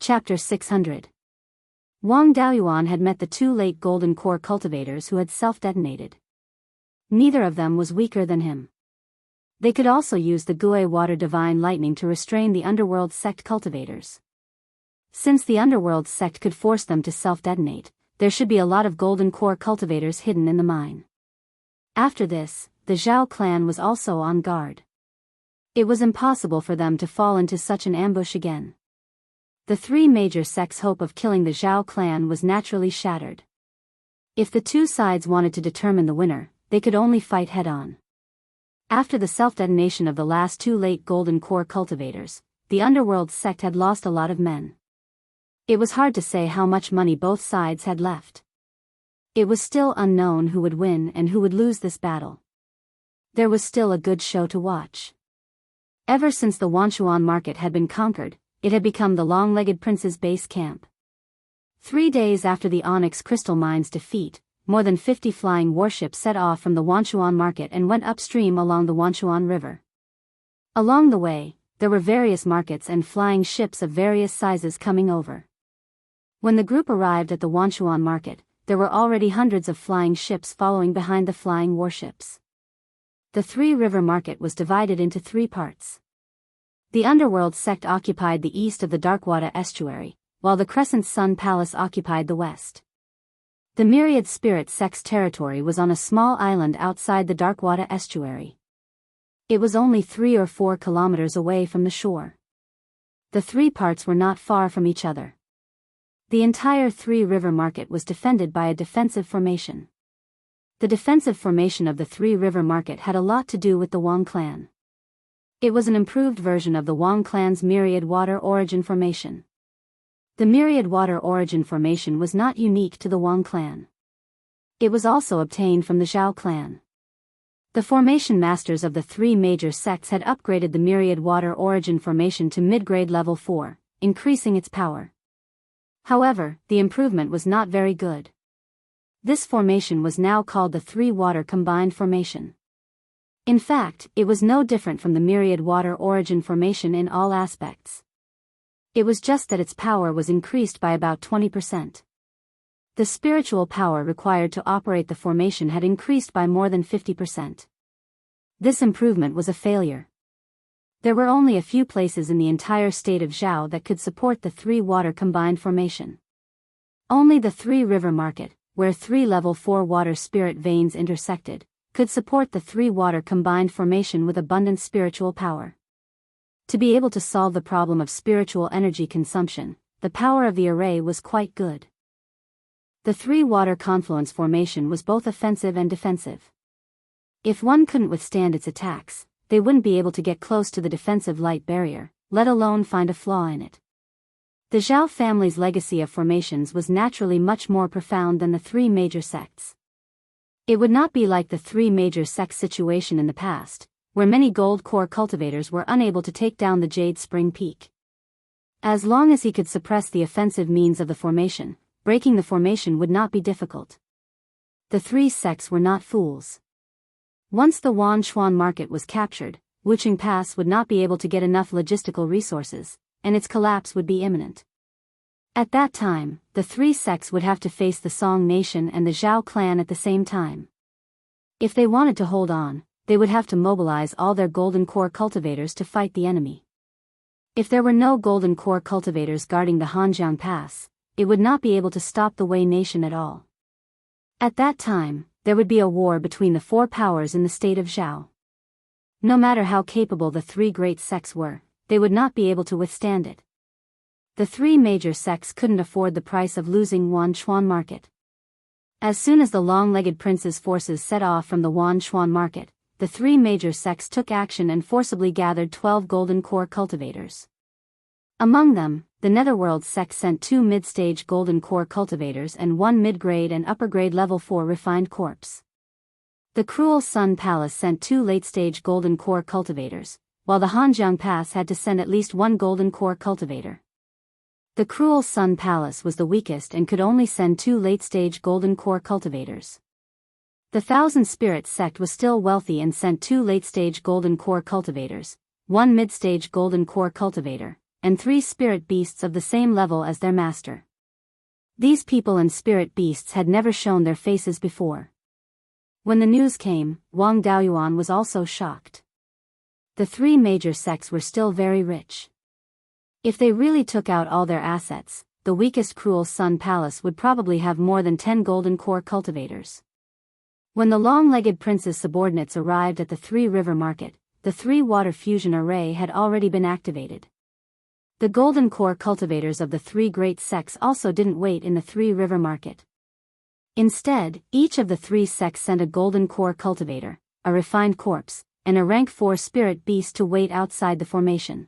Chapter 600. Wang Daoyuan had met the two late golden core cultivators who had self-detonated. Neither of them was weaker than him. They could also use the Gui water divine lightning to restrain the underworld sect cultivators. Since the underworld sect could force them to self-detonate, there should be a lot of golden core cultivators hidden in the mine. After this, the Zhao clan was also on guard. It was impossible for them to fall into such an ambush again. The three major sects' hope of killing the Zhao clan was naturally shattered. If the two sides wanted to determine the winner, they could only fight head-on. After the self-detonation of the last two late golden core cultivators, the underworld sect had lost a lot of men. It was hard to say how much money both sides had left. It was still unknown who would win and who would lose this battle. There was still a good show to watch. Ever since the Wanchuan market had been conquered, it had become the long-legged prince's base camp. 3 days after the Onyx Crystal Mine's defeat, more than 50 flying warships set off from the Wanchuan market and went upstream along the Wanchuan River. Along the way, there were various markets and flying ships of various sizes coming over. When the group arrived at the Wanchuan market, there were already hundreds of flying ships following behind the flying warships. The three-river market was divided into 3 parts. The underworld sect occupied the east of the Darkwater estuary, while the Crescent Sun Palace occupied the west. The Myriad Spirit sect's territory was on a small island outside the Darkwater estuary. It was only 3 or 4 kilometers away from the shore. The 3 parts were not far from each other. The entire three-river market was defended by a defensive formation. The defensive formation of the three-river market had a lot to do with the Wang clan. It was an improved version of the Wang clan's Myriad Water Origin Formation. The Myriad Water Origin Formation was not unique to the Wang clan. It was also obtained from the Zhao clan. The formation masters of the 3 major sects had upgraded the Myriad Water Origin Formation to mid-grade level 4, increasing its power. However, the improvement was not very good. This formation was now called the 3-Water Combined Formation. In fact, it was no different from the Myriad Water Origin Formation in all aspects. It was just that its power was increased by about 20%. The spiritual power required to operate the formation had increased by more than 50%. This improvement was a failure. There were only a few places in the entire state of Zhao that could support the 3-Water Combined Formation. Only the 3-River Market, where 3 level 4 water spirit veins intersected, could support the 3-Water Combined Formation with abundant spiritual power. To be able to solve the problem of spiritual energy consumption, the power of the array was quite good. The 3-Water Confluence Formation was both offensive and defensive. If one couldn't withstand its attacks, they wouldn't be able to get close to the defensive light barrier, let alone find a flaw in it. The Zhao family's legacy of formations was naturally much more profound than the 3 major sects. It would not be like the 3 major sects situation in the past, where many gold core cultivators were unable to take down the Jade Spring Peak. As long as he could suppress the offensive means of the formation, breaking the formation would not be difficult. The 3 sects were not fools. Once the Wanchuan market was captured, Wuxia Pass would not be able to get enough logistical resources, and its collapse would be imminent. At that time, the 3 sects would have to face the Song Nation and the Zhao clan at the same time. If they wanted to hold on, they would have to mobilize all their golden core cultivators to fight the enemy. If there were no golden core cultivators guarding the Hanjiang Pass, it would not be able to stop the Wei nation at all. At that time, there would be a war between the 4 powers in the state of Zhao. No matter how capable the 3 great sects were, they would not be able to withstand it. The 3 major sects couldn't afford the price of losing Wanchuan market. As soon as the long-legged prince's forces set off from the Wanchuan market, the 3 major sects took action and forcibly gathered 12 golden core cultivators. Among them, the Netherworld sect sent 2 mid-stage golden core cultivators and 1 mid-grade and upper-grade level 4 refined corpse. The Cruel Sun Palace sent 2 late-stage golden core cultivators, while the Hanjiang Pass had to send at least 1 golden core cultivator. The Cruel Sun Palace was the weakest and could only send 2 late-stage golden core cultivators. The Thousand Spirit sect was still wealthy and sent 2 late-stage golden core cultivators, 1 mid-stage golden core cultivator, and 3 spirit beasts of the same level as their master. These people and spirit beasts had never shown their faces before. When the news came, Wang Daoyuan was also shocked. The 3 major sects were still very rich. If they really took out all their assets, the weakest Cruel Sun Palace would probably have more than 10 golden core cultivators. When the long-legged prince's subordinates arrived at the 3 River Market, the 3 water fusion array had already been activated. The golden core cultivators of the 3 great sects also didn't wait in the 3 River Market. Instead, each of the 3 sects sent a golden core cultivator, a refined corpse, and a rank 4 spirit beast to wait outside the formation.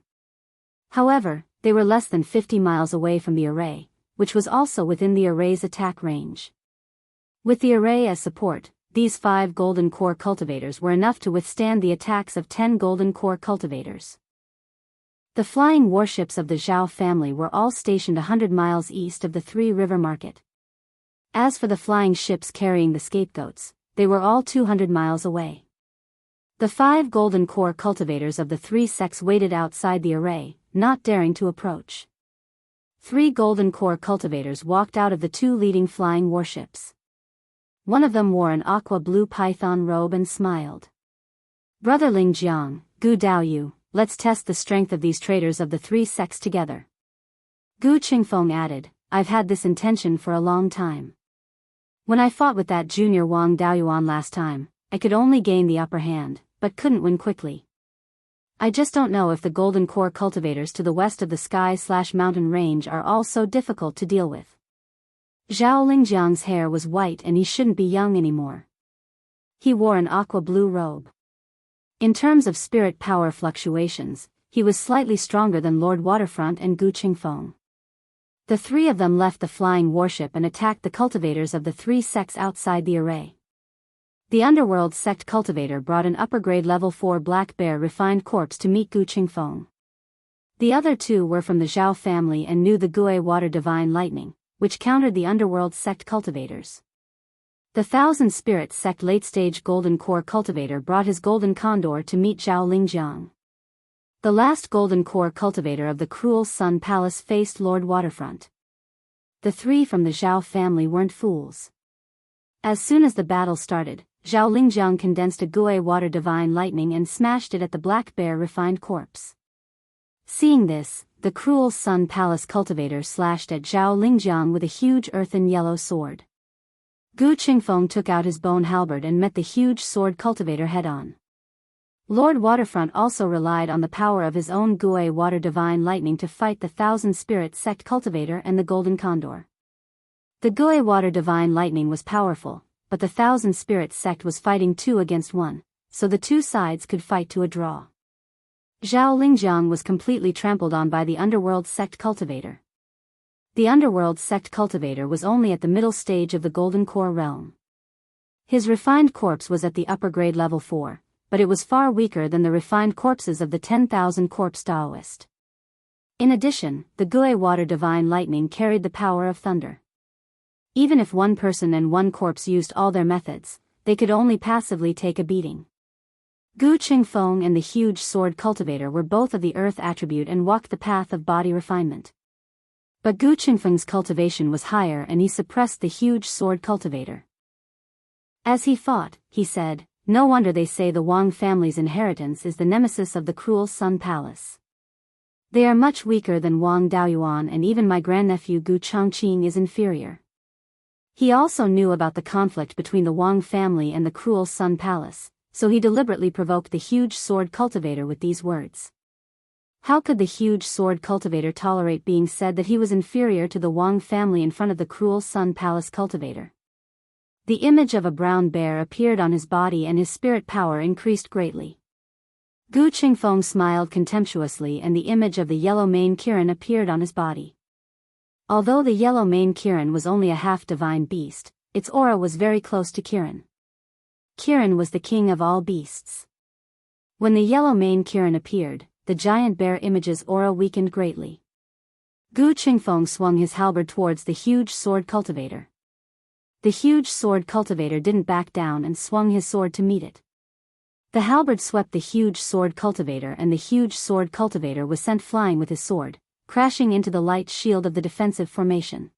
However, they were less than 50 miles away from the array, which was also within the array's attack range. With the array as support, these 5 golden core cultivators were enough to withstand the attacks of 10 golden core cultivators. The flying warships of the Zhao family were all stationed 100 miles east of the 3 River Market. As for the flying ships carrying the scapegoats, they were all 200 miles away. The 5 golden core cultivators of the 3 sects waited outside the array, not daring to approach. 3 golden core cultivators walked out of the 2 leading flying warships. One of them wore an aqua-blue python robe and smiled. "Brother Lingjiang, Gu Daoyu, let's test the strength of these traitors of the 3 sects together." Gu Qingfeng added, "I've had this intention for a long time. When I fought with that junior Wang Daoyuan last time, I could only gain the upper hand, but couldn't win quickly. I just don't know if the golden core cultivators to the west of the sky/mountain range are all so difficult to deal with." Zhao Lingjiang's hair was white and he shouldn't be young anymore. He wore an aqua-blue robe. In terms of spirit power fluctuations, he was slightly stronger than Lord Waterfront and Gu Qingfeng. The 3 of them left the flying warship and attacked the cultivators of the 3 sects outside the array. The Underworld sect cultivator brought an upper-grade level 4 black bear refined corpse to meet Gu Qingfeng. The other 2 were from the Zhao family and knew the Gue Water Divine Lightning, which countered the Underworld sect cultivators. The Thousand Spirit sect late-stage golden core cultivator brought his golden condor to meet Zhao Lingjiang. The last golden core cultivator of the Cruel Sun Palace faced Lord Waterfront. The 3 from the Zhao family weren't fools. As soon as the battle started, Zhao Lingjiang condensed a Gue Water Divine Lightning and smashed it at the black bear refined corpse. Seeing this, the Cruel Sun Palace cultivator slashed at Zhao Lingjiang with a huge earthen yellow sword. Gu Qingfeng took out his bone halberd and met the huge sword cultivator head-on. Lord Waterfront also relied on the power of his own Gue Water Divine Lightning to fight the Thousand Spirit sect cultivator and the Golden Condor. The Gue Water Divine Lightning was powerful, but the Thousand Spirit sect was fighting 2 against 1, so the 2 sides could fight to a draw. Zhao Lingjiang was completely trampled on by the Underworld sect cultivator. The Underworld sect cultivator was only at the middle stage of the Golden Core realm. His refined corpse was at the upper grade level 4, but it was far weaker than the refined corpses of the 10,000 corpse Taoist. In addition, the Gue Water Divine Lightning carried the power of thunder. Even if 1 person and 1 corpse used all their methods, they could only passively take a beating. Gu Qingfeng and the huge sword cultivator were both of the earth attribute and walked the path of body refinement. But Gu Qingfeng's cultivation was higher and he suppressed the huge sword cultivator. As he fought, he said, "No wonder they say the Wang family's inheritance is the nemesis of the Cruel Sun Palace. They are much weaker than Wang Daoyuan, and even my grandnephew Gu Chongqing is inferior." He also knew about the conflict between the Wang family and the Cruel Sun Palace, so he deliberately provoked the huge sword cultivator with these words. How could the huge sword cultivator tolerate being said that he was inferior to the Wang family in front of the Cruel Sun Palace cultivator? The image of a brown bear appeared on his body and his spirit power increased greatly. Gu Qingfeng smiled contemptuously and the image of the yellow mane Kirin appeared on his body. Although the yellow mane Kirin was only a half-divine beast, its aura was very close to Kirin. Kirin was the king of all beasts. When the yellow mane Kirin appeared, the giant bear image's aura weakened greatly. Gu Qingfeng swung his halberd towards the huge sword cultivator. The huge sword cultivator didn't back down and swung his sword to meet it. The halberd swept the huge sword cultivator, and the huge sword cultivator was sent flying with his sword, crashing into the light shield of the defensive formation.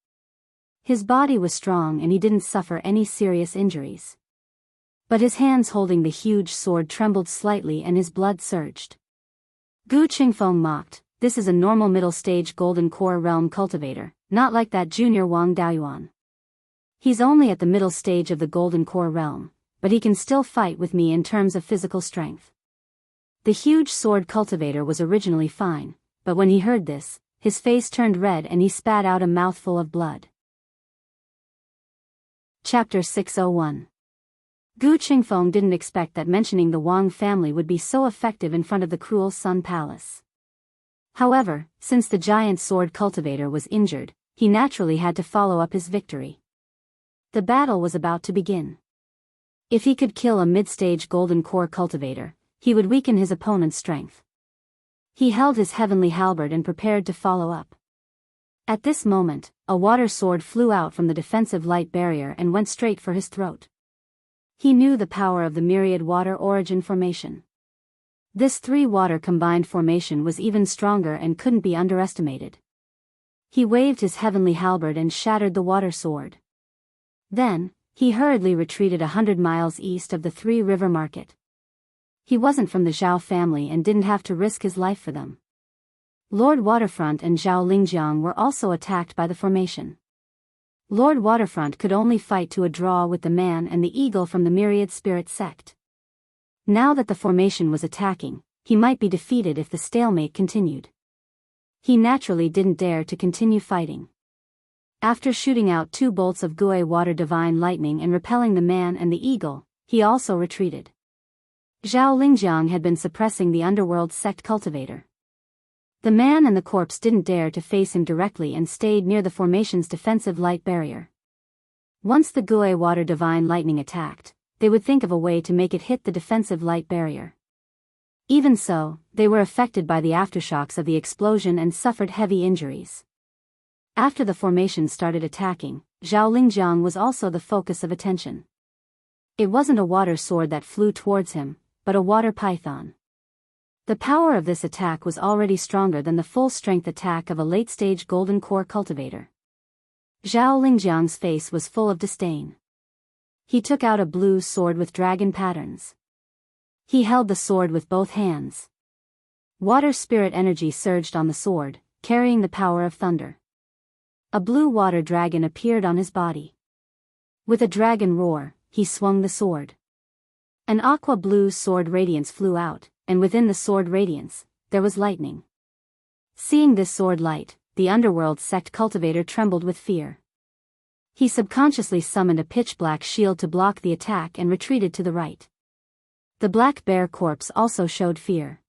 His body was strong and he didn't suffer any serious injuries. But his hands holding the huge sword trembled slightly and his blood surged. Gu Qingfeng mocked, "This is a normal middle-stage golden core realm cultivator, not like that junior Wang Daoyuan. He's only at the middle stage of the golden core realm, but he can still fight with me in terms of physical strength." The huge sword cultivator was originally fine, but when he heard this, his face turned red and he spat out a mouthful of blood. Chapter 601. Gu Qingfeng didn't expect that mentioning the Wang family would be so effective in front of the cruel Sun Palace. However, since the giant sword cultivator was injured, he naturally had to follow up his victory. The battle was about to begin. If he could kill a mid-stage golden core cultivator, he would weaken his opponent's strength. He held his heavenly halberd and prepared to follow up. At this moment, a water sword flew out from the defensive light barrier and went straight for his throat. He knew the power of the myriad water origin formation. This three-water combined formation was even stronger and couldn't be underestimated. He waved his heavenly halberd and shattered the water sword. Then, he hurriedly retreated 100 miles east of the Three-River Market. He wasn't from the Zhao family and didn't have to risk his life for them. Lord Waterfront and Zhao Lingjiang were also attacked by the formation. Lord Waterfront could only fight to a draw with the man and the eagle from the Myriad Spirit sect. Now that the formation was attacking, he might be defeated if the stalemate continued. He naturally didn't dare to continue fighting. After shooting out 2 bolts of Gue Water Divine Lightning and repelling the man and the eagle, he also retreated. Zhao Lingjiang had been suppressing the underworld sect cultivator. The man and the corpse didn't dare to face him directly and stayed near the formation's defensive light barrier. Once the Gue Water Divine Lightning attacked, they would think of a way to make it hit the defensive light barrier. Even so, they were affected by the aftershocks of the explosion and suffered heavy injuries. After the formation started attacking, Zhao Lingjiang was also the focus of attention. It wasn't a water sword that flew towards him, but a water python. The power of this attack was already stronger than the full-strength attack of a late-stage golden core cultivator. Zhao Lingjiang's face was full of disdain. He took out a blue sword with dragon patterns. He held the sword with both hands. Water spirit energy surged on the sword, carrying the power of thunder. A blue water dragon appeared on his body. With a dragon roar, he swung the sword. An aqua blue sword radiance flew out, and within the sword radiance, there was lightning. Seeing this sword light, the underworld sect cultivator trembled with fear. He subconsciously summoned a pitch-black shield to block the attack and retreated to the right. The black bear corpse also showed fear.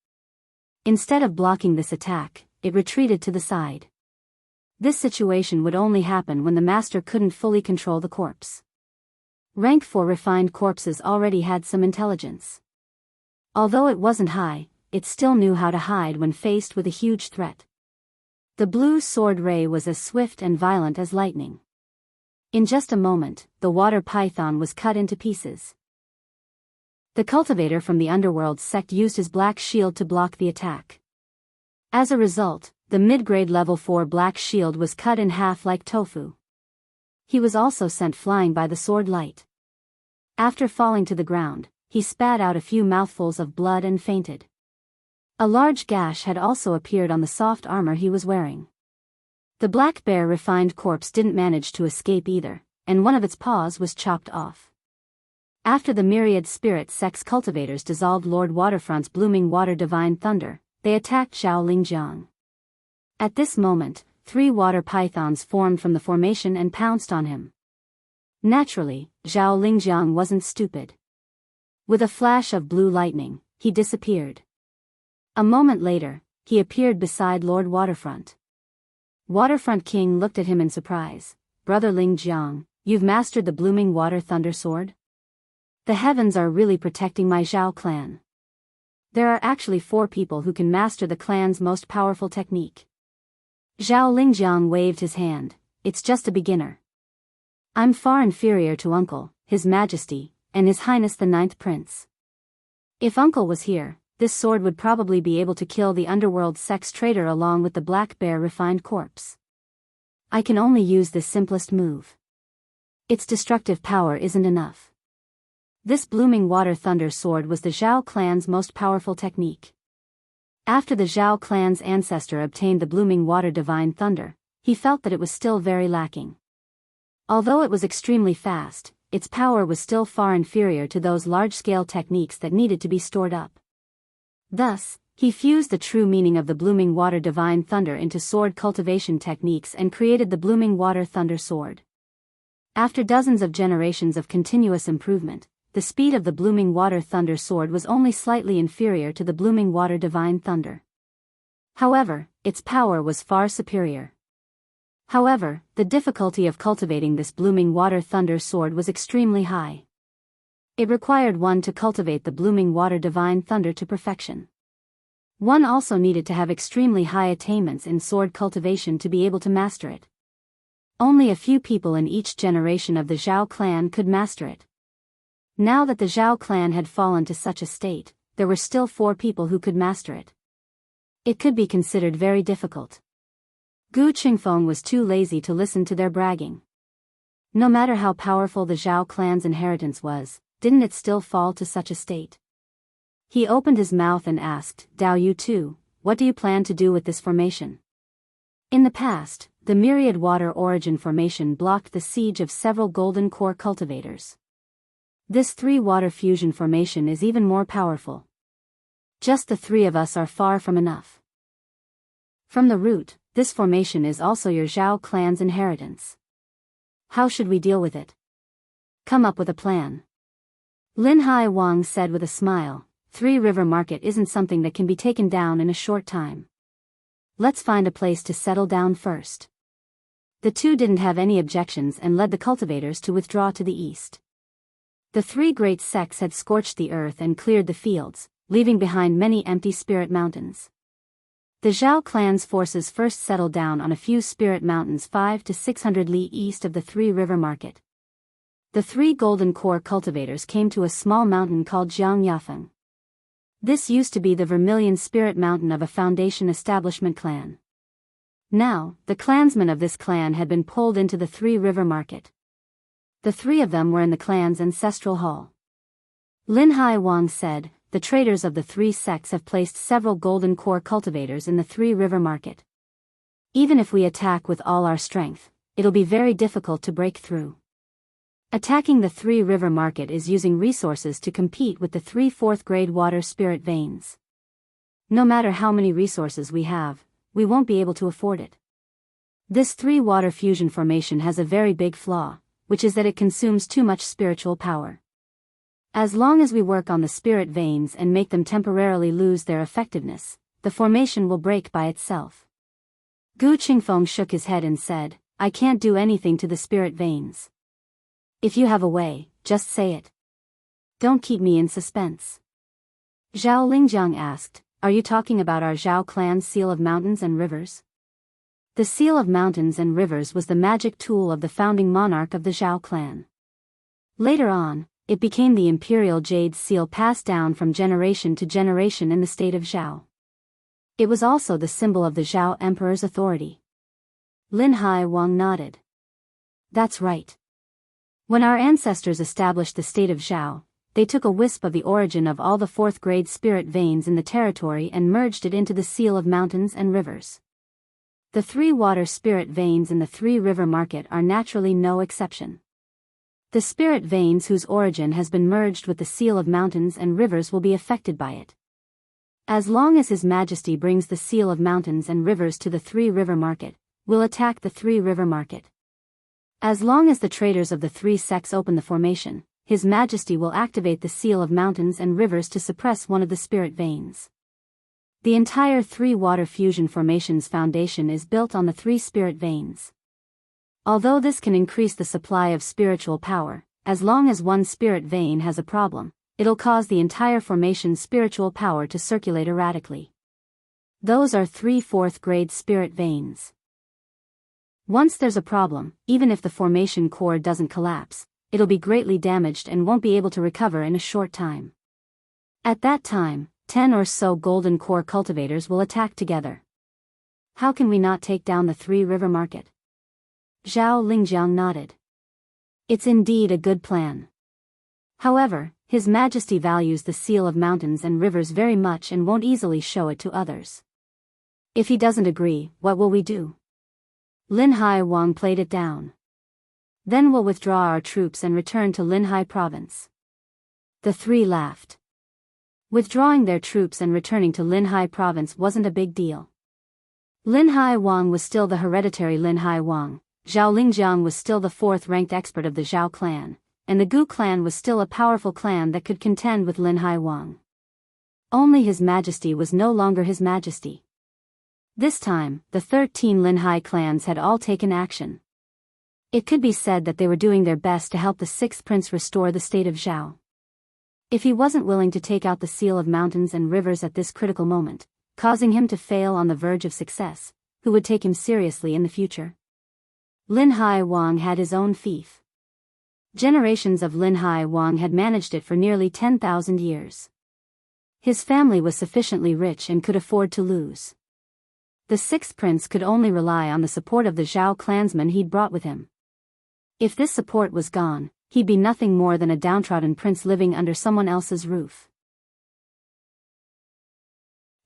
Instead of blocking this attack, it retreated to the side. This situation would only happen when the master couldn't fully control the corpse. Rank 4 refined corpses already had some intelligence. Although it wasn't high, it still knew how to hide when faced with a huge threat. The blue sword ray was as swift and violent as lightning. In just a moment, the water python was cut into pieces. The cultivator from the underworld sect used his black shield to block the attack. As a result, the mid-grade level 4 black shield was cut in half like tofu. He was also sent flying by the sword light. After falling to the ground, he spat out a few mouthfuls of blood and fainted. A large gash had also appeared on the soft armor he was wearing. The black bear refined corpse didn't manage to escape either, and one of its paws was chopped off. After the myriad spirit sex cultivators dissolved Lord Waterfront's blooming water divine thunder, they attacked Zhao Lingjiang. At this moment, 3 water pythons formed from the formation and pounced on him. Naturally, Zhao Lingjiang wasn't stupid. With a flash of blue lightning, he disappeared. A moment later, he appeared beside Lord Waterfront. Waterfront King looked at him in surprise. "Brother Lingjiang, you've mastered the blooming water thunder sword? The heavens are really protecting my Zhao clan. There are actually 4 people who can master the clan's most powerful technique." Zhao Lingjiang waved his hand. "It's just a beginner. I'm far inferior to Uncle, His Majesty, and His Highness the 9th Prince." If Uncle was here, this sword would probably be able to kill the underworld sex trader along with the black bear refined corpse. I can only use this simplest move. Its destructive power isn't enough. This blooming water thunder sword was the Zhao clan's most powerful technique. After the Zhao clan's ancestor obtained the blooming water divine thunder, he felt that it was still very lacking. Although it was extremely fast, its power was still far inferior to those large-scale techniques that needed to be stored up. Thus, he fused the true meaning of the blooming water divine thunder into sword cultivation techniques and created the blooming water thunder sword. After dozens of generations of continuous improvement, the speed of the blooming water thunder sword was only slightly inferior to the blooming water divine thunder. However, its power was far superior. However, the difficulty of cultivating this blooming water thunder sword was extremely high. It required one to cultivate the blooming water divine thunder to perfection. One also needed to have extremely high attainments in sword cultivation to be able to master it. Only a few people in each generation of the Zhao clan could master it. Now that the Zhao clan had fallen to such a state, there were still 4 people who could master it. It could be considered very difficult. Gu Qingfeng was too lazy to listen to their bragging. No matter how powerful the Zhao clan's inheritance was, didn't it still fall to such a state? He opened his mouth and asked, Dao Yu too, what do you plan to do with this formation? In the past, the myriad water origin formation blocked the siege of several golden core cultivators. This 3-water fusion formation is even more powerful. Just the 3 of us are far from enough. From the root, this formation is also your Zhao clan's inheritance. How should we deal with it? Come up with a plan. Lin Hai Wang said with a smile, 3 River Market isn't something that can be taken down in a short time. Let's find a place to settle down first. The 2 didn't have any objections and led the cultivators to withdraw to the east. The 3 great sects had scorched the earth and cleared the fields, leaving behind many empty spirit mountains. The Zhao clan's forces first settled down on a few spirit mountains 500 to 600 li east of the 3 River Market. The 3 golden core cultivators came to a small mountain called Jiang Yafeng. This used to be the Vermilion Spirit Mountain of a Foundation Establishment clan. Now, the clansmen of this clan had been pulled into the 3 River Market. The 3 of them were in the clan's ancestral hall. Lin Hai Wang said, the traders of the 3 sects have placed several golden core cultivators in the 3 River Market. Even if we attack with all our strength, it'll be very difficult to break through. Attacking the 3 River Market is using resources to compete with the 3 4th-grade water spirit veins. No matter how many resources we have, we won't be able to afford it. This 3-water fusion formation has a very big flaw, which is that it consumes too much spiritual power. As long as we work on the spirit veins and make them temporarily lose their effectiveness, the formation will break by itself. Gu Qingfeng shook his head and said, I can't do anything to the spirit veins. If you have a way, just say it. Don't keep me in suspense. Zhao Lingjiang asked, are you talking about our Zhao clan's seal of mountains and rivers? The seal of mountains and rivers was the magic tool of the founding monarch of the Zhao clan. Later on, it became the imperial jade seal passed down from generation to generation in the state of Zhao. It was also the symbol of the Zhao emperor's authority. Lin Hai Wang nodded. That's right. When our ancestors established the state of Zhao, they took a wisp of the origin of all the 4th-grade spirit veins in the territory and merged it into the seal of mountains and rivers. The 3 water spirit veins in the 3 River Market are naturally no exception. The spirit veins whose origin has been merged with the seal of mountains and rivers will be affected by it. As long as His Majesty brings the seal of mountains and rivers to the 3 River Market, we'll attack the 3 River Market. As long as the traders of the 3 sects open the formation, His Majesty will activate the seal of mountains and rivers to suppress one of the spirit veins. The entire 3-water fusion formation's foundation is built on the 3 spirit veins. Although this can increase the supply of spiritual power, as long as one spirit vein has a problem, it'll cause the entire formation's spiritual power to circulate erratically. Those are 3 4th-grade spirit veins. Once there's a problem, even if the formation core doesn't collapse, it'll be greatly damaged and won't be able to recover in a short time. At that time, 10 or so golden core cultivators will attack together. How can we not take down the Three River Market? Zhao Lingjiang nodded. It's indeed a good plan. However, His Majesty values the seal of mountains and rivers very much and won't easily show it to others. If he doesn't agree, what will we do? Linhai Wang played it down. Then we'll withdraw our troops and return to Linhai province. The three laughed. Withdrawing their troops and returning to Linhai province wasn't a big deal. Linhai Wang was still the hereditary Linhai Wang, Zhao Lingjiang was still the fourth-ranked expert of the Zhao clan, and the Gu clan was still a powerful clan that could contend with Linhai Wang. Only His Majesty was no longer His Majesty. This time, the 13 Linhai clans had all taken action. It could be said that they were doing their best to help the sixth prince restore the state of Zhao. If he wasn't willing to take out the seal of mountains and rivers at this critical moment, causing him to fail on the verge of success, who would take him seriously in the future? Linhai Wang had his own fief. Generations of Linhai Wang had managed it for nearly 10,000 years. His family was sufficiently rich and could afford to lose. The sixth prince could only rely on the support of the Zhao clansmen he'd brought with him. If this support was gone, he'd be nothing more than a downtrodden prince living under someone else's roof.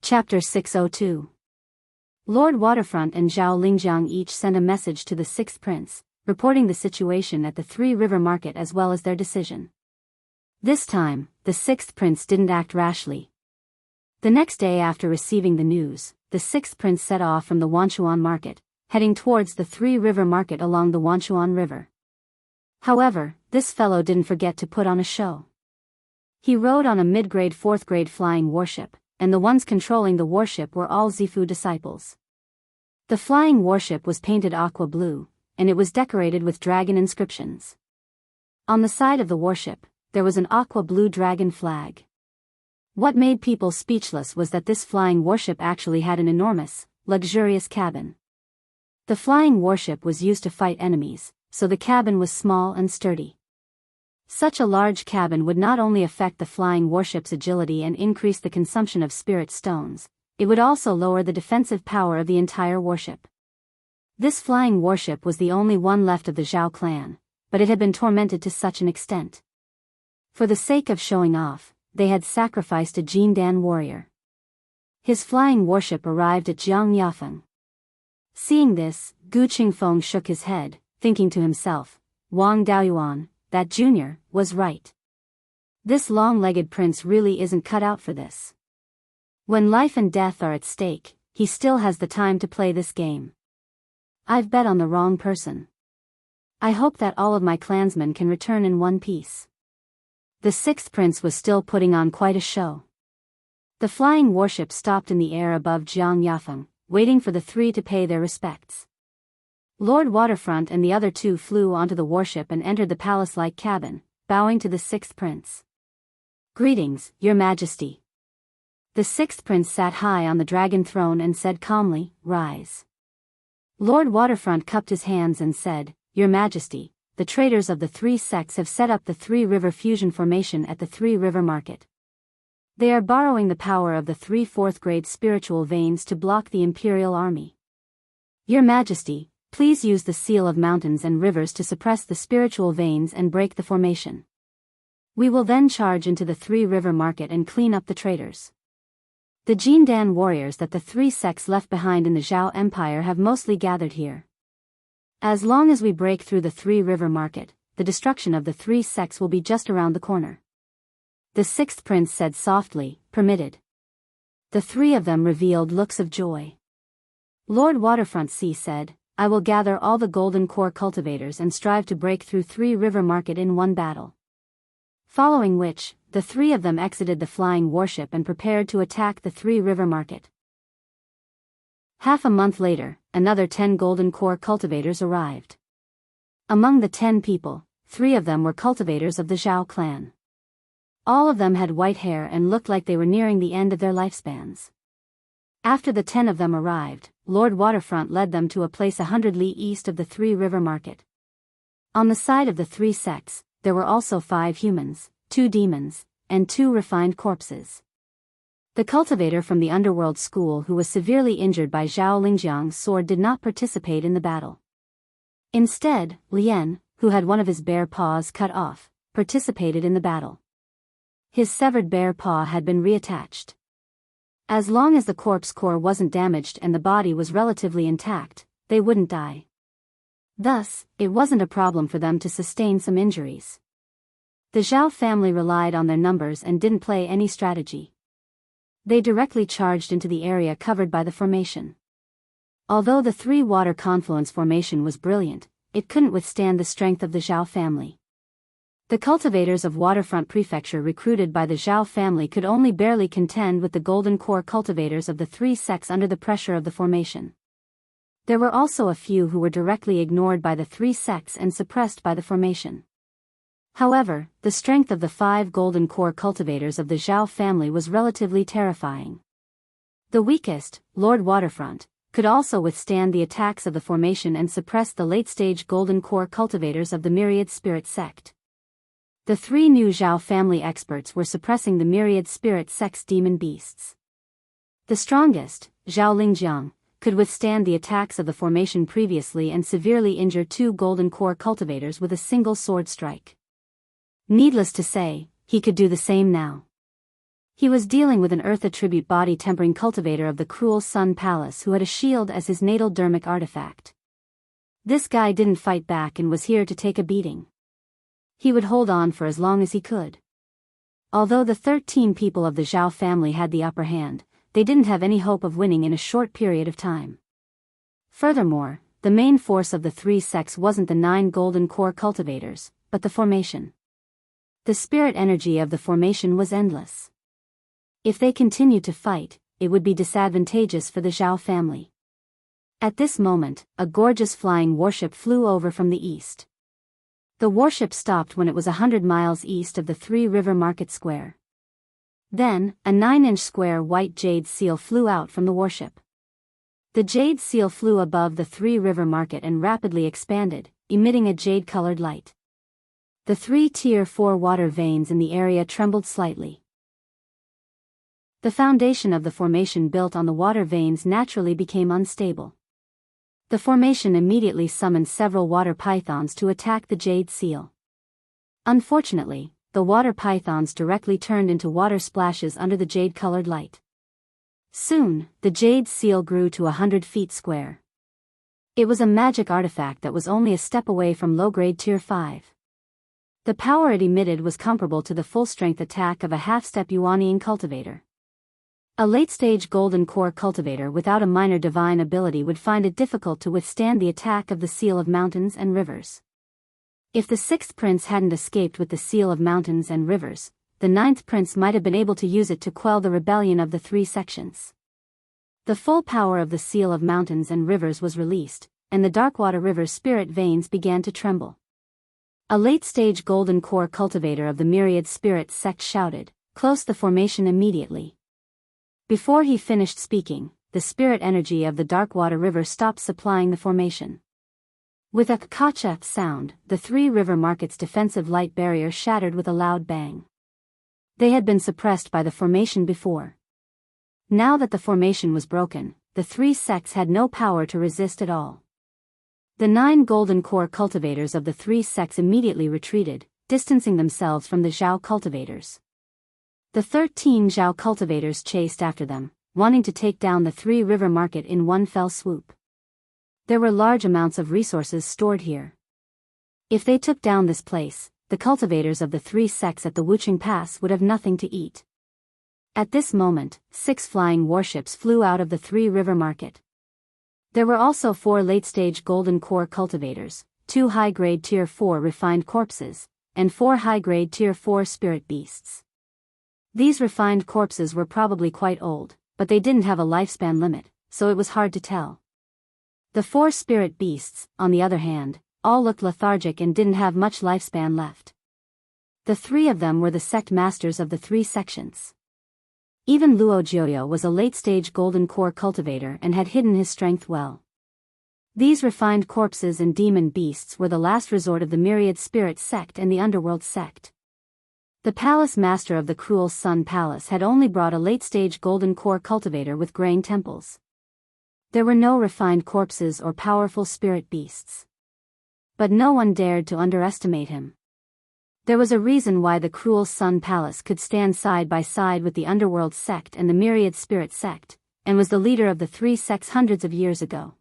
Chapter 602. Lord Waterfront and Zhao Lingjiang each sent a message to the sixth prince, reporting the situation at the Three River Market as well as their decision. This time, the sixth prince didn't act rashly. The next day after receiving the news, the sixth prince set off from the Wanchuan market, heading towards the Three River Market along the Wanchuan River. However, this fellow didn't forget to put on a show. He rode on a mid-grade fourth-grade flying warship, and the ones controlling the warship were all Zifu disciples. The flying warship was painted aqua blue, and it was decorated with dragon inscriptions. On the side of the warship, there was an aqua blue dragon flag. What made people speechless was that this flying warship actually had an enormous, luxurious cabin. The flying warship was used to fight enemies, so the cabin was small and sturdy. Such a large cabin would not only affect the flying warship's agility and increase the consumption of spirit stones, it would also lower the defensive power of the entire warship. This flying warship was the only one left of the Zhao clan, but it had been tormented to such an extent. For the sake of showing off, they had sacrificed a Jindan warrior. His flying warship arrived at Jiang Yafeng. Seeing this, Gu Qingfeng shook his head, thinking to himself, Wang Daoyuan, that junior, was right. This long-legged prince really isn't cut out for this. When life and death are at stake, he still has the time to play this game. I've bet on the wrong person. I hope that all of my clansmen can return in one piece. The sixth prince was still putting on quite a show. The flying warship stopped in the air above Jiang Yafeng, waiting for the three to pay their respects. Lord Waterfront and the other two flew onto the warship and entered the palace-like cabin, bowing to the sixth prince. Greetings, Your Majesty. The sixth prince sat high on the dragon throne and said calmly, Rise. Lord Waterfront cupped his hands and said, Your Majesty, the traders of the three sects have set up the Three River Fusion Formation at the Three River Market. They are borrowing the power of the three fourth-grade spiritual veins to block the Imperial Army. Your Majesty, please use the seal of mountains and rivers to suppress the spiritual veins and break the formation. We will then charge into the Three River Market and clean up the traitors. The Jindan warriors that the three sects left behind in the Zhao Empire have mostly gathered here. As long as we break through the Three River Market, the destruction of the three sects will be just around the corner. The sixth prince said softly, Permitted. The three of them revealed looks of joy. Lord Waterfront Sea said, I will gather all the golden core cultivators and strive to break through Three River Market in one battle. Following which, the three of them exited the flying warship and prepared to attack the Three River Market. Half a month later, another 10 golden core cultivators arrived. Among the 10 people, 3 of them were cultivators of the Zhao clan. All of them had white hair and looked like they were nearing the end of their lifespans. After the 10 of them arrived, Lord Waterfront led them to a place 100 li east of the Three River Market. On the side of the three sects, there were also 5 humans, 2 demons, and 2 refined corpses. The cultivator from the underworld school who was severely injured by Zhao Lingjiang's sword did not participate in the battle. Instead, Lien, who had one of his bare paws cut off, participated in the battle. His severed bare paw had been reattached. As long as the corpse core wasn't damaged and the body was relatively intact, they wouldn't die. Thus, it wasn't a problem for them to sustain some injuries. The Zhao family relied on their numbers and didn't play any strategy. They directly charged into the area covered by the formation. Although the 3-water confluence formation was brilliant, it couldn't withstand the strength of the Zhao family. The cultivators of Waterfront Prefecture recruited by the Zhao family could only barely contend with the Golden Core cultivators of the 3 sects under the pressure of the formation. There were also a few who were directly ignored by the 3 sects and suppressed by the formation. However, the strength of the 5 Golden Core cultivators of the Zhao family was relatively terrifying. The weakest, Lord Waterfront, could also withstand the attacks of the formation and suppress the late-stage Golden Core cultivators of the Myriad Spirit sect. The 3 new Zhao family experts were suppressing the Myriad Spirit sect's demon beasts. The strongest, Zhao Lingjiang, could withstand the attacks of the formation previously and severely injure 2 Golden Core cultivators with a single sword strike. Needless to say, he could do the same now. He was dealing with an Earth attribute body tempering cultivator of the Cruel Sun Palace who had a shield as his natal dermic artifact. This guy didn't fight back and was here to take a beating. He would hold on for as long as he could. Although the 13 people of the Zhao family had the upper hand, they didn't have any hope of winning in a short period of time. Furthermore, the main force of the 3 sects wasn't the 9 Golden Core cultivators, but the formation. The spirit energy of the formation was endless. If they continued to fight, it would be disadvantageous for the Zhao family. At this moment, a gorgeous flying warship flew over from the east. The warship stopped when it was 100 miles east of the 3 River Market Square. Then, a 9-inch square white jade seal flew out from the warship. The jade seal flew above the 3 River Market and rapidly expanded, emitting a jade-colored light. The 3 Tier 4 water veins in the area trembled slightly. The foundation of the formation built on the water veins naturally became unstable. The formation immediately summoned several water pythons to attack the jade seal. Unfortunately, the water pythons directly turned into water splashes under the jade-colored light. Soon, the jade seal grew to 100 feet square. It was a magic artifact that was only a step away from low-grade Tier 5. The power it emitted was comparable to the full-strength attack of a half-step Yuanian cultivator. A late-stage Golden Core cultivator without a minor divine ability would find it difficult to withstand the attack of the Seal of Mountains and Rivers. If the 6th prince hadn't escaped with the Seal of Mountains and Rivers, the 9th prince might have been able to use it to quell the rebellion of the 3 sections. The full power of the Seal of Mountains and Rivers was released, and the Darkwater River's spirit veins began to tremble. A late-stage Golden Core cultivator of the Myriad Spirit sect shouted, "Close the formation immediately." Before he finished speaking, the spirit energy of the Darkwater River stopped supplying the formation. With a kacha sound, the 3 River Market's defensive light barrier shattered with a loud bang. They had been suppressed by the formation before. Now that the formation was broken, the 3 sects had no power to resist at all. The 9 Golden Core cultivators of the 3 sects immediately retreated, distancing themselves from the Zhao cultivators. The 13 Zhao cultivators chased after them, wanting to take down the 3 River Market in one fell swoop. There were large amounts of resources stored here. If they took down this place, the cultivators of the 3 sects at the Wuching Pass would have nothing to eat. At this moment, 6 flying warships flew out of the 3 River Market. There were also 4 late-stage Golden Core cultivators, 2 high-grade Tier 4 refined corpses, and 4 high-grade Tier 4 spirit beasts. These refined corpses were probably quite old, but they didn't have a lifespan limit, so it was hard to tell. The 4 spirit beasts, on the other hand, all looked lethargic and didn't have much lifespan left. The 3 of them were the sect masters of the 3 sections. Even Luo Jiuyo was a late-stage Golden Core cultivator and had hidden his strength well. These refined corpses and demon beasts were the last resort of the Myriad Spirit sect and the Underworld sect. The palace master of the Cruel Sun Palace had only brought a late-stage golden core cultivator with graying temples. There were no refined corpses or powerful spirit beasts. But no one dared to underestimate him. There was a reason why the Cruel Sun Palace could stand side by side with the Underworld sect and the Myriad Spirit sect, and was the leader of the three sects hundreds of years ago.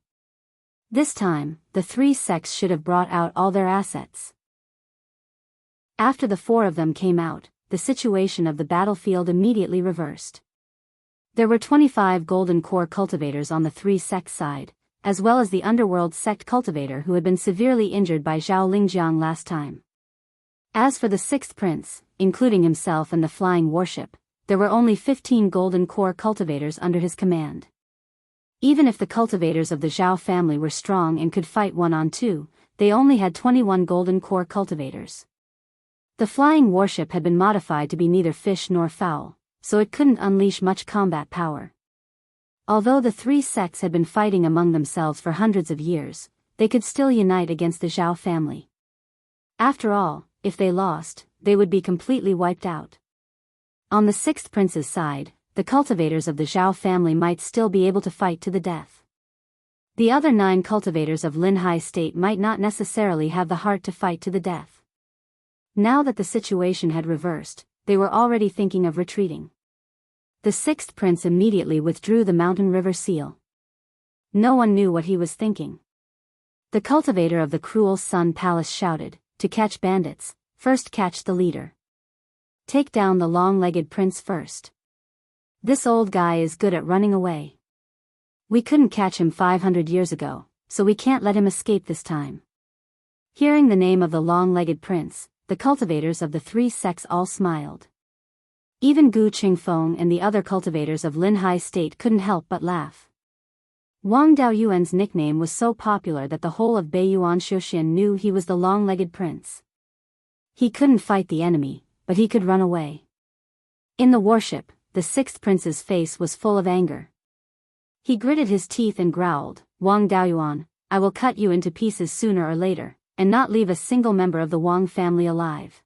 This time, the three sects should have brought out all their assets. After the four of them came out, the situation of the battlefield immediately reversed. There were 25 golden core cultivators on the three sects side, as well as the Underworld sect cultivator who had been severely injured by Zhao Lingjiang last time. As for the sixth prince, including himself and the flying warship, there were only 15 golden core cultivators under his command. Even if the cultivators of the Zhao family were strong and could fight 1-on-2, they only had 21 golden core cultivators. The flying warship had been modified to be neither fish nor fowl, so it couldn't unleash much combat power. Although the three sects had been fighting among themselves for hundreds of years, they could still unite against the Zhao family. After all, if they lost, they would be completely wiped out. On the sixth prince's side, the cultivators of the Zhao family might still be able to fight to the death. The other 9 cultivators of Linhai state might not necessarily have the heart to fight to the death. Now that the situation had reversed, they were already thinking of retreating. The sixth prince immediately withdrew the mountain river seal. No one knew what he was thinking. The cultivator of the Cruel Sun Palace shouted, "To catch bandits, first catch the leader. Take down the long-legged prince first. This old guy is good at running away. We couldn't catch him 500 years ago, so we can't let him escape this time." Hearing the name of the long-legged prince, the cultivators of the three sects all smiled. Even Gu Qingfeng and the other cultivators of Linhai state couldn't help but laugh. Wang Daoyuan's nickname was so popular that the whole of Beiyuan Shoshin knew he was the long-legged prince. He couldn't fight the enemy, but he could run away. In the warship, the sixth prince's face was full of anger. He gritted his teeth and growled, "Wang Daoyuan, I will cut you into pieces sooner or later, and not leave a single member of the Wang family alive."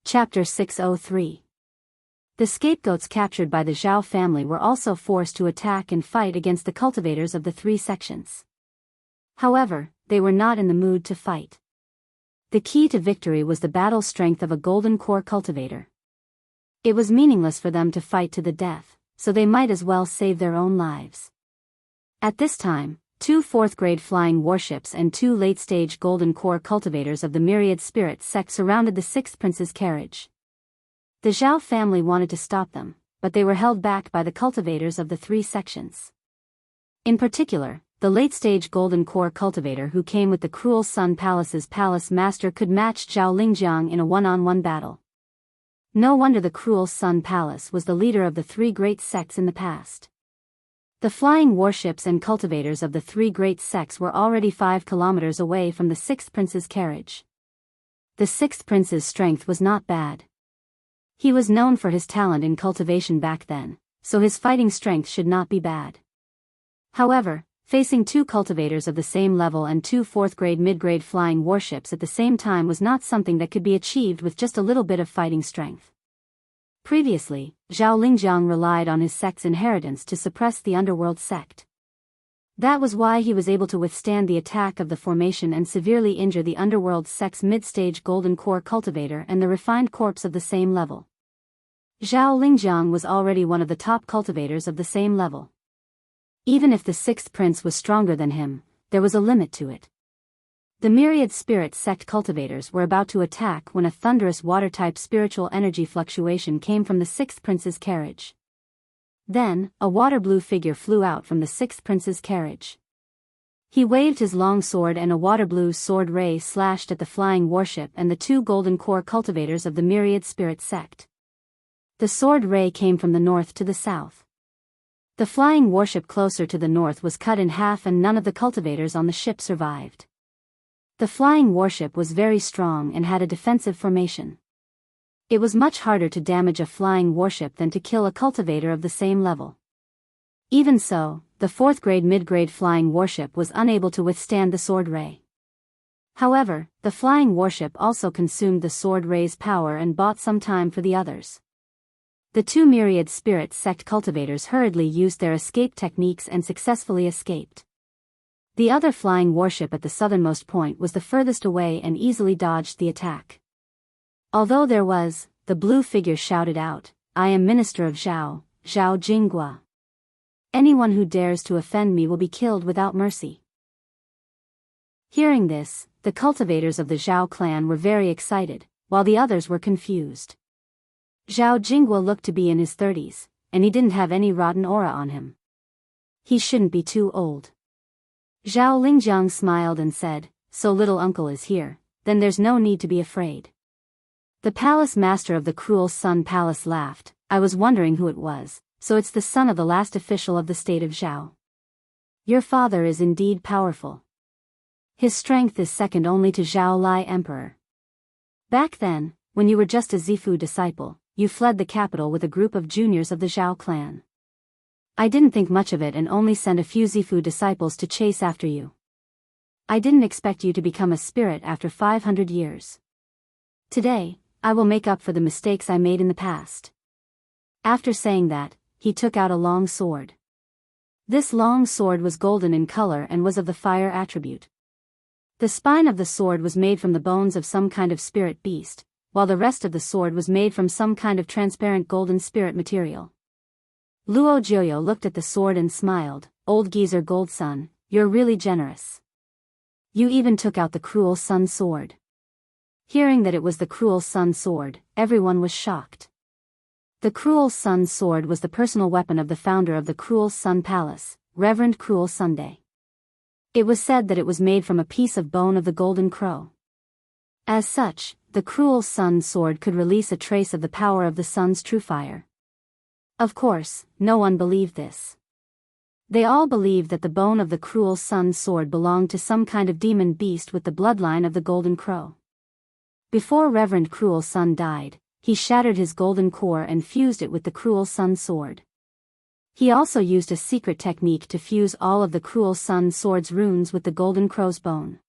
Chapter 603. The scapegoats captured by the Zhao family were also forced to attack and fight against the cultivators of the three sections. However, they were not in the mood to fight. The key to victory was the battle strength of a golden core cultivator. It was meaningless for them to fight to the death, so they might as well save their own lives. At this time, 2 fourth-grade flying warships and 2 late-stage golden core cultivators of the Myriad Spirit sect surrounded the sixth prince's carriage. The Zhao family wanted to stop them, but they were held back by the cultivators of the three sections. In particular, the late-stage golden core cultivator who came with the Cruel Sun Palace's palace master could match Zhao Lingjiang in a one-on-one battle. No wonder the Cruel Sun Palace was the leader of the three great sects in the past. The flying warships and cultivators of the three great sects were already 5 kilometers away from the sixth prince's carriage. The sixth prince's strength was not bad. He was known for his talent in cultivation back then, so his fighting strength should not be bad. However, facing 2 cultivators of the same level and 2 fourth-grade mid-grade flying warships at the same time was not something that could be achieved with just a little bit of fighting strength. Previously, Zhao Lingjiang relied on his sect's inheritance to suppress the Underworld sect. That was why he was able to withstand the attack of the formation and severely injure the Underworld sect's mid-stage golden core cultivator and the refined corpse of the same level. Zhao Lingjiang was already one of the top cultivators of the same level. Even if the sixth prince was stronger than him, there was a limit to it. The Myriad Spirit sect cultivators were about to attack when a thunderous water-type spiritual energy fluctuation came from the sixth prince's carriage. Then, a water-blue figure flew out from the sixth prince's carriage. He waved his long sword and a water-blue sword ray slashed at the flying warship and the 2 golden core cultivators of the Myriad Spirit sect. The sword ray came from the north to the south. The flying warship closer to the north was cut in half and none of the cultivators on the ship survived. The flying warship was very strong and had a defensive formation. It was much harder to damage a flying warship than to kill a cultivator of the same level. Even so, the fourth-grade mid-grade flying warship was unable to withstand the sword ray. However, the flying warship also consumed the sword ray's power and bought some time for the others. The two myriad spirit sect cultivators hurriedly used their escape techniques and successfully escaped. The other flying warship at the southernmost point was the furthest away and easily dodged the attack. Although there was, the blue figure shouted out, "I am Minister of Zhao, Zhao Jinghua. Anyone who dares to offend me will be killed without mercy." Hearing this, the cultivators of the Zhao clan were very excited, while the others were confused. Zhao Jinghua looked to be in his 30s, and he didn't have any rotten aura on him. He shouldn't be too old. Zhao Lingjiang smiled and said, "So little uncle is here, then there's no need to be afraid." The palace master of the Cruel Sun Palace laughed. "I was wondering who it was, so it's the son of the last official of the state of Zhao. Your father is indeed powerful. His strength is second only to Zhao Lai Emperor. Back then, when you were just a Zifu disciple, you fled the capital with a group of juniors of the Zhao clan. I didn't think much of it and only sent a few Zifu disciples to chase after you. I didn't expect you to become a spirit after 500 years. Today, I will make up for the mistakes I made in the past." After saying that, he took out a long sword. This long sword was golden in color and was of the fire attribute. The spine of the sword was made from the bones of some kind of spirit beast, while the rest of the sword was made from some kind of transparent golden spirit material. Luo Jiuyo looked at the sword and smiled. "Old geezer Gold Sun, you're really generous. You even took out the Cruel Sun sword." Hearing that it was the Cruel Sun sword, everyone was shocked. The Cruel Sun sword was the personal weapon of the founder of the Cruel Sun Palace, Reverend Cruel Sunday. It was said that it was made from a piece of bone of the golden crow. As such, the Cruel Sun sword could release a trace of the power of the sun's true fire. Of course, no one believed this. They all believed that the bone of the Cruel Sun sword belonged to some kind of demon beast with the bloodline of the golden crow. Before Reverend Cruel Sun died, he shattered his golden core and fused it with the Cruel Sun sword. He also used a secret technique to fuse all of the Cruel Sun sword's runes with the golden crow's bone.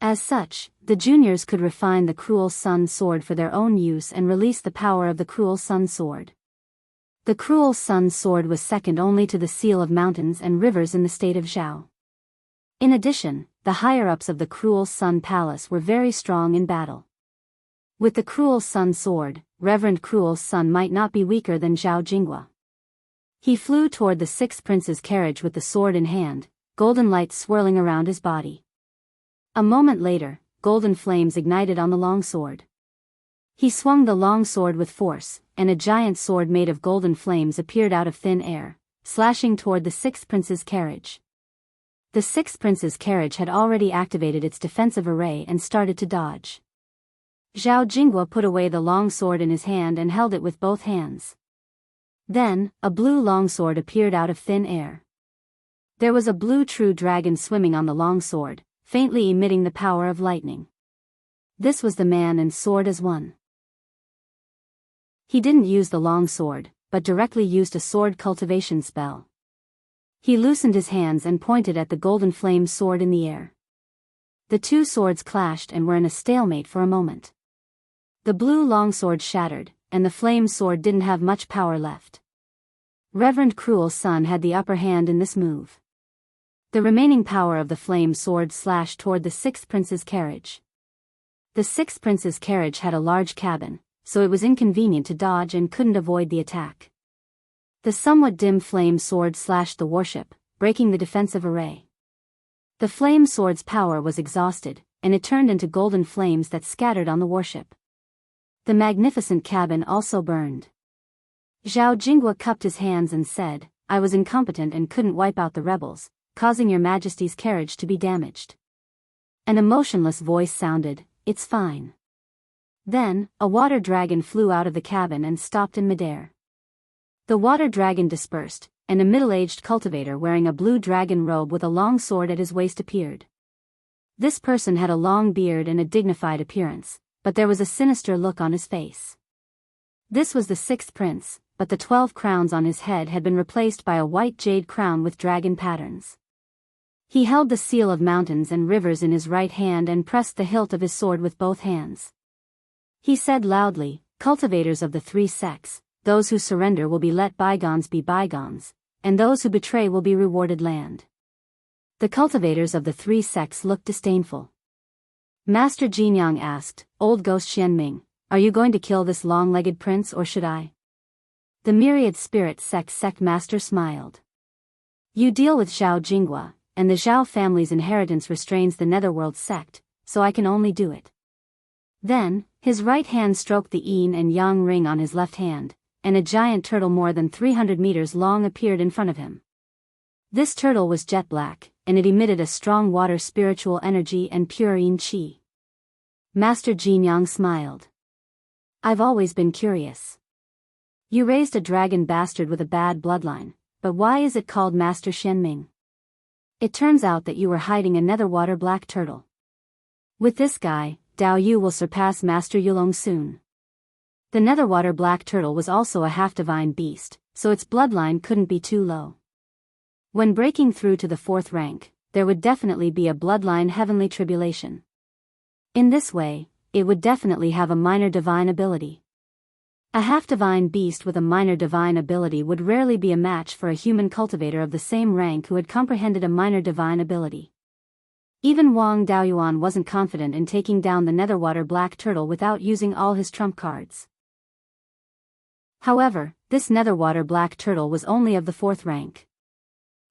As such, the juniors could refine the Cruel Sun sword for their own use and release the power of the Cruel Sun sword. The Cruel Sun sword was second only to the seal of mountains and rivers in the state of Zhao. In addition, the higher-ups of the Cruel Sun Palace were very strong in battle. With the Cruel Sun sword, Reverend Cruel Sun might not be weaker than Zhao Jinghua. He flew toward the sixth prince's carriage with the sword in hand, golden light swirling around his body. A moment later, golden flames ignited on the long sword. He swung the long sword with force, and a giant sword made of golden flames appeared out of thin air, slashing toward the sixth prince's carriage. The sixth prince's carriage had already activated its defensive array and started to dodge. Zhao Jinghua put away the long sword in his hand and held it with both hands. Then, a blue longsword appeared out of thin air. There was a blue true dragon swimming on the longsword, faintly emitting the power of lightning. This was the man and sword as one. He didn't use the long sword, but directly used a sword cultivation spell. He loosened his hands and pointed at the golden flame sword in the air. The two swords clashed and were in a stalemate for a moment. The blue longsword shattered, and the flame sword didn't have much power left. Reverend Cruel Sun had the upper hand in this move. The remaining power of the flame sword slashed toward the sixth prince's carriage. The sixth prince's carriage had a large cabin, so it was inconvenient to dodge and couldn't avoid the attack. The somewhat dim flame sword slashed the warship, breaking the defensive array. The flame sword's power was exhausted, and it turned into golden flames that scattered on the warship. The magnificent cabin also burned. Zhao Jinghua cupped his hands and said, "I was incompetent and couldn't wipe out the rebels, causing your majesty's carriage to be damaged." An emotionless voice sounded, "It's fine." Then, a water dragon flew out of the cabin and stopped in midair. The water dragon dispersed, and a middle-aged cultivator wearing a blue dragon robe with a long sword at his waist appeared. This person had a long beard and a dignified appearance, but there was a sinister look on his face. This was the sixth prince, but the 12 crowns on his head had been replaced by a white jade crown with dragon patterns. He held the seal of mountains and rivers in his right hand and pressed the hilt of his sword with both hands. He said loudly, "Cultivators of the three sects, those who surrender will be let bygones be bygones, and those who betray will be rewarded land." The cultivators of the three sects looked disdainful. Master Jinyang asked, "Old Ghost Xianming, are you going to kill this long-legged prince or should I?" The myriad spirit sect master smiled. "You deal with Zhao Jinghua, and the Zhao family's inheritance restrains the Netherworld sect, so I can only do it." Then, his right hand stroked the yin and yang ring on his left hand, and a giant turtle more than 300 meters long appeared in front of him. This turtle was jet black, and it emitted a strong water spiritual energy and pure yin qi. Master Jinyang smiled. "I've always been curious. You raised a dragon bastard with a bad bloodline, but why is it called Master Xianming? It turns out that you were hiding a netherwater black turtle. With this guy, Dao Yu will surpass Master Yulong soon." The netherwater black turtle was also a half-divine beast, so its bloodline couldn't be too low. When breaking through to the 4th rank, there would definitely be a bloodline heavenly tribulation. In this way, it would definitely have a minor divine ability. A half-divine beast with a minor divine ability would rarely be a match for a human cultivator of the same rank who had comprehended a minor divine ability. Even Wang Daoyuan wasn't confident in taking down the netherwater black turtle without using all his trump cards. However, this netherwater black turtle was only of the 4th rank.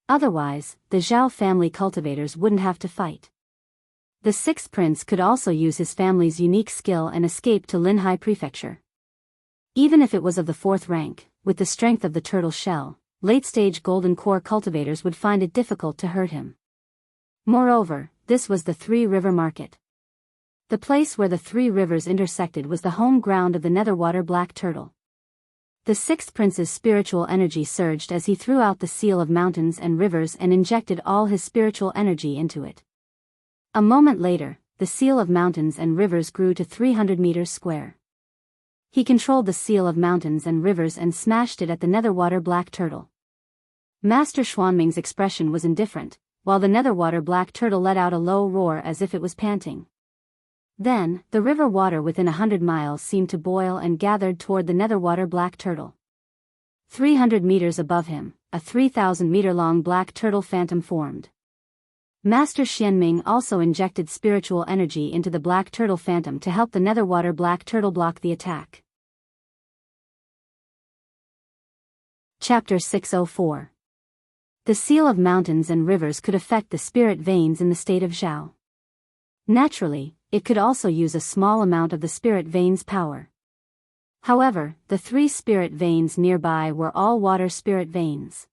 Otherwise, the Zhao family cultivators wouldn't have to fight. The 6th prince could also use his family's unique skill and escape to Linhai Prefecture. Even if it was of the 4th rank, with the strength of the turtle shell, late-stage golden core cultivators would find it difficult to hurt him. Moreover, this was the Three River Market. The place where the 3 rivers intersected was the home ground of the netherwater black turtle. The 6th prince's spiritual energy surged as he threw out the seal of mountains and rivers and injected all his spiritual energy into it. A moment later, the seal of mountains and rivers grew to 300 meters square. He controlled the seal of mountains and rivers and smashed it at the netherwater black turtle. Master Xuanming's expression was indifferent, while the netherwater black turtle let out a low roar as if it was panting. Then, the river water within 100 miles seemed to boil and gathered toward the netherwater black turtle. 300 meters above him, a 3,000-meter-long black turtle phantom formed. Master Xianming also injected spiritual energy into the black turtle phantom to help the netherwater black turtle block the attack. Chapter 604. The seal of mountains and rivers could affect the spirit veins in the state of Zhao. Naturally, it could also use a small amount of the spirit veins' power. However, the 3 spirit veins nearby were all water spirit veins.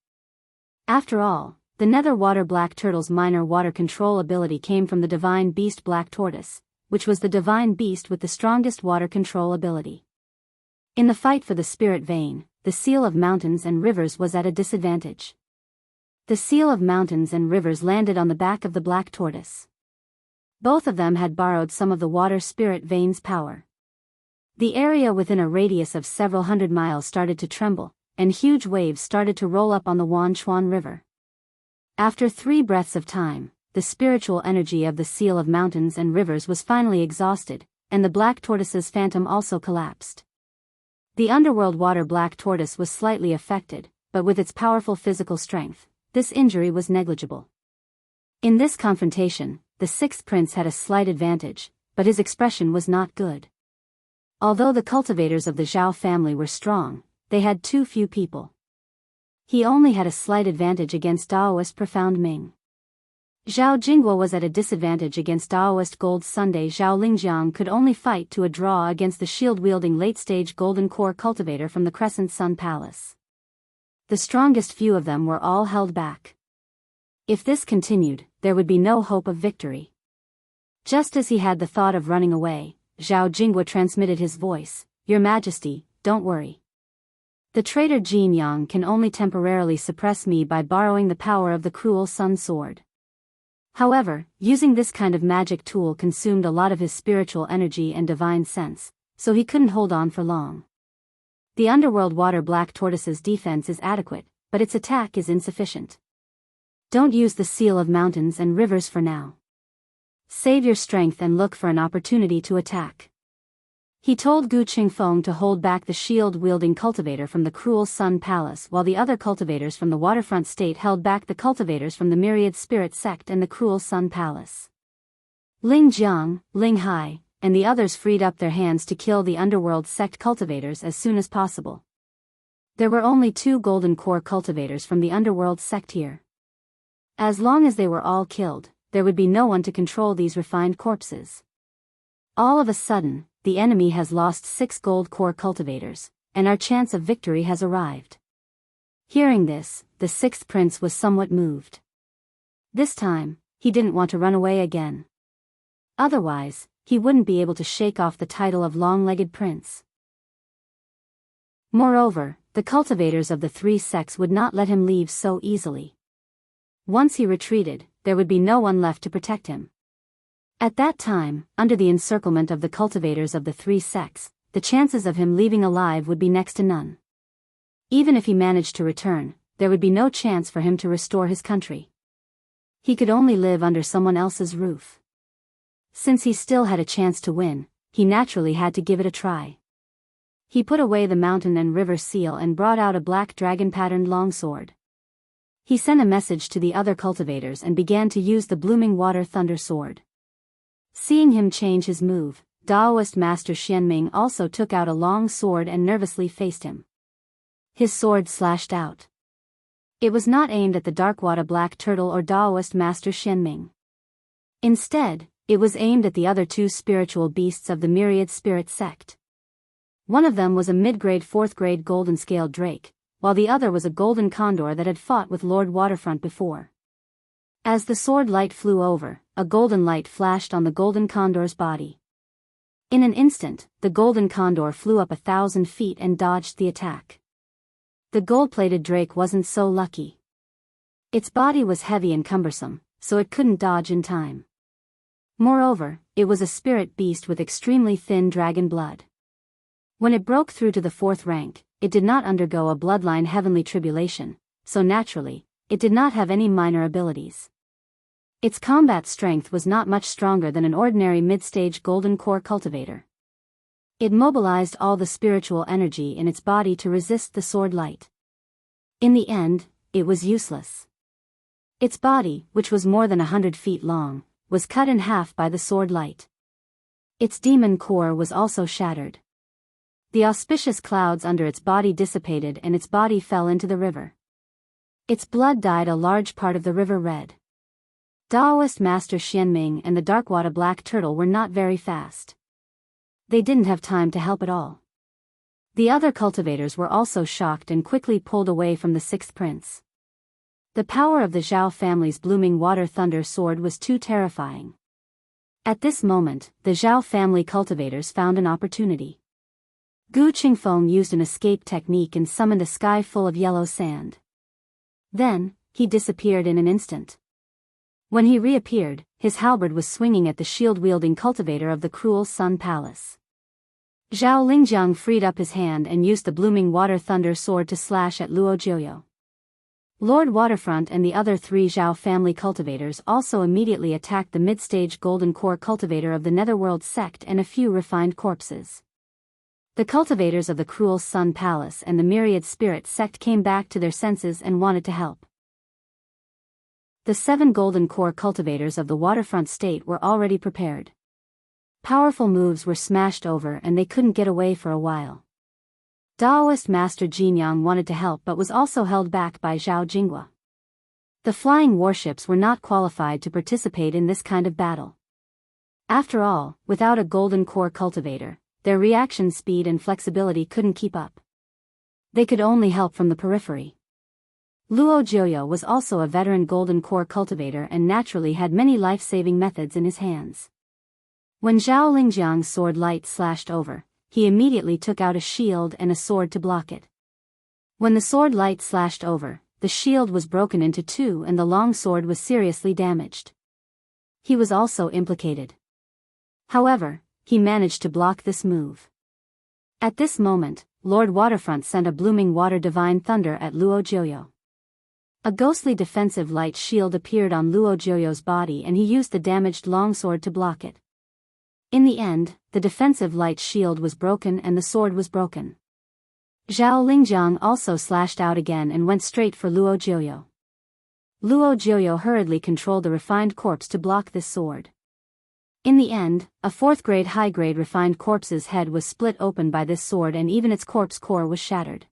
After all, the netherwater black turtle's minor water control ability came from the divine beast black tortoise, which was the divine beast with the strongest water control ability. In the fight for the spirit vein, the seal of mountains and rivers was at a disadvantage. The seal of mountains and rivers landed on the back of the black tortoise. Both of them had borrowed some of the water spirit veins' power. The area within a radius of several hundred miles started to tremble, and huge waves started to roll up on the Wanchuan River. After 3 breaths of time, the spiritual energy of the seal of mountains and rivers was finally exhausted, and the black tortoise's phantom also collapsed. The underworld water black tortoise was slightly affected, but with its powerful physical strength, this injury was negligible. In this confrontation, the 6th prince had a slight advantage, but his expression was not good. Although the cultivators of the Zhao family were strong, they had too few people. He only had a slight advantage against Daoist Profound Ming. Zhao Jinghua was at a disadvantage against Daoist Gold Sunday. Zhao Lingjiang could only fight to a draw against the shield-wielding late-stage Golden Core cultivator from the Crescent Sun Palace. The strongest few of them were all held back. If this continued, there would be no hope of victory. Just as he had the thought of running away, Zhao Jinghua transmitted his voice, "Your Majesty, don't worry. The traitor Jin Yang can only temporarily suppress me by borrowing the power of the cruel sun sword." However, using this kind of magic tool consumed a lot of his spiritual energy and divine sense, so he couldn't hold on for long. The underworld water black tortoise's defense is adequate, but its attack is insufficient. Don't use the seal of mountains and rivers for now. Save your strength and look for an opportunity to attack. He told Gu Qingfeng to hold back the shield-wielding cultivator from the cruel Sun Palace while the other cultivators from the waterfront state held back the cultivators from the myriad spirit sect and the cruel Sun Palace. Ling Jiang, Ling Hai, and the others freed up their hands to kill the underworld sect cultivators as soon as possible. There were only 2 golden core cultivators from the underworld sect here. As long as they were all killed, there would be no one to control these refined corpses. All of a sudden, the enemy has lost 6 gold core cultivators, and our chance of victory has arrived. Hearing this, the 6th prince was somewhat moved. This time, he didn't want to run away again. Otherwise, he wouldn't be able to shake off the title of long-legged prince. Moreover, the cultivators of the 3 sects would not let him leave so easily. Once he retreated, there would be no one left to protect him. At that time, under the encirclement of the cultivators of the 3 sects, the chances of him leaving alive would be next to none. Even if he managed to return, there would be no chance for him to restore his country. He could only live under someone else's roof. Since he still had a chance to win, he naturally had to give it a try. He put away the mountain and river seal and brought out a black dragon-patterned longsword. He sent a message to the other cultivators and began to use the blooming water thunder sword. Seeing him change his move, Daoist Master Xianming also took out a long sword and nervously faced him. His sword slashed out. It was not aimed at the Darkwater Black Turtle or Daoist Master Xianming. Instead, it was aimed at the other 2 spiritual beasts of the Myriad Spirit sect. One of them was a mid-grade 4th-grade golden-scaled drake, while the other was a golden condor that had fought with Lord Waterfront before. As the sword light flew over, a golden light flashed on the golden condor's body. In an instant, the golden condor flew up 1,000 feet and dodged the attack. The gold-plated drake wasn't so lucky. Its body was heavy and cumbersome, so it couldn't dodge in time. Moreover, it was a spirit beast with extremely thin dragon blood. When it broke through to the 4th rank, it did not undergo a bloodline heavenly tribulation, so naturally, it did not have any minor abilities. Its combat strength was not much stronger than an ordinary mid-stage golden core cultivator. It mobilized all the spiritual energy in its body to resist the sword light. In the end, it was useless. Its body, which was more than 100 feet long, was cut in half by the sword light. Its demon core was also shattered. The auspicious clouds under its body dissipated and its body fell into the river. Its blood dyed a large part of the river red. Daoist Master Xianming and the Darkwater Black Turtle were not very fast. They didn't have time to help at all. The other cultivators were also shocked and quickly pulled away from the 6th prince. The power of the Zhao family's blooming water thunder sword was too terrifying. At this moment, the Zhao family cultivators found an opportunity. Gu Qingfeng used an escape technique and summoned a sky full of yellow sand. Then, he disappeared in an instant. When he reappeared, his halberd was swinging at the shield-wielding cultivator of the cruel Sun Palace. Zhao Lingjiang freed up his hand and used the blooming water thunder sword to slash at Luo Jiuyo. Lord Waterfront and the other 3 Zhao family cultivators also immediately attacked the mid-stage golden core cultivator of the Netherworld sect and a few refined corpses. The cultivators of the cruel Sun Palace and the Myriad Spirit sect came back to their senses and wanted to help. The 7 golden core cultivators of the waterfront state were already prepared. Powerful moves were smashed over and they couldn't get away for a while. Daoist Master Jinyang wanted to help but was also held back by Zhao Jinghua. The flying warships were not qualified to participate in this kind of battle. After all, without a golden core cultivator, their reaction speed and flexibility couldn't keep up. They could only help from the periphery. Luo Jiuyo was also a veteran golden core cultivator and naturally had many life-saving methods in his hands. When Zhao Lingjiang's sword light slashed over, he immediately took out a shield and a sword to block it. When the sword light slashed over, the shield was broken into 2 and the long sword was seriously damaged. He was also implicated. However, he managed to block this move. At this moment, Lord Waterfront sent a blooming water divine thunder at Luo Jiuyo. A ghostly defensive light shield appeared on Luo Jiuyo's body and he used the damaged longsword to block it. In the end, the defensive light shield was broken and the sword was broken. Zhao Lingjiang also slashed out again and went straight for Luo Jiuyo. Luo Jiuyo hurriedly controlled the refined corpse to block this sword. In the end, a 4th-grade high-grade refined corpse's head was split open by this sword and even its corpse core was shattered.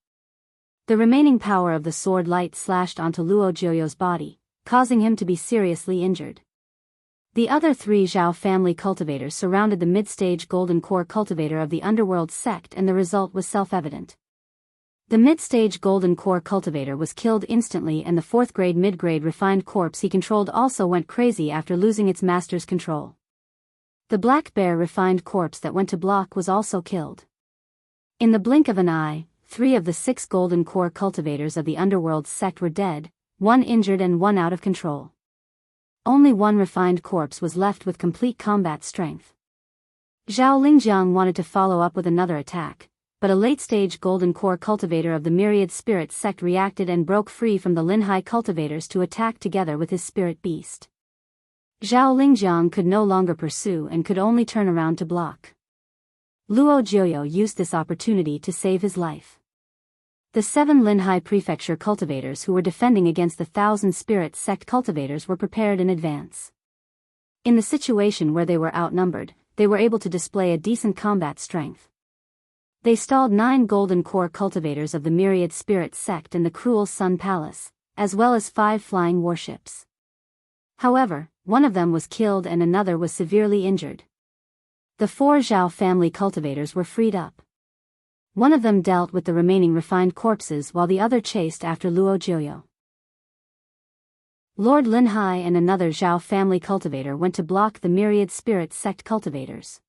The remaining power of the sword light slashed onto Luo Jiuyo's body, causing him to be seriously injured. The other 3 Zhao family cultivators surrounded the mid-stage golden core cultivator of the underworld sect and the result was self-evident. The mid-stage golden core cultivator was killed instantly and the 4th-grade mid-grade refined corpse he controlled also went crazy after losing its master's control. The black bear refined corpse that went to block was also killed. In the blink of an eye, 3 of the 6 golden core cultivators of the underworld sect were dead, 1 injured and 1 out of control. Only 1 refined corpse was left with complete combat strength. Zhao Lingjiang wanted to follow up with another attack, but a late-stage golden core cultivator of the myriad spirit sect reacted and broke free from the Linhai cultivators to attack together with his spirit beast. Zhao Lingjiang could no longer pursue and could only turn around to block. Luo Jiuyo used this opportunity to save his life. The 7 Linhai prefecture cultivators who were defending against the 1,000 spirit sect cultivators were prepared in advance. In the situation where they were outnumbered, they were able to display a decent combat strength. They stalled 9 golden core cultivators of the myriad spirit sect in the cruel Sun Palace, as well as 5 flying warships. However, one of them was killed and another was severely injured. The 4 Zhao family cultivators were freed up. One of them dealt with the remaining refined corpses while the other chased after Luo Jiuyo. Lord Linhai and another Zhao family cultivator went to block the myriad spirit sect cultivators.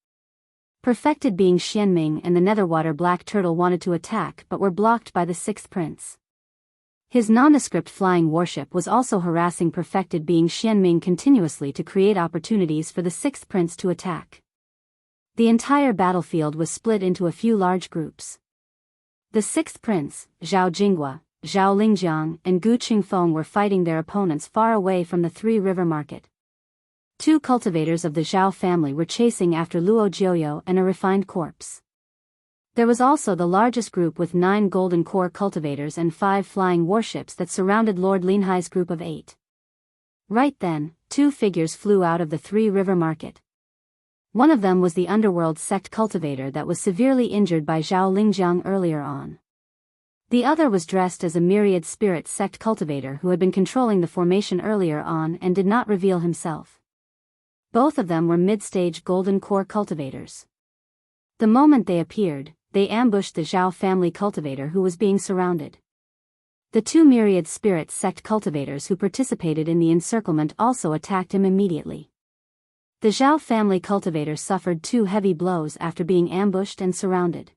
Perfected being Xianming and the Netherwater Black Turtle wanted to attack but were blocked by the 6th prince. His nondescript flying warship was also harassing perfected being Xianming continuously to create opportunities for the 6th prince to attack. The entire battlefield was split into a few large groups. The 6th prince, Zhao Jinghua, Zhao Lingjiang and Gu Qingfeng were fighting their opponents far away from the Three River Market. 2 cultivators of the Zhao family were chasing after Luo Jiuyo and a refined corpse. There was also the largest group with 9 golden core cultivators and 5 flying warships that surrounded Lord Linhai's group of 8. Right then, 2 figures flew out of the Three River Market. One of them was the underworld sect cultivator that was severely injured by Zhao Lingjiang earlier on. The other was dressed as a myriad spirit sect cultivator who had been controlling the formation earlier on and did not reveal himself. Both of them were mid-stage golden core cultivators. The moment they appeared, they ambushed the Zhao family cultivator who was being surrounded. The 2 myriad spirit sect cultivators who participated in the encirclement also attacked him immediately. The Zhao family cultivator suffered 2 heavy blows after being ambushed and surrounded.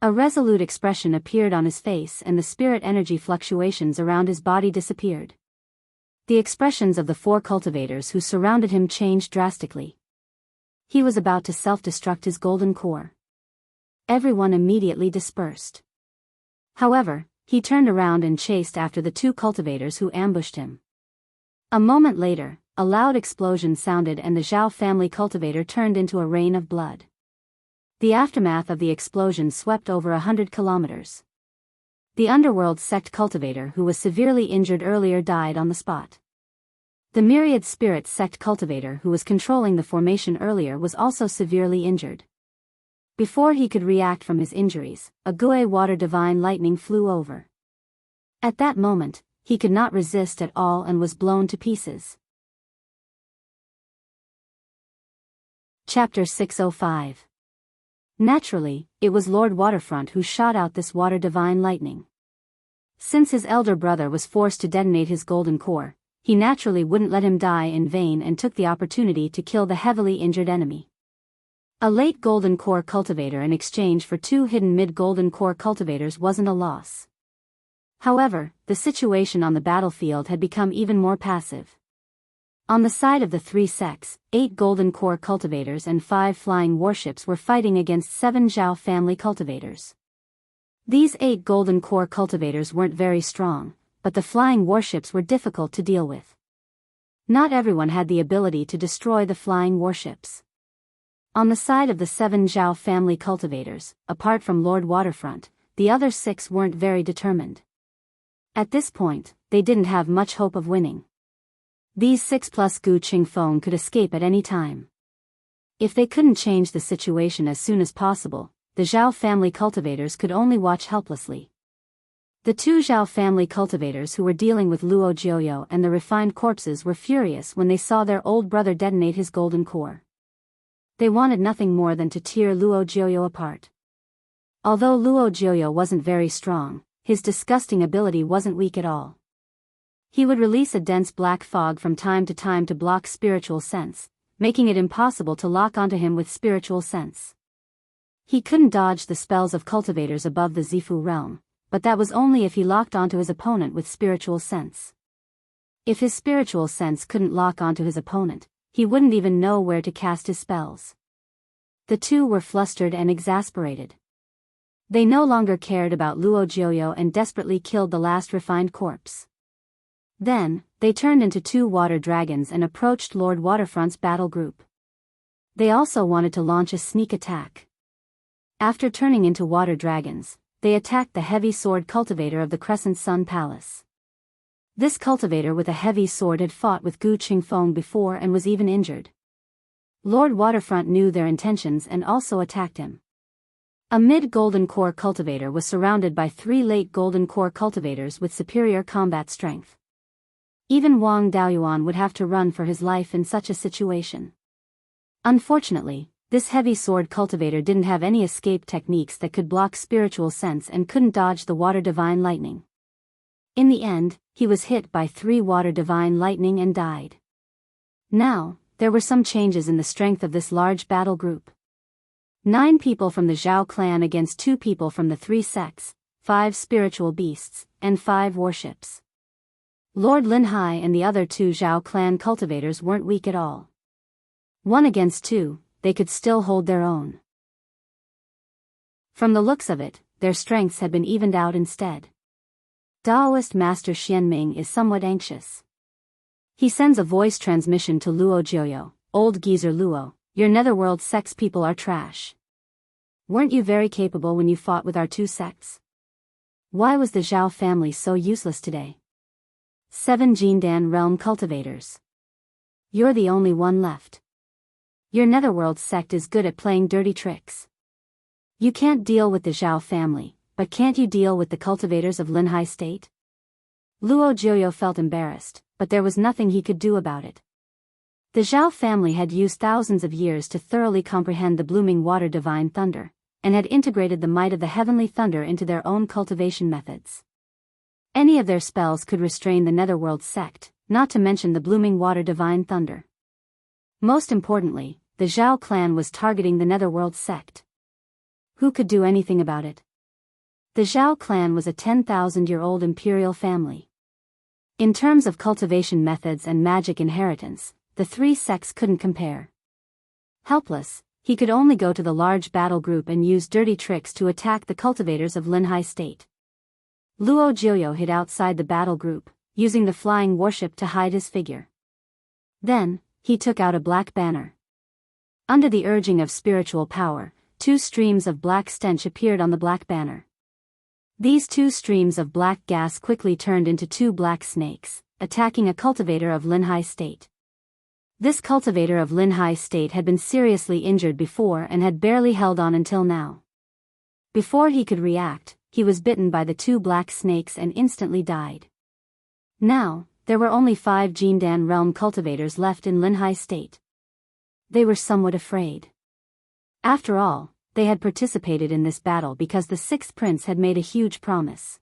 A resolute expression appeared on his face and the spirit energy fluctuations around his body disappeared. The expressions of the 4 cultivators who surrounded him changed drastically. He was about to self-destruct his golden core. Everyone immediately dispersed. However, he turned around and chased after the 2 cultivators who ambushed him. A moment later, a loud explosion sounded and the Zhao family cultivator turned into a rain of blood. The aftermath of the explosion swept over 100 kilometers. The underworld sect cultivator who was severely injured earlier died on the spot. The myriad spirit sect cultivator who was controlling the formation earlier was also severely injured. Before he could react from his injuries, a Gui water divine lightning flew over. At that moment, he could not resist at all and was blown to pieces. Chapter 605. Naturally, it was Lord Waterfront who shot out this water divine lightning. Since his elder brother was forced to detonate his golden core, he naturally wouldn't let him die in vain and took the opportunity to kill the heavily injured enemy. A late golden core cultivator in exchange for 2 hidden mid-golden core cultivators wasn't a loss. However, the situation on the battlefield had become even more passive. On the side of the 3 sects, 8 golden core cultivators and 5 flying warships were fighting against 7 Zhao family cultivators. These 8 golden core cultivators weren't very strong, but the flying warships were difficult to deal with. Not everyone had the ability to destroy the flying warships. On the side of the 7 Zhao family cultivators, apart from Lord Waterfront, the other 6 weren't very determined. At this point, they didn't have much hope of winning. These 6 plus Gu Qingfeng could escape at any time. If they couldn't change the situation as soon as possible, the Zhao family cultivators could only watch helplessly. The 2 Zhao family cultivators who were dealing with Luo Jiuyo and the refined corpses were furious when they saw their old brother detonate his golden core. They wanted nothing more than to tear Luo Jiuyo apart. Although Luo Jiuyo wasn't very strong, his disgusting ability wasn't weak at all. He would release a dense black fog from time to time to block spiritual sense, making it impossible to lock onto him with spiritual sense. He couldn't dodge the spells of cultivators above the Zifu realm, but that was only if he locked onto his opponent with spiritual sense. If his spiritual sense couldn't lock onto his opponent, he wouldn't even know where to cast his spells. The 2 were flustered and exasperated. They no longer cared about Luo Jiuyo and desperately killed the last refined corpse. Then, they turned into 2 water dragons and approached Lord Waterfront's battle group. They also wanted to launch a sneak attack. After turning into water dragons, they attacked the heavy sword cultivator of the Crescent Sun Palace. This cultivator with a heavy sword had fought with Gu Qingfeng before and was even injured. Lord Waterfront knew their intentions and also attacked him. A mid-golden core cultivator was surrounded by 3 late golden core cultivators with superior combat strength. Even Wang Daoyuan would have to run for his life in such a situation. Unfortunately, this heavy sword cultivator didn't have any escape techniques that could block spiritual sense and couldn't dodge the water divine lightning. In the end, he was hit by 3 water divine lightning and died. Now, there were some changes in the strength of this large battle group. 9 people from the Zhao clan against 2 people from the 3 sects, 5 spiritual beasts, and 5 warships. Lord Linhai and the other 2 Zhao clan cultivators weren't weak at all. 1 against 2, they could still hold their own. From the looks of it, their strengths had been evened out instead. Daoist Master Xianming is somewhat anxious. He sends a voice transmission to Luo Jiuyo, "Old geezer Luo, your netherworld sect's people are trash. Weren't you very capable when you fought with our 2 sects? Why was the Zhao family so useless today? 7 Jindan realm cultivators. You're the only one left. Your netherworld sect is good at playing dirty tricks. You can't deal with the Zhao family, but can't you deal with the cultivators of Linhai State?" Luo Jiuyo felt embarrassed, but there was nothing he could do about it. The Zhao family had used thousands of years to thoroughly comprehend the blooming water divine thunder, and had integrated the might of the heavenly thunder into their own cultivation methods. Any of their spells could restrain the netherworld sect, not to mention the blooming water divine thunder. Most importantly, the Zhao clan was targeting the netherworld sect. Who could do anything about it? The Zhao clan was a 10,000-year-old imperial family. In terms of cultivation methods and magic inheritance, the 3 sects couldn't compare. Helpless, he could only go to the large battle group and use dirty tricks to attack the cultivators of Linhai State. Luo Jiuyo hid outside the battle group, using the flying warship to hide his figure. Then, he took out a black banner. Under the urging of spiritual power, 2 streams of black stench appeared on the black banner. These 2 streams of black gas quickly turned into 2 black snakes, attacking a cultivator of Linhai State. This cultivator of Linhai State had been seriously injured before and had barely held on until now. Before he could react, he was bitten by the 2 black snakes and instantly died. Now, there were only 5 Jindan realm cultivators left in Linhai State. They were somewhat afraid. After all, they had participated in this battle because the 6th prince had made a huge promise.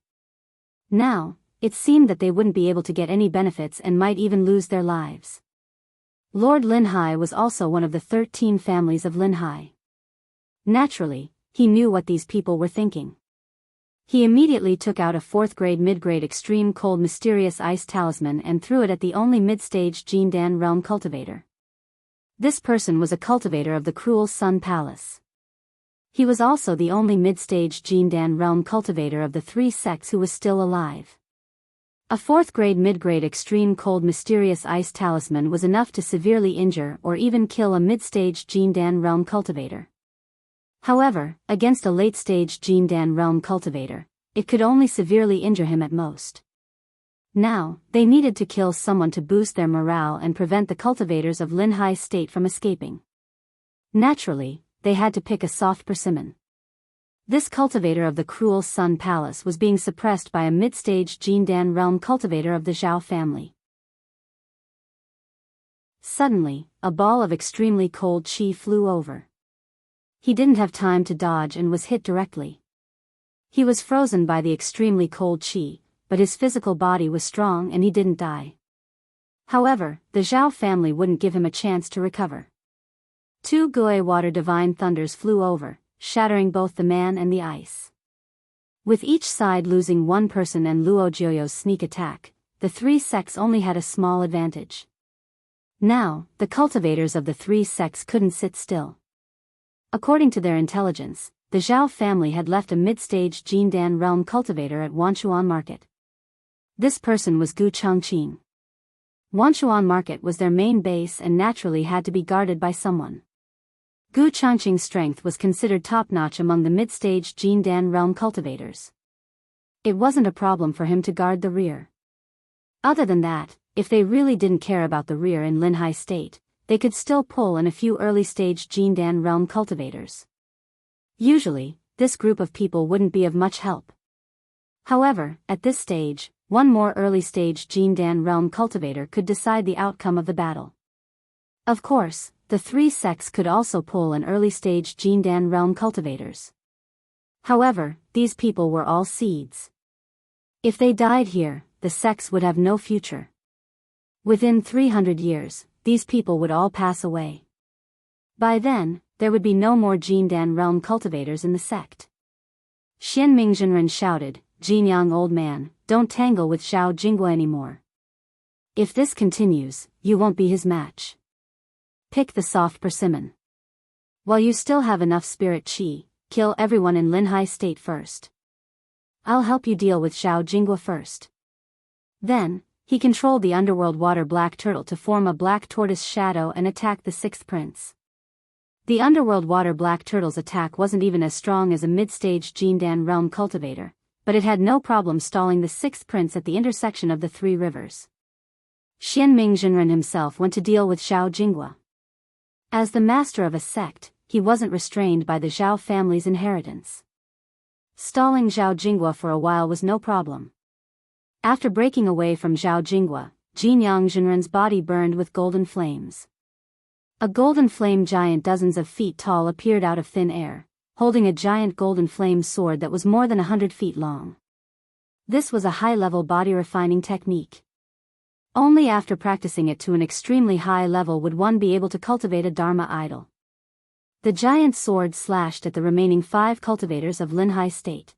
Now, it seemed that they wouldn't be able to get any benefits and might even lose their lives. Lord Linhai was also one of the 13 families of Linhai. Naturally, he knew what these people were thinking. He immediately took out a 4th-grade mid-grade extreme cold mysterious ice talisman and threw it at the only mid-stage Jindan realm cultivator. This person was a cultivator of the cruel Sun Palace. He was also the only mid-stage Jindan realm cultivator of the 3 sects who was still alive. A 4th grade mid-grade extreme cold mysterious ice talisman was enough to severely injure or even kill a mid-stage Jindan realm cultivator. However, against a late-stage Jindan realm cultivator, it could only severely injure him at most. Now, they needed to kill someone to boost their morale and prevent the cultivators of Linhai State from escaping. Naturally, they had to pick a soft persimmon. This cultivator of the Cruel Sun Palace was being suppressed by a mid-stage Jindan realm cultivator of the Zhao family. Suddenly, a ball of extremely cold qi flew over. He didn't have time to dodge and was hit directly. He was frozen by the extremely cold qi, but his physical body was strong and he didn't die. However, the Zhao family wouldn't give him a chance to recover. 2 Gui water divine thunders flew over, shattering both the man and the ice. With each side losing one person and Luo Jioyo's sneak attack, the 3 sects only had a small advantage. Now, the cultivators of the 3 sects couldn't sit still. According to their intelligence, the Zhao family had left a mid-stage Jindan realm cultivator at Wanchuan Market. This person was Gu Changqing. Wanchuan Market was their main base and naturally had to be guarded by someone. Gu Changqing's strength was considered top-notch among the mid-stage Jindan realm cultivators. It wasn't a problem for him to guard the rear. Other than that, if they really didn't care about the rear in Linhai State, they could still pull in a few early-stage Jindan realm cultivators. Usually, this group of people wouldn't be of much help. However, at this stage, one more early-stage Jindan realm cultivator could decide the outcome of the battle. Of course, the 3 sects could also pull in early-stage Jindan realm cultivators. However, these people were all seeds. If they died here, the sects would have no future. Within 300 years, these people would all pass away. By then, there would be no more Jindan realm cultivators in the sect. Xianming Zhenren shouted, "Jinyang old man, don't tangle with Zhao Jingguo anymore. If this continues, you won't be his match. Pick the soft persimmon. While you still have enough spirit qi, kill everyone in Linhai State first. I'll help you deal with Zhao Jingguo first." Then, he controlled the underworld water black turtle to form a black tortoise shadow and attack the 6th prince. The underworld water black turtle's attack wasn't even as strong as a mid-stage Jindan realm cultivator, but it had no problem stalling the 6th prince at the intersection of the 3 rivers. Xianming Zhenren himself went to deal with Zhao Jingguo. As the master of a sect, he wasn't restrained by the Zhao family's inheritance. Stalling Zhao Jingguo for a while was no problem. After breaking away from Zhao Jingguo, Jinyang Zhenren's body burned with golden flames. A golden flame giant dozens of feet tall appeared out of thin air, holding a giant golden flame sword that was more than 100 feet long. This was a high-level body-refining technique. Only after practicing it to an extremely high level would one be able to cultivate a Dharma idol. The giant sword slashed at the remaining 5 cultivators of Linhai State.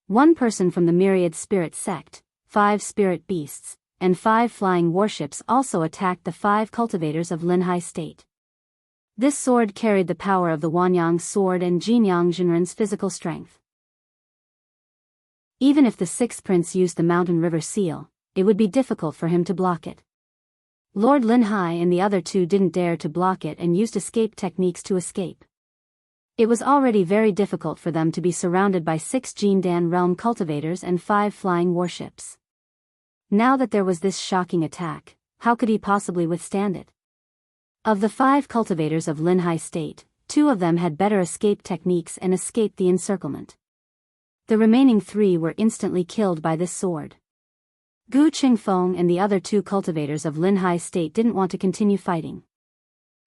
One person from the myriad spirit sect, 5 spirit beasts, and 5 flying warships also attacked the 5 cultivators of Linhai State. This sword carried the power of the Wanyang sword and Jinyang Zhenren's physical strength. Even if the 6th prince used the mountain river seal, it would be difficult for him to block it. Lord Linhai and the other 2 didn't dare to block it and used escape techniques to escape. It was already very difficult for them to be surrounded by 6 Jindan realm cultivators and 5 flying warships. Now that there was this shocking attack, how could he possibly withstand it? Of the 5 cultivators of Linhai State, 2 of them had better escape techniques and escaped the encirclement. The remaining 3 were instantly killed by this sword. Gu Qingfeng and the other 2 cultivators of Linhai State didn't want to continue fighting.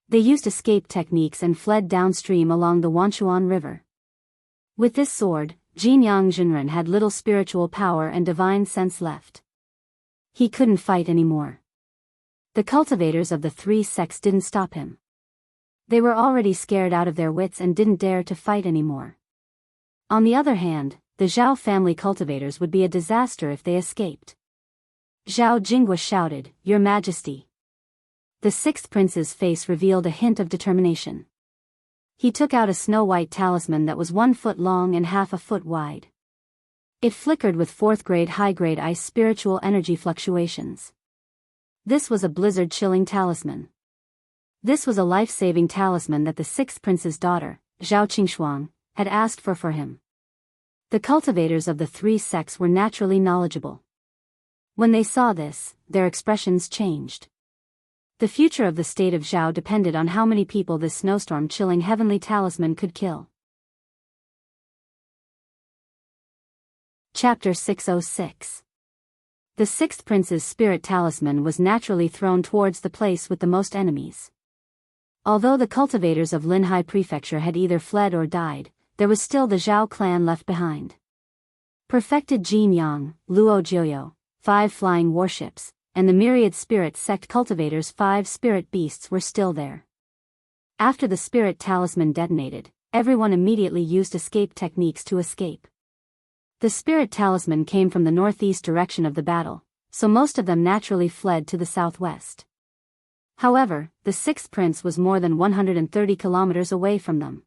They used escape techniques and fled downstream along the Wanchuan River. With this sword, Jinyang Zhenren had little spiritual power and divine sense left. He couldn't fight anymore. The cultivators of the 3 sects didn't stop him. They were already scared out of their wits and didn't dare to fight anymore. On the other hand, the Zhao family cultivators would be a disaster if they escaped. Zhao Jingguo shouted, "Your Majesty." The 6th prince's face revealed a hint of determination. He took out a snow-white talisman that was 1 foot long and half a foot wide. It flickered with 4th-grade high-grade ice spiritual energy fluctuations. This was a blizzard-chilling talisman. This was a life-saving talisman that the 6th prince's daughter, Zhao Qingshuang, had asked for him. The cultivators of the 3 sects were naturally knowledgeable. When they saw this, their expressions changed. The future of the state of Zhao depended on how many people this snowstorm-chilling heavenly talisman could kill. Chapter 606. The 6th prince's spirit talisman was naturally thrown towards the place with the most enemies. Although the cultivators of Linhai Prefecture had either fled or died, there was still the Zhao clan left behind. Perfected Jin Yang, Luo Jiuyo, 5 flying warships, and the myriad spirit sect cultivators' 5 spirit beasts were still there. After the spirit talisman detonated, everyone immediately used escape techniques to escape. The spirit talisman came from the northeast direction of the battle, so most of them naturally fled to the southwest. However, the 6th prince was more than 130 kilometers away from them.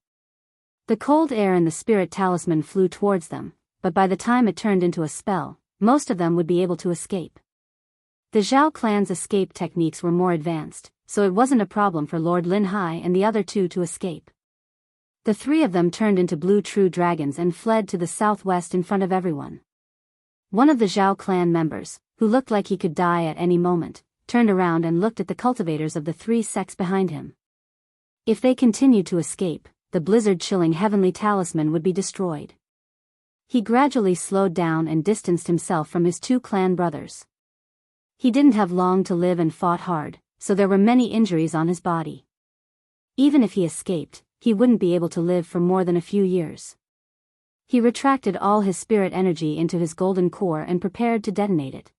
The cold air in the spirit talisman flew towards them, but by the time it turned into a spell, most of them would be able to escape. The Zhao clan's escape techniques were more advanced, so it wasn't a problem for Lord Linhai and the other 2 to escape. The 3 of them turned into blue true dragons and fled to the southwest in front of everyone. One of the Zhao clan members, who looked like he could die at any moment, turned around and looked at the cultivators of the 3 sects behind him. If they continued to escape, the blizzard-chilling heavenly talisman would be destroyed. He gradually slowed down and distanced himself from his 2 clan brothers. He didn't have long to live and fought hard, so there were many injuries on his body. Even if he escaped, he wouldn't be able to live for more than a few years. He retracted all his spirit energy into his golden core and prepared to detonate it.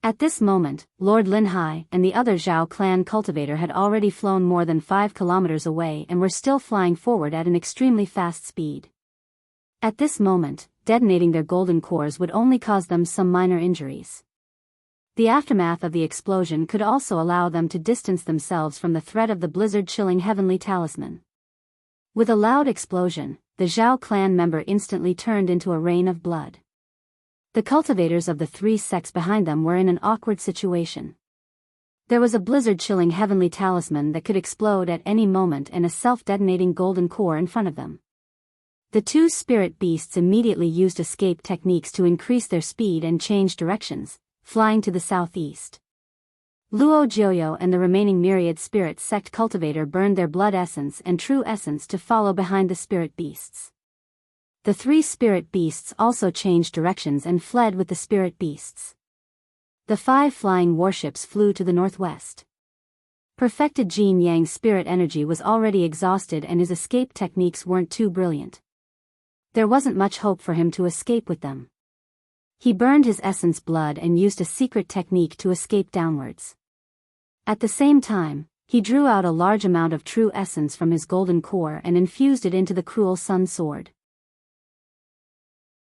At this moment, Lord Linhai and the other Zhao clan cultivator had already flown more than 5 kilometers away and were still flying forward at an extremely fast speed. At this moment, detonating their golden cores would only cause them some minor injuries. The aftermath of the explosion could also allow them to distance themselves from the threat of the blizzard-chilling heavenly talisman. With a loud explosion, the Zhao clan member instantly turned into a rain of blood. The cultivators of the 3 sects behind them were in an awkward situation. There was a blizzard-chilling heavenly talisman that could explode at any moment and a self-detonating golden core in front of them. The 2 spirit beasts immediately used escape techniques to increase their speed and change directions, flying to the southeast. Luo Jiuyo and the remaining myriad spirit sect cultivator burned their blood essence and true essence to follow behind the spirit beasts. The 3 spirit beasts also changed directions and fled with the spirit beasts. The 5 flying warships flew to the northwest. Perfected Jin Yang's spirit energy was already exhausted and his escape techniques weren't too brilliant. There wasn't much hope for him to escape with them. He burned his essence blood and used a secret technique to escape downwards. At the same time, he drew out a large amount of true essence from his golden core and infused it into the cruel sun sword.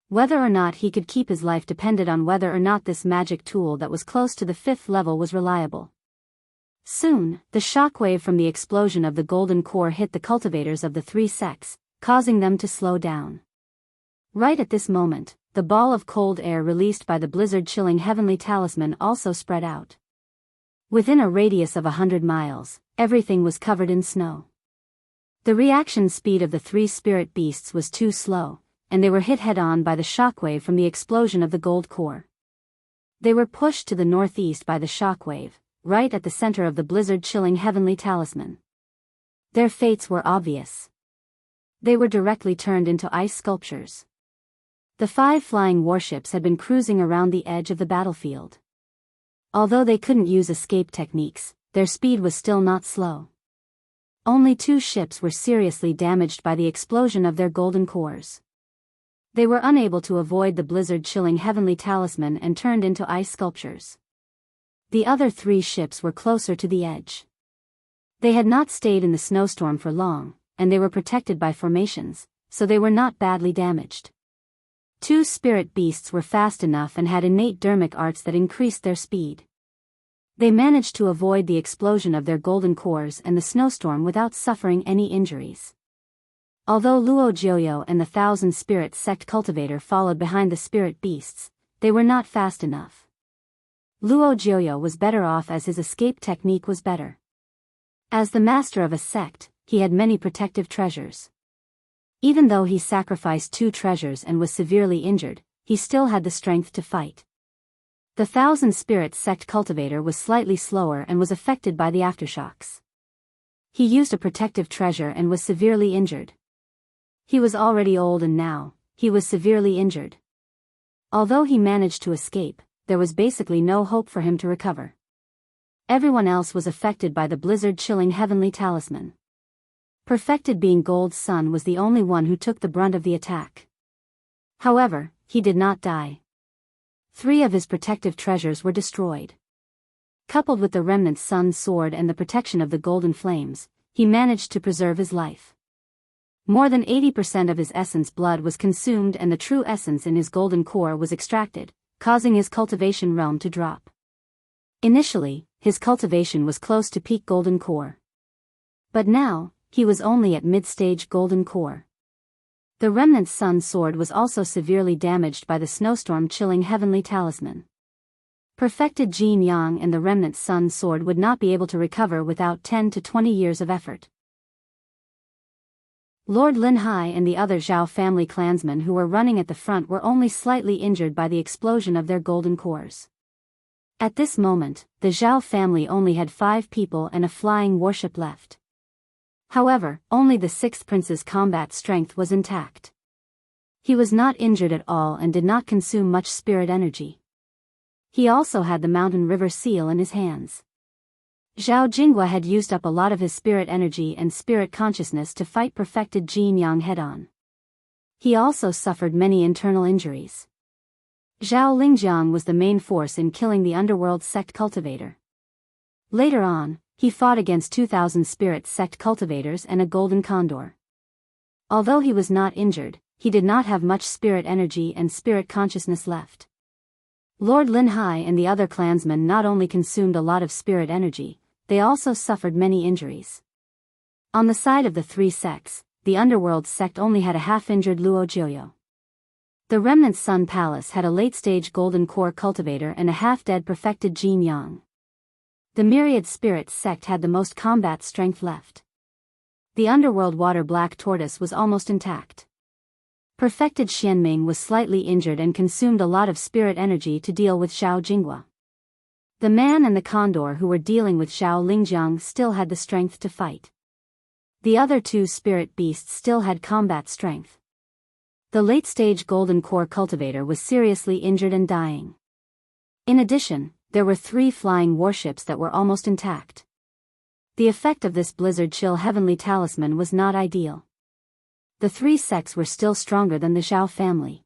Whether or not he could keep his life depended on whether or not this magic tool that was close to the 5th level was reliable. Soon, the shockwave from the explosion of the golden core hit the cultivators of the 3 sects, causing them to slow down. Right at this moment, the ball of cold air released by the blizzard-chilling heavenly talisman also spread out. Within a radius of 100 miles, everything was covered in snow. The reaction speed of the 3 spirit beasts was too slow, and they were hit head-on by the shockwave from the explosion of the gold core. They were pushed to the northeast by the shockwave, right at the center of the blizzard-chilling heavenly talisman. Their fates were obvious. They were directly turned into ice sculptures. The 5 flying warships had been cruising around the edge of the battlefield. Although they couldn't use escape techniques, their speed was still not slow. Only 2 ships were seriously damaged by the explosion of their golden cores. They were unable to avoid the blizzard-chilling heavenly talisman and turned into ice sculptures. The other 3 ships were closer to the edge. They had not stayed in the snowstorm for long, and they were protected by formations, so they were not badly damaged. 2 spirit beasts were fast enough and had innate dermic arts that increased their speed. They managed to avoid the explosion of their golden cores and the snowstorm without suffering any injuries. Although Luo Jiuyo and the Thousand Spirits sect cultivator followed behind the spirit beasts, they were not fast enough. Luo Jiuyo was better off as his escape technique was better. As the master of a sect, he had many protective treasures. Even though he sacrificed 2 treasures and was severely injured, he still had the strength to fight. The Thousand Spirits sect cultivator was slightly slower and was affected by the aftershocks. He used a protective treasure and was severely injured. He was already old and now, he was severely injured. Although he managed to escape, there was basically no hope for him to recover. Everyone else was affected by the blizzard-chilling heavenly talisman. Perfected being Gold's son was the only one who took the brunt of the attack. However, he did not die. 3 of his protective treasures were destroyed. Coupled with the remnant sun's sword and the protection of the golden flames, he managed to preserve his life. More than 80% of his essence blood was consumed and the true essence in his golden core was extracted, causing his cultivation realm to drop. Initially, his cultivation was close to peak golden core. But now, he was only at mid-stage golden core. The remnant sun sword was also severely damaged by the snowstorm-chilling heavenly talisman. Perfected Jin Yang and the remnant sun sword would not be able to recover without 10 to 20 years of effort. Lord Lin Hai and the other Zhao family clansmen who were running at the front were only slightly injured by the explosion of their golden cores. At this moment, the Zhao family only had 5 people and a flying warship left. However, only the 6th prince's combat strength was intact. He was not injured at all and did not consume much spirit energy. He also had the mountain river seal in his hands. Zhao Jinghua had used up a lot of his spirit energy and spirit consciousness to fight perfected Jin Yang head-on. He also suffered many internal injuries. Zhao Lingjiang was the main force in killing the underworld sect cultivator. Later on, he fought against 2,000 spirit sect cultivators and a golden condor. Although he was not injured, he did not have much spirit energy and spirit consciousness left. Lord Lin Hai and the other clansmen not only consumed a lot of spirit energy, they also suffered many injuries. On the side of the 3 sects, the underworld sect only had a half-injured Luo Jiuyo. The remnant Sun Palace had a late-stage golden core cultivator and a half-dead perfected Jin Yang. The myriad spirits sect had the most combat strength left. The underworld water black tortoise was almost intact. Perfected Xianming was slightly injured and consumed a lot of spirit energy to deal with Zhao Jinghua. The man and the condor who were dealing with Zhao Lingjiang still had the strength to fight. The other 2 spirit beasts still had combat strength. The late-stage golden core cultivator was seriously injured and dying. In addition, there were 3 flying warships that were almost intact. The effect of this blizzard-chill heavenly talisman was not ideal. The 3 sects were still stronger than the Zhao family.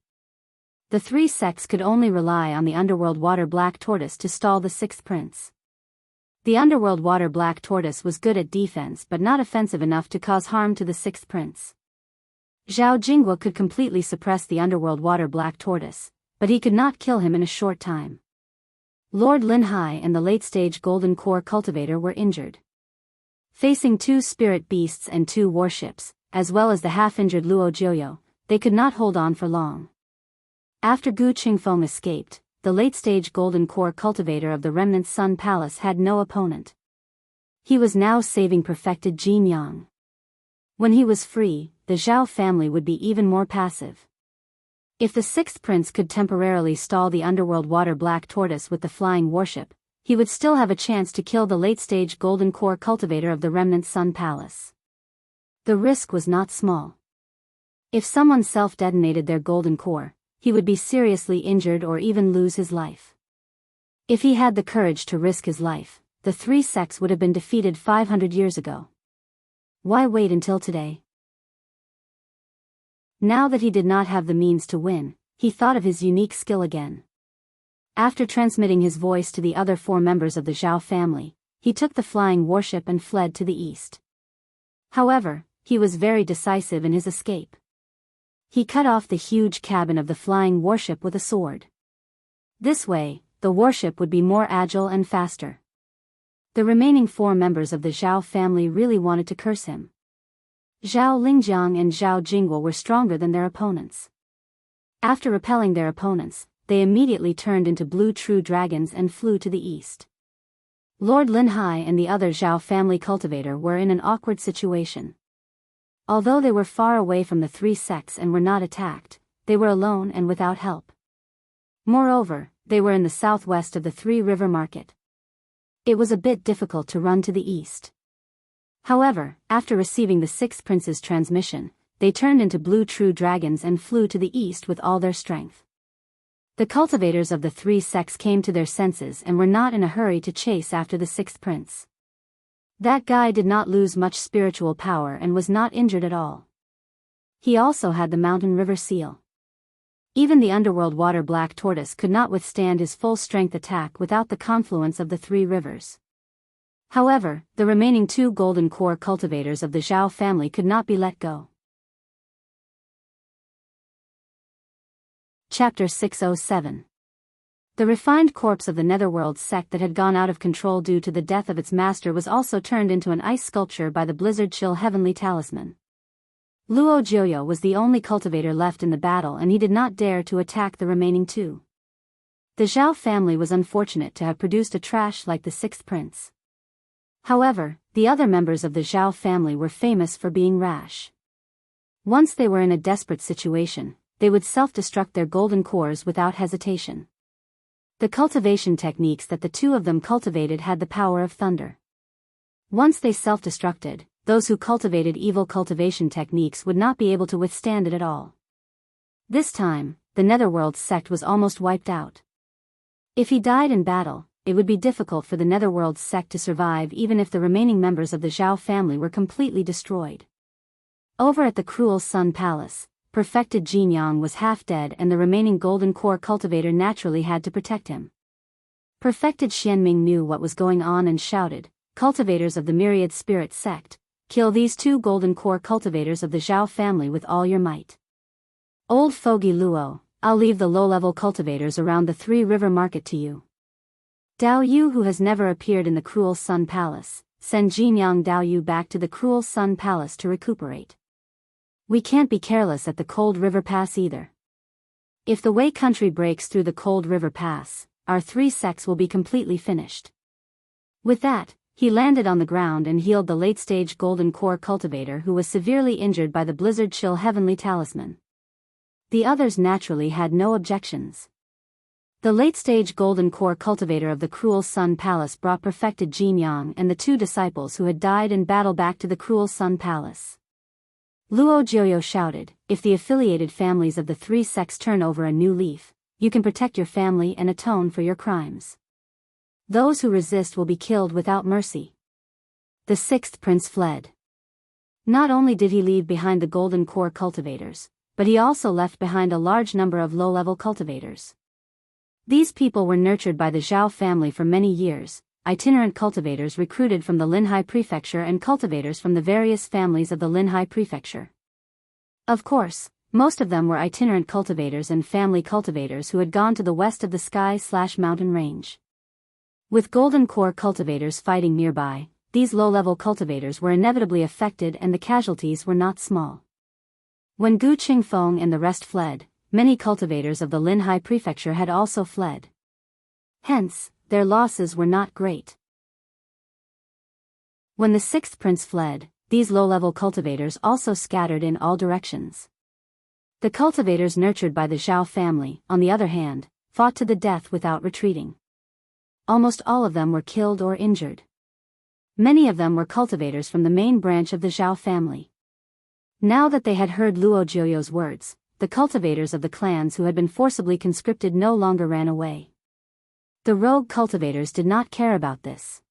The 3 sects could only rely on the underworld water black tortoise to stall the 6th prince. The underworld water black tortoise was good at defense but not offensive enough to cause harm to the 6th prince. Zhao Jinghua could completely suppress the underworld water black tortoise, but he could not kill him in a short time. Lord Lin Hai and the late-stage golden core cultivator were injured. Facing 2 spirit beasts and 2 warships, as well as the half-injured Luo Jiuyo, they could not hold on for long. After Gu Qingfeng escaped, the late-stage golden core cultivator of the remnant Sun Palace had no opponent. He was now saving perfected Jin Yang. When he was free, the Zhao family would be even more passive. If the 6th prince could temporarily stall the underworld water black tortoise with the flying warship, he would still have a chance to kill the late-stage golden core cultivator of the remnant Sun Palace. The risk was not small. If someone self-detonated their golden core, he would be seriously injured or even lose his life. If he had the courage to risk his life, the 3 sects would have been defeated 500 years ago. Why wait until today? Now that he did not have the means to win, he thought of his unique skill again. After transmitting his voice to the other 4 members of the Zhao family, he took the flying warship and fled to the east. However, he was very decisive in his escape. He cut off the huge cabin of the flying warship with a sword. This way, the warship would be more agile and faster. The remaining 4 members of the Zhao family really wanted to curse him. Zhao Lingjiang and Zhao Jingguo were stronger than their opponents. After repelling their opponents, they immediately turned into blue true dragons and flew to the east. Lord Linhai and the other Zhao family cultivator were in an awkward situation. Although they were far away from the three sects and were not attacked, they were alone and without help. Moreover, they were in the southwest of the Three River Market. It was a bit difficult to run to the east. However, after receiving the Sixth Prince's transmission, they turned into blue true dragons and flew to the east with all their strength. The cultivators of the three sects came to their senses and were not in a hurry to chase after the Sixth Prince. That guy did not lose much spiritual power and was not injured at all. He also had the mountain river seal. Even the underworld water black tortoise could not withstand his full-strength attack without the confluence of the three rivers. However, the remaining two golden core cultivators of the Zhao family could not be let go. Chapter 607. The refined corpse of the Netherworld sect that had gone out of control due to the death of its master was also turned into an ice sculpture by the Blizzard Chill Heavenly Talisman. Luo Jiuyo was the only cultivator left in the battle and he did not dare to attack the remaining two. The Zhao family was unfortunate to have produced a trash like the Sixth Prince. However, the other members of the Zhao family were famous for being rash. Once they were in a desperate situation, they would self-destruct their golden cores without hesitation. The cultivation techniques that the two of them cultivated had the power of thunder. Once they self-destructed, those who cultivated evil cultivation techniques would not be able to withstand it at all. This time, the Netherworld sect was almost wiped out. If he died in battle, it would be difficult for the Netherworld sect to survive even if the remaining members of the Zhao family were completely destroyed. Over at the Cruel Sun Palace, perfected Jin Yang was half dead and the remaining golden core cultivator naturally had to protect him. Perfected Xianming knew what was going on and shouted, "Cultivators of the Myriad Spirit sect, kill these two golden core cultivators of the Zhao family with all your might. Old fogey Luo, I'll leave the low-level cultivators around the Three River Market to you." Dao Yu, who has never appeared in the Cruel Sun Palace, send Jinyang Dao Yu back to the Cruel Sun Palace to recuperate. We can't be careless at the Cold River Pass either. If the Wei country breaks through the Cold River Pass, our three sects will be completely finished. With that, he landed on the ground and healed the late-stage golden core cultivator who was severely injured by the Blizzard Chill Heavenly Talisman. The others naturally had no objections. The late-stage golden core cultivator of the Cruel Sun Palace brought perfected Jin Yang and the two disciples who had died in battle back to the Cruel Sun Palace. Luo Jiuyo shouted, "If the affiliated families of the three sects turn over a new leaf, you can protect your family and atone for your crimes. Those who resist will be killed without mercy." The Sixth Prince fled. Not only did he leave behind the golden core cultivators, but he also left behind a large number of low-level cultivators. These people were nurtured by the Zhao family for many years, itinerant cultivators recruited from the Linhai Prefecture and cultivators from the various families of the Linhai Prefecture. Of course, most of them were itinerant cultivators and family cultivators who had gone to the west of the sky/mountain range. With golden core cultivators fighting nearby, these low-level cultivators were inevitably affected and the casualties were not small. When Gu Qingfeng and the rest fled, many cultivators of the Linhai Prefecture had also fled. Hence, their losses were not great. When the Sixth Prince fled, these low-level cultivators also scattered in all directions. The cultivators nurtured by the Zhao family, on the other hand, fought to the death without retreating. Almost all of them were killed or injured. Many of them were cultivators from the main branch of the Zhao family. Now that they had heard Luo Jiuyo's words, the cultivators of the clans who had been forcibly conscripted no longer ran away. The rogue cultivators did not care about this.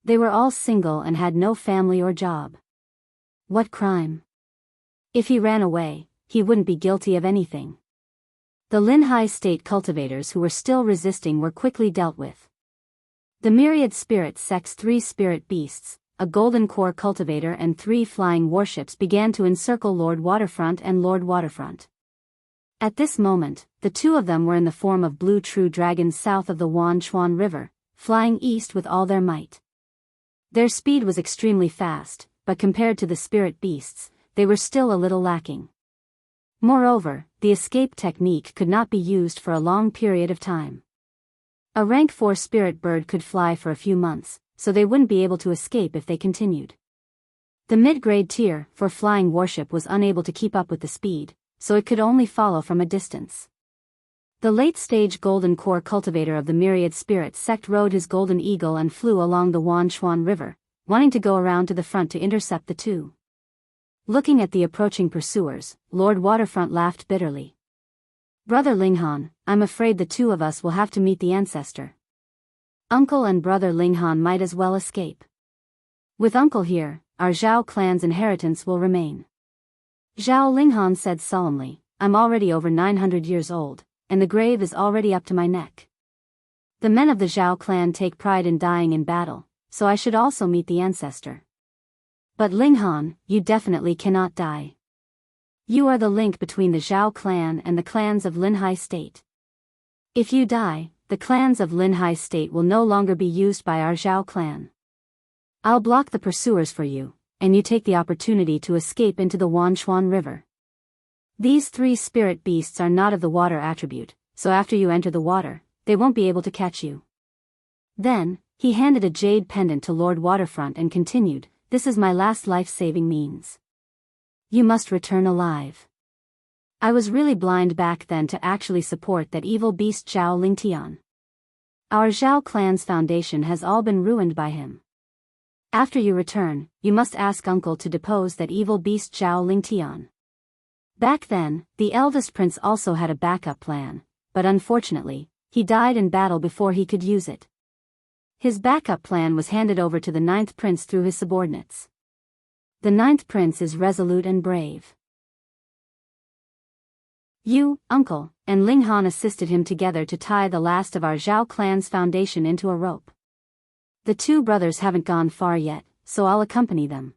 They were all single and had no family or job. What crime? If he ran away, he wouldn't be guilty of anything. The Linhai state cultivators who were still resisting were quickly dealt with. The Myriad Spirit sect's 3 spirit beasts, a golden core cultivator and 3 flying warships began to encircle Lord Waterfront and Lord Waterfront. At this moment, the two of them were in the form of blue true dragons south of the Wanchuan River, flying east with all their might. Their speed was extremely fast, but but compared to the spirit beasts, they were still a little lacking. Moreover, the escape technique could not be used for a long period of time. A rank 4 spirit bird could fly for a few months, so they wouldn't be able to escape if they continued. The mid-grade tier, for flying warship was unable to keep up with the speed, so it could only follow from a distance. The late-stage golden core cultivator of the myriad spirit sect rode his golden eagle and flew along the Wanchuan River, wanting to go around to the front to intercept the two. Looking at the approaching pursuers, Lord Waterfront laughed bitterly. Brother Linghan, I'm afraid the two of us will have to meet the ancestor. Uncle and Brother Linghan might as well escape. With Uncle here, our Zhao clan's inheritance will remain. Zhao Linghan said solemnly, I'm already over 900 years old, and the grave is already up to my neck. The men of the Zhao clan take pride in dying in battle, so I should also meet the ancestor. But Linghan, you definitely cannot die. You are the link between the Zhao clan and the clans of Linhai State. If you die, the clans of Linhai State will no longer be used by our Zhao clan. I'll block the pursuers for you, and you take the opportunity to escape into the Wanchuan River. These 3 spirit beasts are not of the water attribute, so after you enter the water, they won't be able to catch you. Then, he handed a jade pendant to Lord Waterfront and continued, this is my last life-saving means. You must return alive. I was really blind back then to actually support that evil beast Zhao Lingtian. Our Zhao clan's foundation has all been ruined by him. After you return, you must ask Uncle to depose that evil beast Zhao Lingtian. Back then, the eldest prince also had a backup plan, but unfortunately, he died in battle before he could use it. His backup plan was handed over to the 9th prince through his subordinates. The 9th prince is resolute and brave. You, Uncle, and Linghan assisted him together to tie the last of our Zhao clan's foundation into a rope. The 2 brothers haven't gone far yet, so I'll accompany them.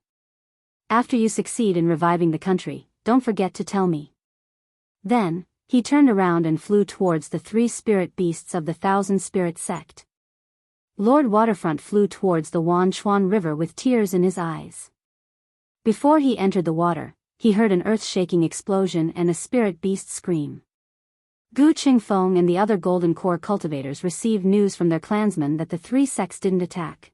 After you succeed in reviving the country, don't forget to tell me. Then, he turned around and flew towards the 3 spirit beasts of the 1,000 spirit sect. Lord Waterfront flew towards the Wanchuan River with tears in his eyes. Before he entered the water, he heard an earth-shaking explosion and a spirit beast scream. Gu Qingfeng and the other golden core cultivators received news from their clansmen that the 3 sects didn't attack.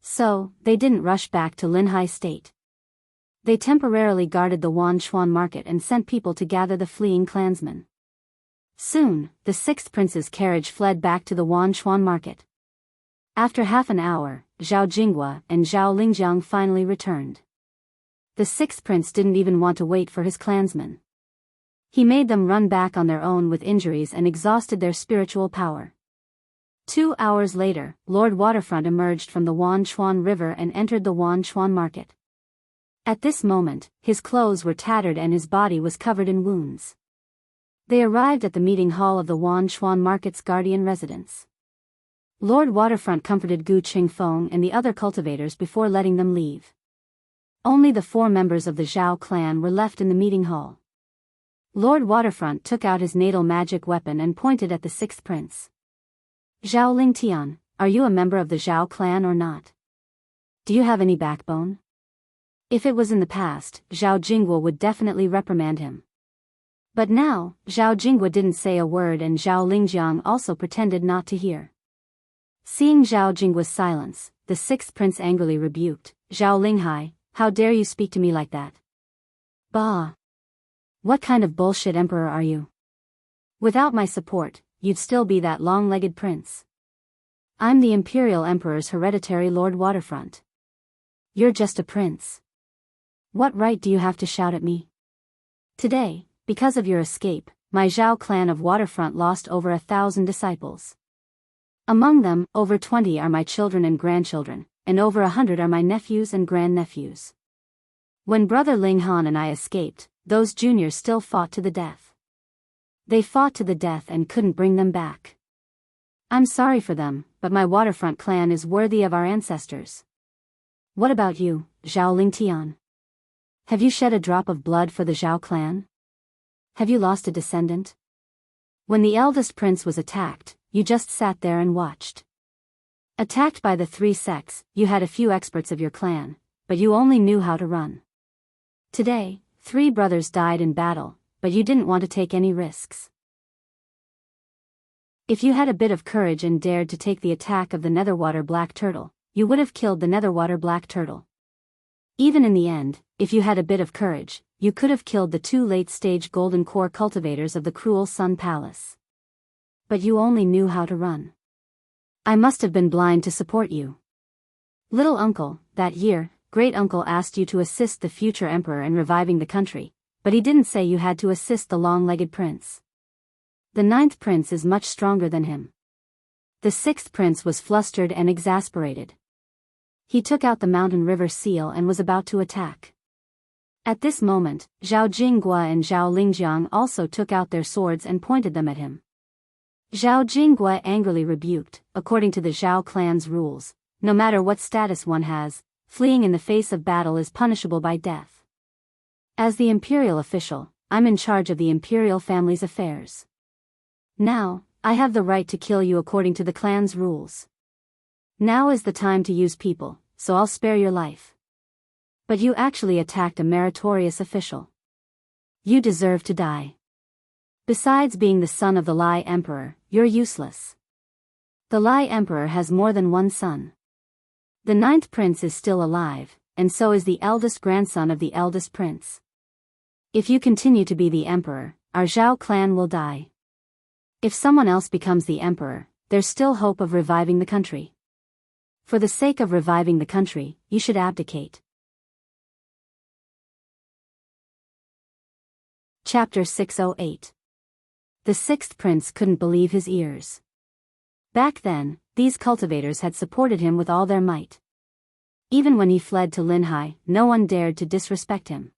So, they didn't rush back to Linhai State. They temporarily guarded the Wanchuan market and sent people to gather the fleeing clansmen. Soon, the 6th prince's carriage fled back to the Wanchuan market. After half an hour, Zhao Jinghua and Zhao Lingjiang finally returned. The 6th prince didn't even want to wait for his clansmen. He made them run back on their own with injuries and exhausted their spiritual power. 2 hours later, Lord Waterfront emerged from the Wanchuan River and entered the Wanchuan market. At this moment, his clothes were tattered and his body was covered in wounds. They arrived at the meeting hall of the Wanchuan market's guardian residence. Lord Waterfront comforted Gu Qingfeng and the other cultivators before letting them leave. Only the 4 members of the Zhao clan were left in the meeting hall. Lord Waterfront took out his natal magic weapon and pointed at the 6th prince. Zhao Lingtian, are you a member of the Zhao clan or not? Do you have any backbone? If it was in the past, Zhao Jinghua would definitely reprimand him. But now, Zhao Jinghua didn't say a word and Zhao Lingjiang also pretended not to hear. Seeing Zhao Jinghua's silence, the 6th prince angrily rebuked, Zhao Linghai, how dare you speak to me like that? Bah! What kind of bullshit emperor are you? Without my support, you'd still be that long-legged prince. I'm the imperial emperor's hereditary Lord Waterfront. You're just a prince. What right do you have to shout at me? Today, because of your escape, my Zhao clan of Waterfront lost over 1,000 disciples. Among them, over 20 are my children and grandchildren, and over 100 are my nephews and grandnephews. When Brother Linghan and I escaped, those juniors still fought to the death. They fought to the death and couldn't bring them back. I'm sorry for them, but my Waterfront clan is worthy of our ancestors. What about you, Zhao Lingtian? Have you shed a drop of blood for the Zhao clan? Have you lost a descendant? When the eldest prince was attacked, you just sat there and watched. Attacked by the 3 sects, you had a few experts of your clan, but you only knew how to run. Today, 3 brothers died in battle, but you didn't want to take any risks. If you had a bit of courage and dared to take the attack of the Netherwater Black Turtle, you would have killed the Netherwater Black Turtle. Even in the end, if you had a bit of courage, you could have killed the 2 late-stage golden core cultivators of the cruel Sun Palace. But you only knew how to run. I must have been blind to support you. Little uncle, that year, great uncle asked you to assist the future emperor in reviving the country, but he didn't say you had to assist the long-legged prince. The 9th prince is much stronger than him. The 6th prince was flustered and exasperated. He took out the mountain river seal and was about to attack. At this moment, Zhao Jinggua and Zhao Lingjiang also took out their swords and pointed them at him. Zhao Jinggua angrily rebuked, according to the Zhao clan's rules, no matter what status one has, fleeing in the face of battle is punishable by death. As the imperial official, I'm in charge of the imperial family's affairs. Now, I have the right to kill you according to the clan's rules. Now is the time to use people, so I'll spare your life. But you actually attacked a meritorious official. You deserve to die. Besides being the son of the Lai Emperor, you're useless. The Lai Emperor has more than one son. The 9th prince is still alive, and so is the eldest grandson of the eldest prince. If you continue to be the emperor, our Zhao clan will die. If someone else becomes the emperor, there's still hope of reviving the country. For the sake of reviving the country, you should abdicate. Chapter 608. The 6th prince couldn't believe his ears. Back then, these cultivators had supported him with all their might. Even when he fled to Linhai, no one dared to disrespect him.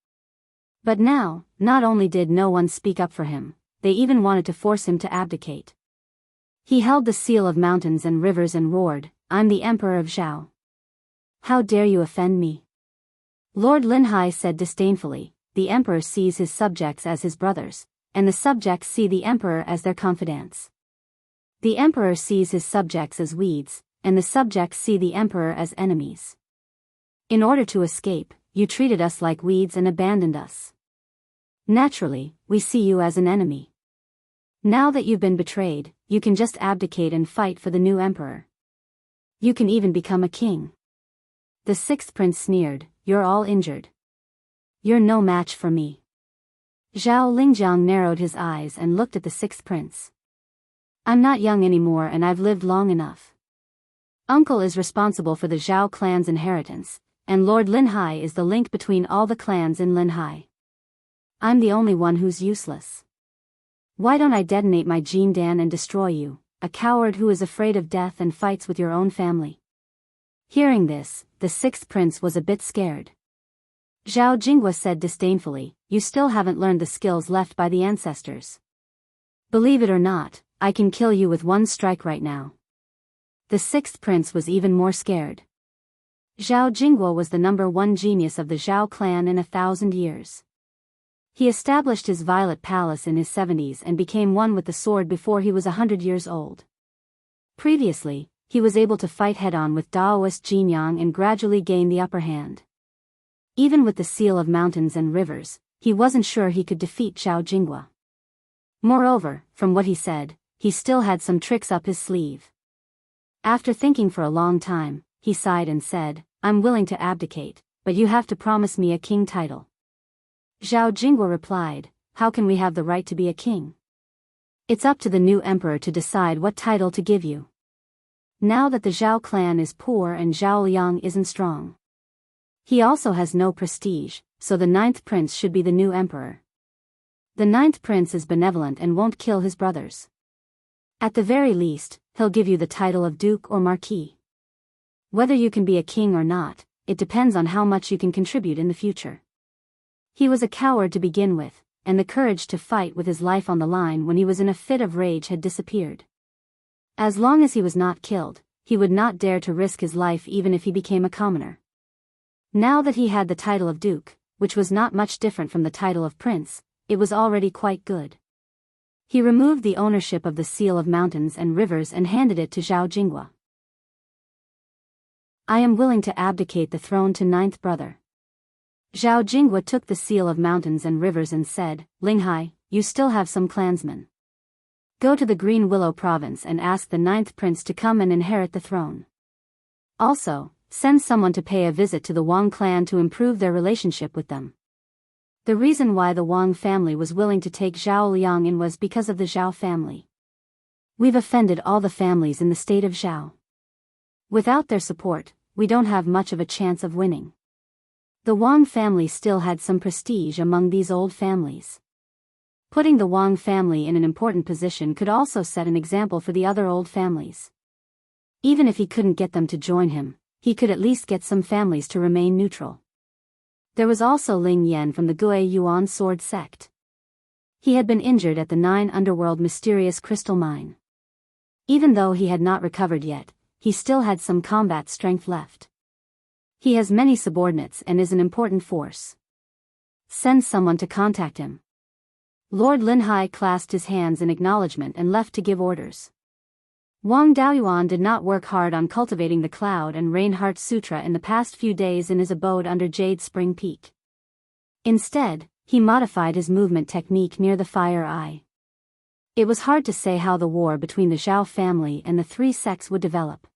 But now, not only did no one speak up for him, they even wanted to force him to abdicate. He held the seal of mountains and rivers and roared, "I'm the Emperor of Zhao. How dare you offend me?" Lord Linhai said disdainfully, "The Emperor sees his subjects as his brothers, and the subjects see the Emperor as their confidants. The Emperor sees his subjects as weeds, and the subjects see the Emperor as enemies. In order to escape, you treated us like weeds and abandoned us. Naturally, we see you as an enemy. Now that you've been betrayed, you can just abdicate and fight for the new emperor. You can even become a king." The 6th prince sneered, "You're all injured. You're no match for me." Zhao Lingjiang narrowed his eyes and looked at the 6th prince. "I'm not young anymore and I've lived long enough. Uncle is responsible for the Zhao clan's inheritance, and Lord Linhai is the link between all the clans in Linhai. I'm the only one who's useless. Why don't I detonate my Jindan and destroy you, a coward who is afraid of death and fights with your own family?" Hearing this, the 6th prince was a bit scared. Zhao Jinggua said disdainfully, "You still haven't learned the skills left by the ancestors. Believe it or not, I can kill you with one strike right now." The 6th prince was even more scared. Zhao Jinggua was the #1 genius of the Zhao clan in 1,000 years. He established his Violet Palace in his 70s and became one with the sword before he was 100 years old. Previously, he was able to fight head-on with Daoist Jinyang and gradually gain the upper hand. Even with the seal of mountains and rivers, he wasn't sure he could defeat Zhao Jinggua. Moreover, from what he said, he still had some tricks up his sleeve. After thinking for a long time, he sighed and said, "I'm willing to abdicate, but you have to promise me a king title." Zhao Jinggua replied, "How can we have the right to be a king? It's up to the new emperor to decide what title to give you. Now that the Zhao clan is poor and Zhao Liang isn't strong. He also has no prestige, so the 9th prince should be the new emperor. The 9th prince is benevolent and won't kill his brothers. At the very least, he'll give you the title of duke or marquis. Whether you can be a king or not, it depends on how much you can contribute in the future." He was a coward to begin with, and the courage to fight with his life on the line when he was in a fit of rage had disappeared. As long as he was not killed, he would not dare to risk his life even if he became a commoner. Now that he had the title of duke, which was not much different from the title of prince, it was already quite good. He removed the ownership of the seal of mountains and rivers and handed it to Zhao Jinggua. I am willing to abdicate the throne to ninth brother. Zhao Jinghua took the seal of mountains and rivers and said, Linghai, you still have some clansmen. Go to the Green Willow province and ask the ninth prince to come and inherit the throne. Also, send someone to pay a visit to the Wang clan to improve their relationship with them. The reason why the Wang family was willing to take Zhao Liang in was because of the Zhao family. We've offended all the families in the state of Zhao. Without their support, we don't have much of a chance of winning. The Wang family still had some prestige among these old families. Putting the Wang family in an important position could also set an example for the other old families. Even if he couldn't get them to join him, he could at least get some families to remain neutral. There was also Ling Yan from the Beiyuan sword sect. He had been injured at the 9 underworld mysterious crystal mine. Even though he had not recovered yet, he still had some combat strength left. He has many subordinates and is an important force. Send someone to contact him. Lord Linhai clasped his hands in acknowledgement and left to give orders. Wang Daoyuan did not work hard on cultivating the Cloud and Rain Heart Sutra in the past few days in his abode under Jade Spring Peak. Instead, he modified his movement technique near the Fire Eye. It was hard to say how the war between the Zhao family and the 3 sects would develop.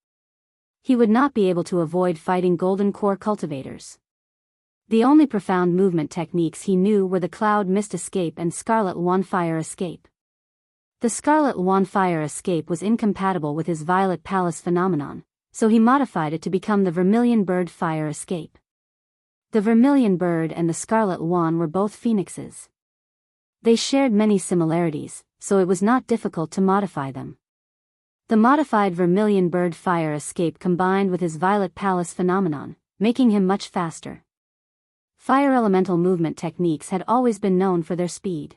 He would not be able to avoid fighting Golden Core cultivators. The only profound movement techniques he knew were the Cloud Mist Escape and Scarlet Luan Fire Escape. The Scarlet Luan Fire Escape was incompatible with his Violet Palace phenomenon, so he modified it to become the Vermilion Bird Fire Escape. The Vermilion Bird and the Scarlet Luan were both phoenixes. They shared many similarities, so it was not difficult to modify them. The modified Vermilion Bird Fire Escape combined with his Violet Palace phenomenon, making him much faster. Fire elemental movement techniques had always been known for their speed.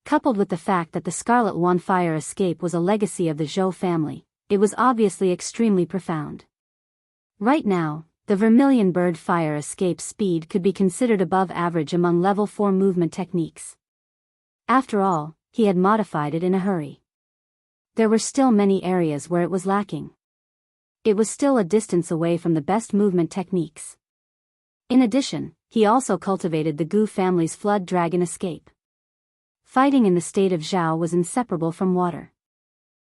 Coupled with the fact that the Scarlet Luan Fire Escape was a legacy of the Zhou family, it was obviously extremely profound. Right now, the Vermilion Bird Fire Escape speed could be considered above average among level 4 movement techniques. After all, he had modified it in a hurry. There were still many areas where it was lacking. It was still a distance away from the best movement techniques. In addition, he also cultivated the Gu family's Flood Dragon Escape. Fighting in the state of Zhao was inseparable from water.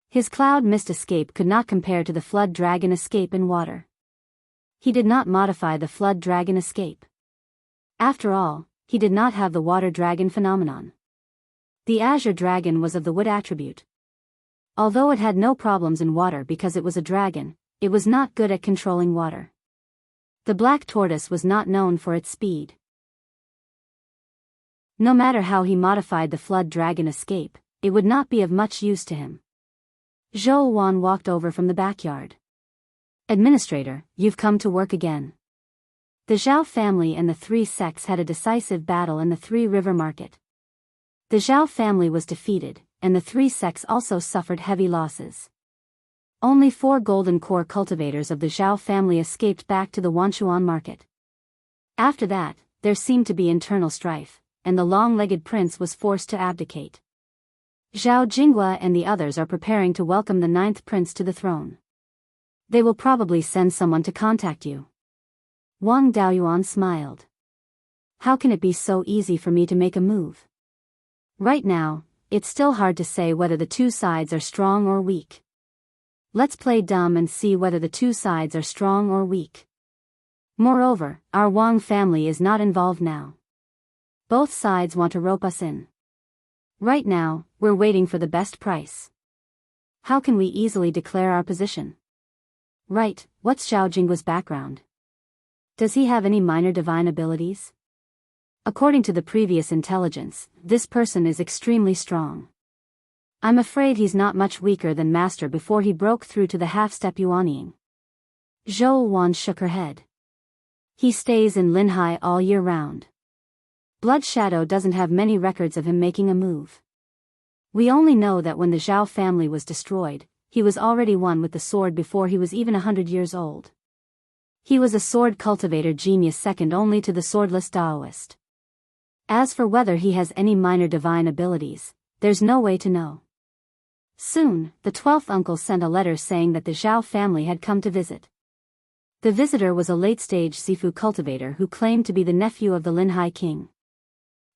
His Cloud Mist Escape could not compare to the Flood Dragon Escape in water. He did not modify the Flood Dragon Escape. After all, he did not have the Water Dragon phenomenon. The Azure Dragon was of the wood attribute. Although it had no problems in water because it was a dragon, it was not good at controlling water. The Black Tortoise was not known for its speed. No matter how he modified the Flood Dragon Escape, it would not be of much use to him. Zhou Wan walked over from the backyard. Administrator, you've come to work again. The Zhao family and the 3 sects had a decisive battle in the 3 River Market. The Zhao family was defeated, and the 3 sects also suffered heavy losses. Only 4 Golden Core cultivators of the Zhao family escaped back to the Wanchuan market. After that, there seemed to be internal strife, and the long-legged prince was forced to abdicate. Zhao Jinghua and the others are preparing to welcome the 9th prince to the throne. They will probably send someone to contact you. Wang Daoyuan smiled. How can it be so easy for me to make a move? Right now, it's still hard to say whether the 2 sides are strong or weak. Let's play dumb and see whether the 2 sides are strong or weak. Moreover, our Wang family is not involved now. Both sides want to rope us in. Right now, we're waiting for the best price. How can we easily declare our position? Right, what's Zhao Jinggua's background? Does he have any minor divine abilities? According to the previous intelligence, this person is extremely strong. I'm afraid he's not much weaker than Master before he broke through to the half-step Yuanying. Zhou Wan shook her head. He stays in Linhai all year round. Blood Shadow doesn't have many records of him making a move. We only know that when the Zhao family was destroyed, he was already one with the sword before he was even 100 years old. He was a sword cultivator genius second only to the swordless Daoist. As for whether he has any minor divine abilities, there's no way to know. Soon, the 12th uncle sent a letter saying that the Zhao family had come to visit. The visitor was a late-stage Sifu cultivator who claimed to be the nephew of the Linhai king.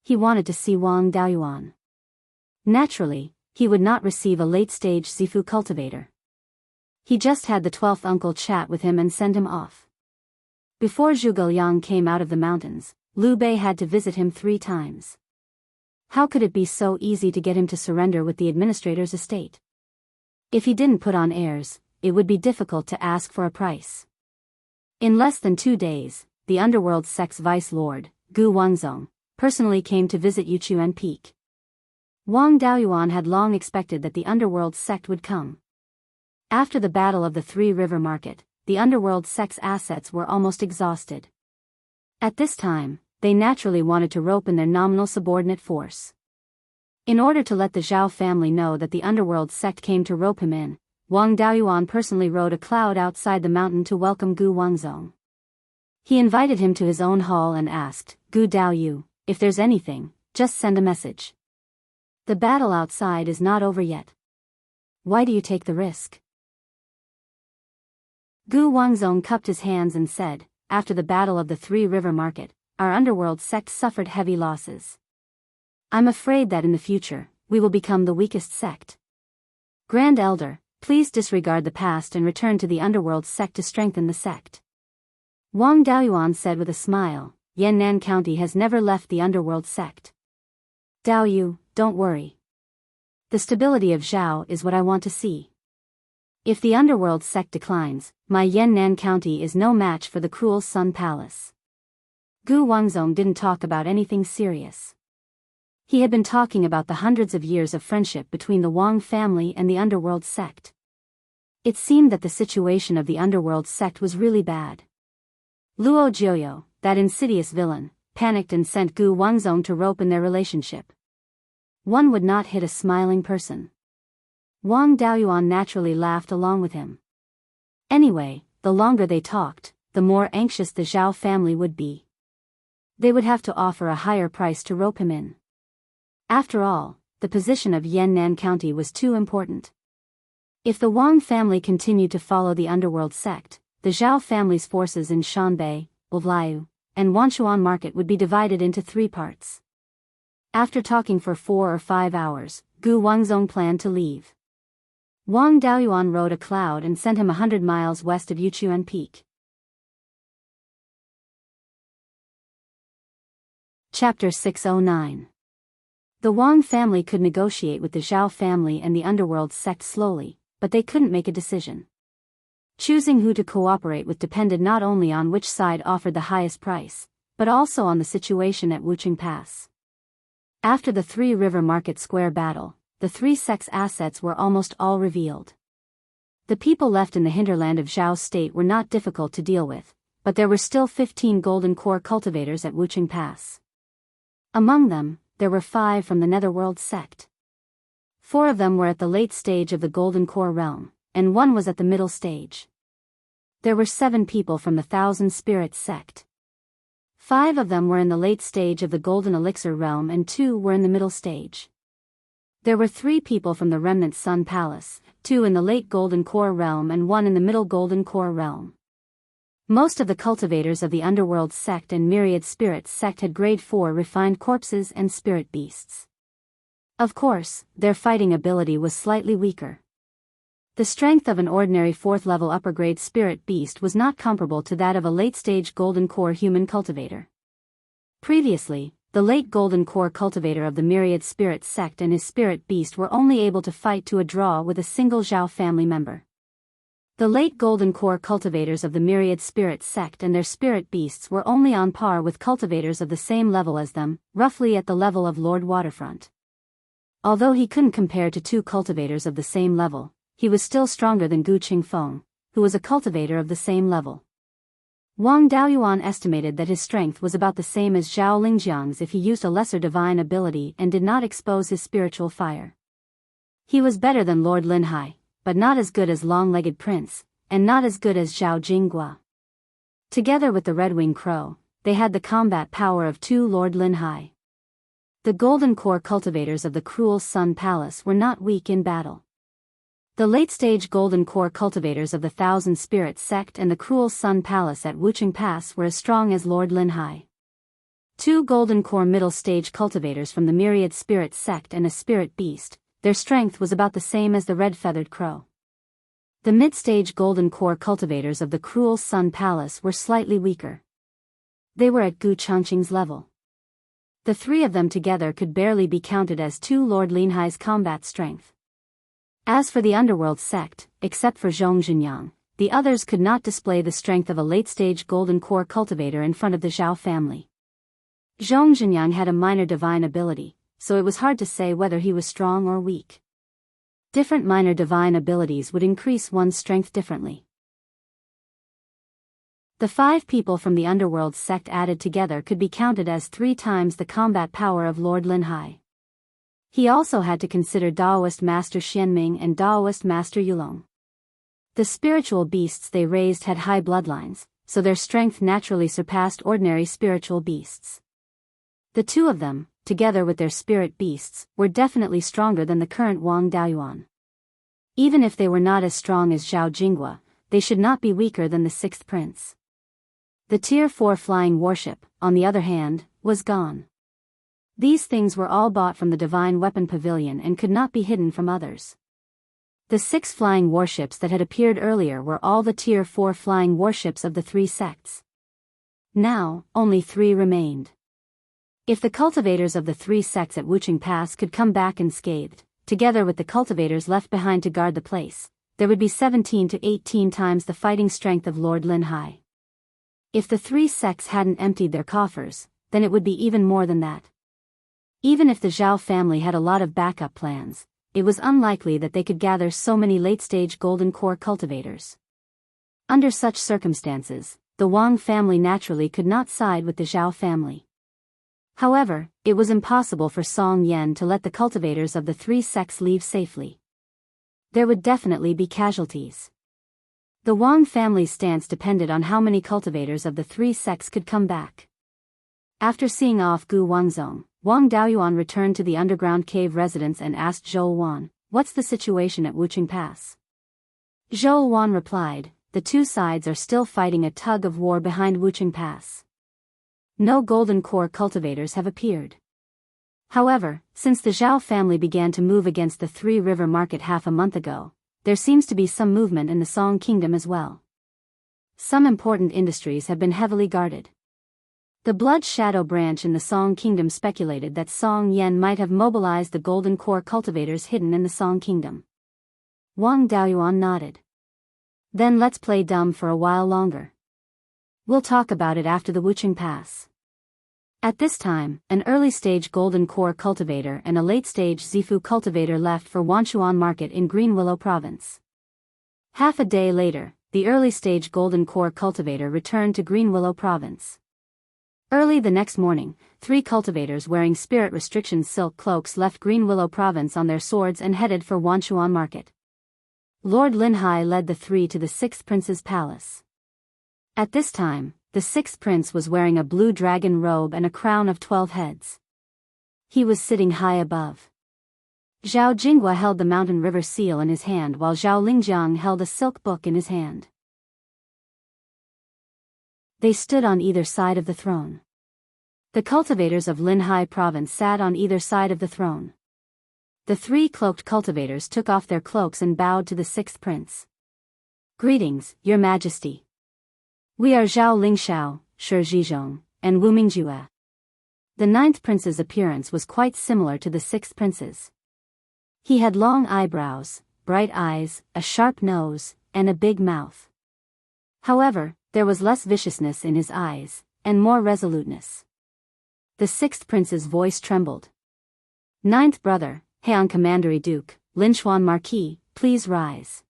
He wanted to see Wang Daoyuan. Naturally, he would not receive a late-stage Sifu cultivator. He just had the 12th uncle chat with him and send him off. Before Zhuge Liang came out of the mountains, Liu Bei had to visit him 3 times. How could it be so easy to get him to surrender with the administrator's estate? If he didn't put on airs, it would be difficult to ask for a price. In less than 2 days, the underworld sect's vice lord, Gu Wanzong, personally came to visit Yuchuan Peak. Wang Daoyuan had long expected that the underworld sect would come. After the Battle of the Three River Market, the underworld sect's assets were almost exhausted. At this time, they naturally wanted to rope in their nominal subordinate force. In order to let the Zhao family know that the underworld sect came to rope him in, Wang Daoyuan personally rode a cloud outside the mountain to welcome Gu Wanzong. He invited him to his own hall and asked, "Gu Daoyu, if there's anything, just send a message. The battle outside is not over yet. Why do you take the risk?" Gu Wanzong cupped his hands and said, "After the Battle of the Three River Market, our underworld sect suffered heavy losses. I'm afraid that in the future, we will become the weakest sect. Grand Elder, please disregard the past and return to the underworld sect to strengthen the sect." Wang Daoyuan said with a smile, "Yannan County has never left the underworld sect. Daoyu, don't worry. The stability of Zhao is what I want to see. If the underworld sect declines, my Yannan County is no match for the cruel Sun Palace." Gu Wanzong didn't talk about anything serious. He had been talking about the hundreds of years of friendship between the Wang family and the underworld sect. It seemed that the situation of the underworld sect was really bad. Luo Jiuyo, that insidious villain, panicked and sent Gu Wanzong to rope in their relationship. One would not hit a smiling person. Wang Daoyuan naturally laughed along with him. Anyway, the longer they talked, the more anxious the Zhao family would be. They would have to offer a higher price to rope him in. After all, the position of Yannan County was too important. If the Wang family continued to follow the underworld sect, the Zhao family's forces in Shanbei, Wuliao, and Wanshuan Market would be divided into 3 parts. After talking for 4 or 5 hours, Gu Wanzong planned to leave. Wang Daoyuan rode a cloud and sent him 100 miles west of Yuchuan Peak. Chapter 609. The Wang family could negotiate with the Zhao family and the underworld sect slowly, but they couldn't make a decision. Choosing who to cooperate with depended not only on which side offered the highest price, but also on the situation at Wuching Pass. After the Three River Market Square battle, the 3 sects' assets were almost all revealed. The people left in the hinterland of Zhao state were not difficult to deal with, but there were still 15 golden core cultivators at Wuching Pass. Among them, there were 5 from the Netherworld sect. 4 of them were at the late stage of the Golden Core realm, and 1 was at the middle stage. There were 7 people from the Thousand Spirits sect. 5 of them were in the late stage of the Golden Elixir realm and 2 were in the middle stage. There were 3 people from the Remnant Sun Palace, 2 in the late Golden Core realm and 1 in the middle Golden Core realm. Most of the cultivators of the Underworld sect and Myriad Spirits sect had grade 4 refined corpses and spirit beasts. Of course, their fighting ability was slightly weaker. The strength of an ordinary 4th level upper grade spirit beast was not comparable to that of a late stage Golden Core human cultivator. Previously, the late Golden Core cultivator of the Myriad Spirits sect and his spirit beast were only able to fight to a draw with a single Zhao family member. The late Golden Core cultivators of the Myriad Spirits sect and their spirit beasts were only on par with cultivators of the same level as them, roughly at the level of Lord Waterfront. Although he couldn't compare to 2 cultivators of the same level, he was still stronger than Gu Qingfeng, who was a cultivator of the same level. Wang Daoyuan estimated that his strength was about the same as Zhao Lingjiang's if he used a lesser divine ability and did not expose his spiritual fire. He was better than Lord Linhai, but not as good as Long-Legged Prince, and not as good as Zhao Jinghua. Together with the Red Wing Crow, they had the combat power of 2 Lord Linhai. The Golden Core cultivators of the Cruel Sun Palace were not weak in battle. The late-stage golden core cultivators of the Thousand Spirits sect and the Cruel Sun Palace at Wuxia Pass were as strong as Lord Linhai. 2 golden core middle-stage cultivators from the Myriad Spirits sect and a spirit beast, their strength was about the same as the red-feathered crow. The mid-stage golden core cultivators of the Cruel Sun Palace were slightly weaker. They were at Gu Changqing's level. The 3 of them together could barely be counted as 2 Lord Linhai's combat strength. As for the Underworld sect, except for Zhong Zhenyang, the others could not display the strength of a late-stage golden core cultivator in front of the Zhao family. Zhong Zhenyang had a minor divine ability, so it was hard to say whether he was strong or weak. Different minor divine abilities would increase one's strength differently. The 5 people from the Underworld sect added together could be counted as 3 times the combat power of Lord Linhai. He also had to consider Daoist Master Xianming and Daoist Master Yulong. The spiritual beasts they raised had high bloodlines, so their strength naturally surpassed ordinary spiritual beasts. The 2 of them, together with their spirit beasts, were definitely stronger than the current Wang Daoyuan. Even if they were not as strong as Zhao Jinghua, they should not be weaker than the 6th prince. The Tier 4 flying warship, on the other hand, was gone. These things were all bought from the Divine Weapon Pavilion and could not be hidden from others. The 6 flying warships that had appeared earlier were all the Tier 4 flying warships of the 3 sects. Now, only 3 remained. If the cultivators of the 3 sects at Wuxia Pass could come back unscathed, together with the cultivators left behind to guard the place, there would be 17 to 18 times the fighting strength of Lord Linhai. If the 3 sects hadn't emptied their coffers, then it would be even more than that. Even if the Zhao family had a lot of backup plans, it was unlikely that they could gather so many late-stage golden core cultivators. Under such circumstances, the Wang family naturally could not side with the Zhao family. However, it was impossible for Song Yan to let the cultivators of the 3 sects leave safely. There would definitely be casualties. The Wang family's stance depended on how many cultivators of the 3 sects could come back. After seeing off Gu Wangzong, Wang Daoyuan returned to the underground cave residence and asked Zhou Wan, "What's the situation at Wuxia Pass?" Zhou Wan replied, "The 2 sides are still fighting a tug-of-war behind Wuxia Pass. No golden core cultivators have appeared. However, since the Zhao family began to move against the 3 River Market half a month ago, there seems to be some movement in the Song Kingdom as well. Some important industries have been heavily guarded." The Blood Shadow branch in the Song Kingdom speculated that Song Yan might have mobilized the golden core cultivators hidden in the Song Kingdom. Wang Daoyuan nodded. "Then let's play dumb for a while longer. We'll talk about it after the Wuxia Pass." At this time, an early-stage golden core cultivator and a late-stage Zifu cultivator left for Wanshuan Market in Green Willow Province. Half a day later, the early-stage golden core cultivator returned to Green Willow Province. Early the next morning, 3 cultivators wearing spirit restriction silk cloaks left Green Willow Province on their swords and headed for Wanshuan Market. Lord Linhai led the 3 to the 6th prince's palace. At this time, the 6th prince was wearing a blue dragon robe and a crown of 12 heads. He was sitting high above. Zhao Jinghua held the Mountain River seal in his hand while Zhao Lingjiang held a silk book in his hand. They stood on either side of the throne. The cultivators of Linhai province sat on either side of the throne. The 3 cloaked cultivators took off their cloaks and bowed to the 6th prince. "Greetings, Your Majesty. We are Zhao Lingxiao, Shi Zhizhong, and Wu Mingjue." The 9th prince's appearance was quite similar to the 6th prince's. He had long eyebrows, bright eyes, a sharp nose, and a big mouth. However, there was less viciousness in his eyes, and more resoluteness. The 6th prince's voice trembled. "9th brother, Heian Commandery Duke, Linchuan Marquis, please rise."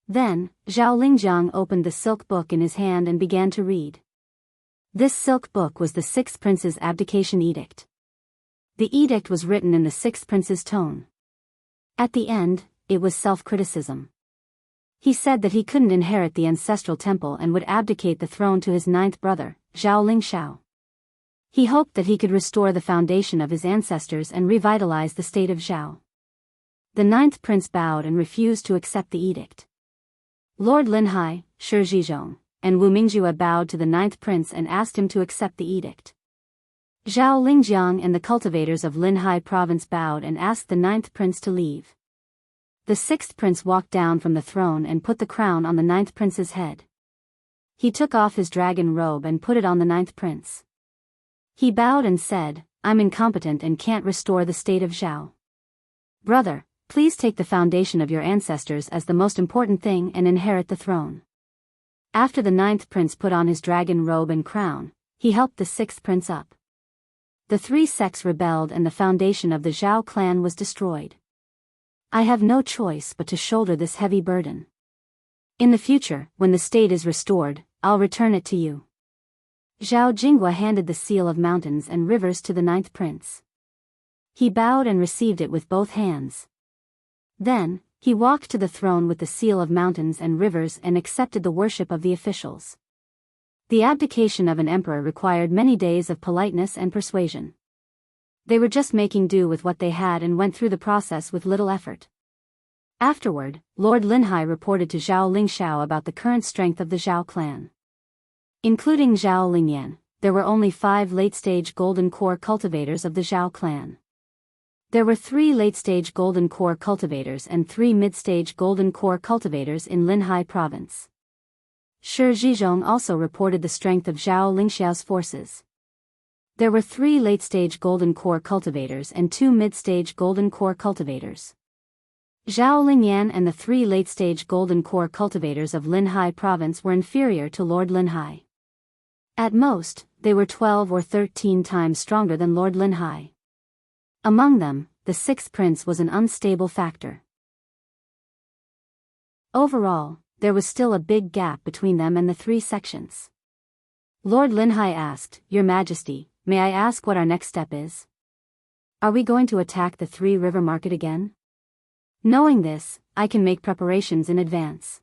Then, Zhao Lingjiang opened the silk book in his hand and began to read. This silk book was the 6th prince's abdication edict. The edict was written in the 6th prince's tone. At the end, it was self-criticism. He said that he couldn't inherit the ancestral temple and would abdicate the throne to his 9th brother, Zhao Lingxiao. He hoped that he could restore the foundation of his ancestors and revitalize the state of Zhao. The ninth prince bowed and refused to accept the edict. Lord Linhai, Shi Zhizhong, and Wu Mingjue bowed to the ninth prince and asked him to accept the edict. Zhao Lingjiang and the cultivators of Linhai province bowed and asked the ninth prince to leave. The sixth prince walked down from the throne and put the crown on the ninth prince's head. He took off his dragon robe and put it on the ninth prince. He bowed and said, "I'm incompetent and can't restore the state of Zhao. Brother, please take the foundation of your ancestors as the most important thing and inherit the throne." After the ninth prince put on his dragon robe and crown, he helped the sixth prince up. The three sects rebelled and the foundation of the Zhao clan was destroyed. I have no choice but to shoulder this heavy burden. In the future, when the state is restored, I'll return it to you. Zhao Jinghua handed the seal of mountains and rivers to the ninth prince. He bowed and received it with both hands. Then, he walked to the throne with the seal of mountains and rivers and accepted the worship of the officials. The abdication of an emperor required many days of politeness and persuasion. They were just making do with what they had and went through the process with little effort. Afterward, Lord Linhai reported to Zhao Lingxiao about the current strength of the Zhao clan. Including Zhao Lingyan, there were only 5 late-stage golden core cultivators of the Zhao clan. There were 3 late-stage golden core cultivators and 3 mid-stage golden core cultivators in Linhai province. Shi Zhizhong also reported the strength of Zhao Lingxiao's forces. There were 3 late-stage golden core cultivators and 2 mid-stage golden core cultivators. Zhao Lingyan and the 3 late-stage golden core cultivators of Linhai province were inferior to Lord Linhai. At most, they were 12 or 13 times stronger than Lord Linhai. Among them, the sixth prince was an unstable factor. Overall, there was still a big gap between them and the 3 sections. Lord Linhai asked, "Your Majesty, may I ask what our next step is? Are we going to attack the 3 river market again? Knowing this, I can make preparations in advance."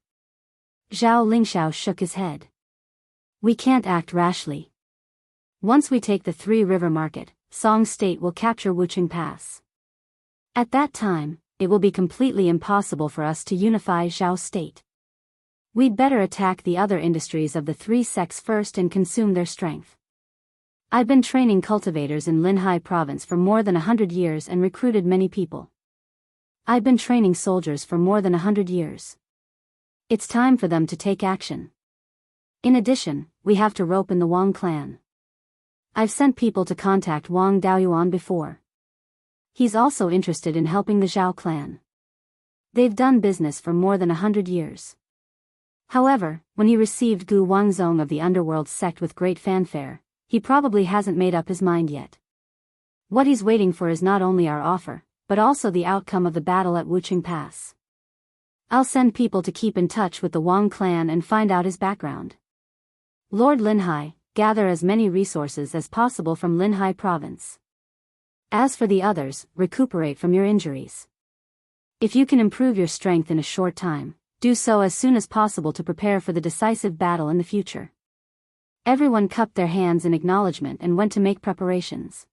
Zhao Lingxiao shook his head. "We can't act rashly. Once we take the 3 river market, Song State will capture Wucheng Pass. At that time, it will be completely impossible for us to unify Zhao State. We'd better attack the other industries of the 3 sects first and consume their strength. I've been training cultivators in Linhai province for more than 100 years and recruited many people. I've been training soldiers for more than 100 years. It's time for them to take action. In addition, we have to rope in the Wang clan. I've sent people to contact Wang Daoyuan before. He's also interested in helping the Zhao clan. They've done business for more than 100 years. However, when he received Gu Wangzong of the underworld sect with great fanfare, he probably hasn't made up his mind yet. What he's waiting for is not only our offer, but also the outcome of the battle at Wucheng Pass. I'll send people to keep in touch with the Wang clan and find out his background. Lord Linhai, gather as many resources as possible from Linhai province. As for the others, recuperate from your injuries. If you can improve your strength in a short time, do so as soon as possible to prepare for the decisive battle in the future." Everyone cupped their hands in acknowledgement and went to make preparations.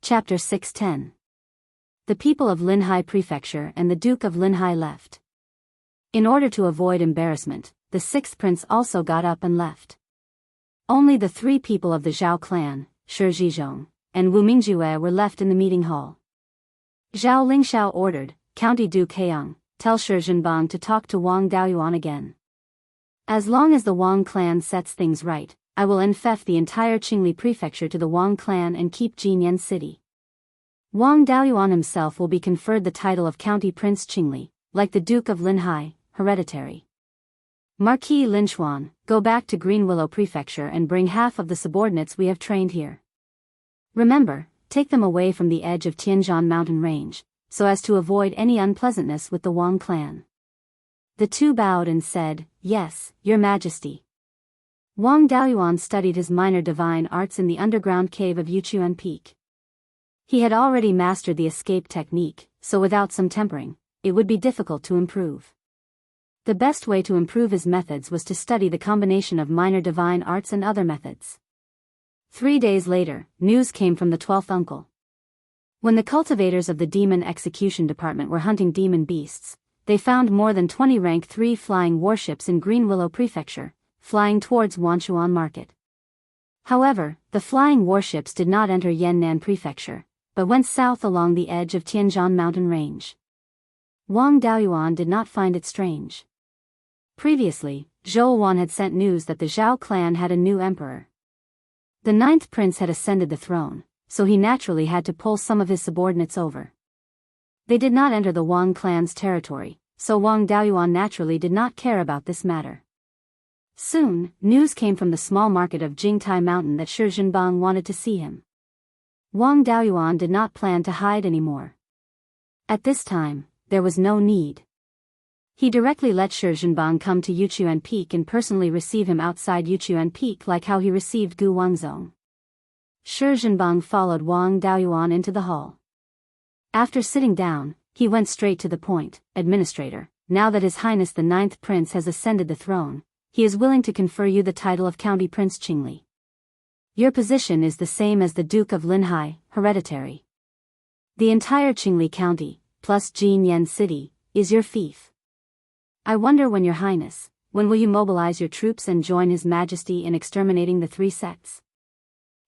Chapter 610. The people of Linhai Prefecture and the Duke of Linhai left. In order to avoid embarrassment, the sixth prince also got up and left. Only the 3 people of the Zhao clan, Shi Zhizhong, and Wu Mingjue were left in the meeting hall. Zhao Lingxiao ordered, "County Duke Heiyang, tell Shi Zhenbang to talk to Wang Daoyuan again. As long as the Wang clan sets things right, I will enfeoff the entire Qingli prefecture to the Wang clan and keep Jinyan city. Wang Daoyuan himself will be conferred the title of County Prince Qingli, like the Duke of Linhai, hereditary. Marquis Linchuan, go back to Green Willow prefecture and bring half of the subordinates we have trained here. Remember, take them away from the edge of Tianzhan mountain range, so as to avoid any unpleasantness with the Wang clan." The 2 bowed and said, "Yes, Your Majesty." Wang Daoyuan studied his minor divine arts in the underground cave of Yuchuan Peak. He had already mastered the escape technique, so without some tempering, it would be difficult to improve. The best way to improve his methods was to study the combination of minor divine arts and other methods. 3 days later, news came from the 12th uncle. When the cultivators of the Demon Execution Department were hunting demon beasts, they found more than 20 rank 3 flying warships in Green Willow Prefecture, flying towards Wanchuan Market. However, the flying warships did not enter Yannan Prefecture, but went south along the edge of Tianzhan Mountain Range. Wang Daoyuan did not find it strange. Previously, Zhou Wan had sent news that the Zhao clan had a new emperor. The 9th prince had ascended the throne, so he naturally had to pull some of his subordinates over. They did not enter the Wang clan's territory, so Wang Daoyuan naturally did not care about this matter. Soon, news came from the small market of Jingtai Mountain that Shi Zhenbang wanted to see him. Wang Daoyuan did not plan to hide anymore. At this time, there was no need. He directly let Shi Zhenbang come to Yuchuan Peak and personally receive him outside Yuchuan Peak like how he received Gu Wangzong. Shi Zhenbang followed Wang Daoyuan into the hall. After sitting down, he went straight to the point. Administrator, now that His Highness the 9th Prince has ascended the throne, he is willing to confer you the title of County Prince Qingli. Your position is the same as the Duke of Linhai, hereditary. The entire Qingli County, plus Jinyan City, is your fief. I wonder when Your Highness, when will you mobilize your troops and join His Majesty in exterminating the 3 sects?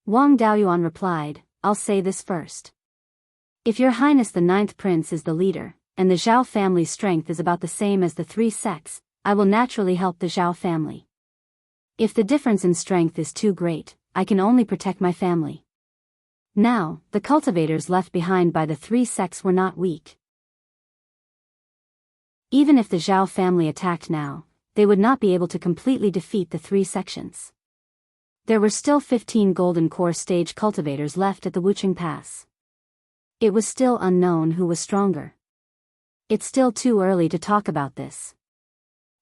Wang Daoyuan replied, I'll say this first. If Your Highness the 9th Prince is the leader, and the Zhao family's strength is about the same as the 3 sects, I will naturally help the Zhao family. If the difference in strength is too great, I can only protect my family. Now, the cultivators left behind by the 3 sects were not weak. Even if the Zhao family attacked now, they would not be able to completely defeat the 3 sections. There were still 15 Golden Core stage cultivators left at the Wucheng Pass. It was still unknown who was stronger. It's still too early to talk about this.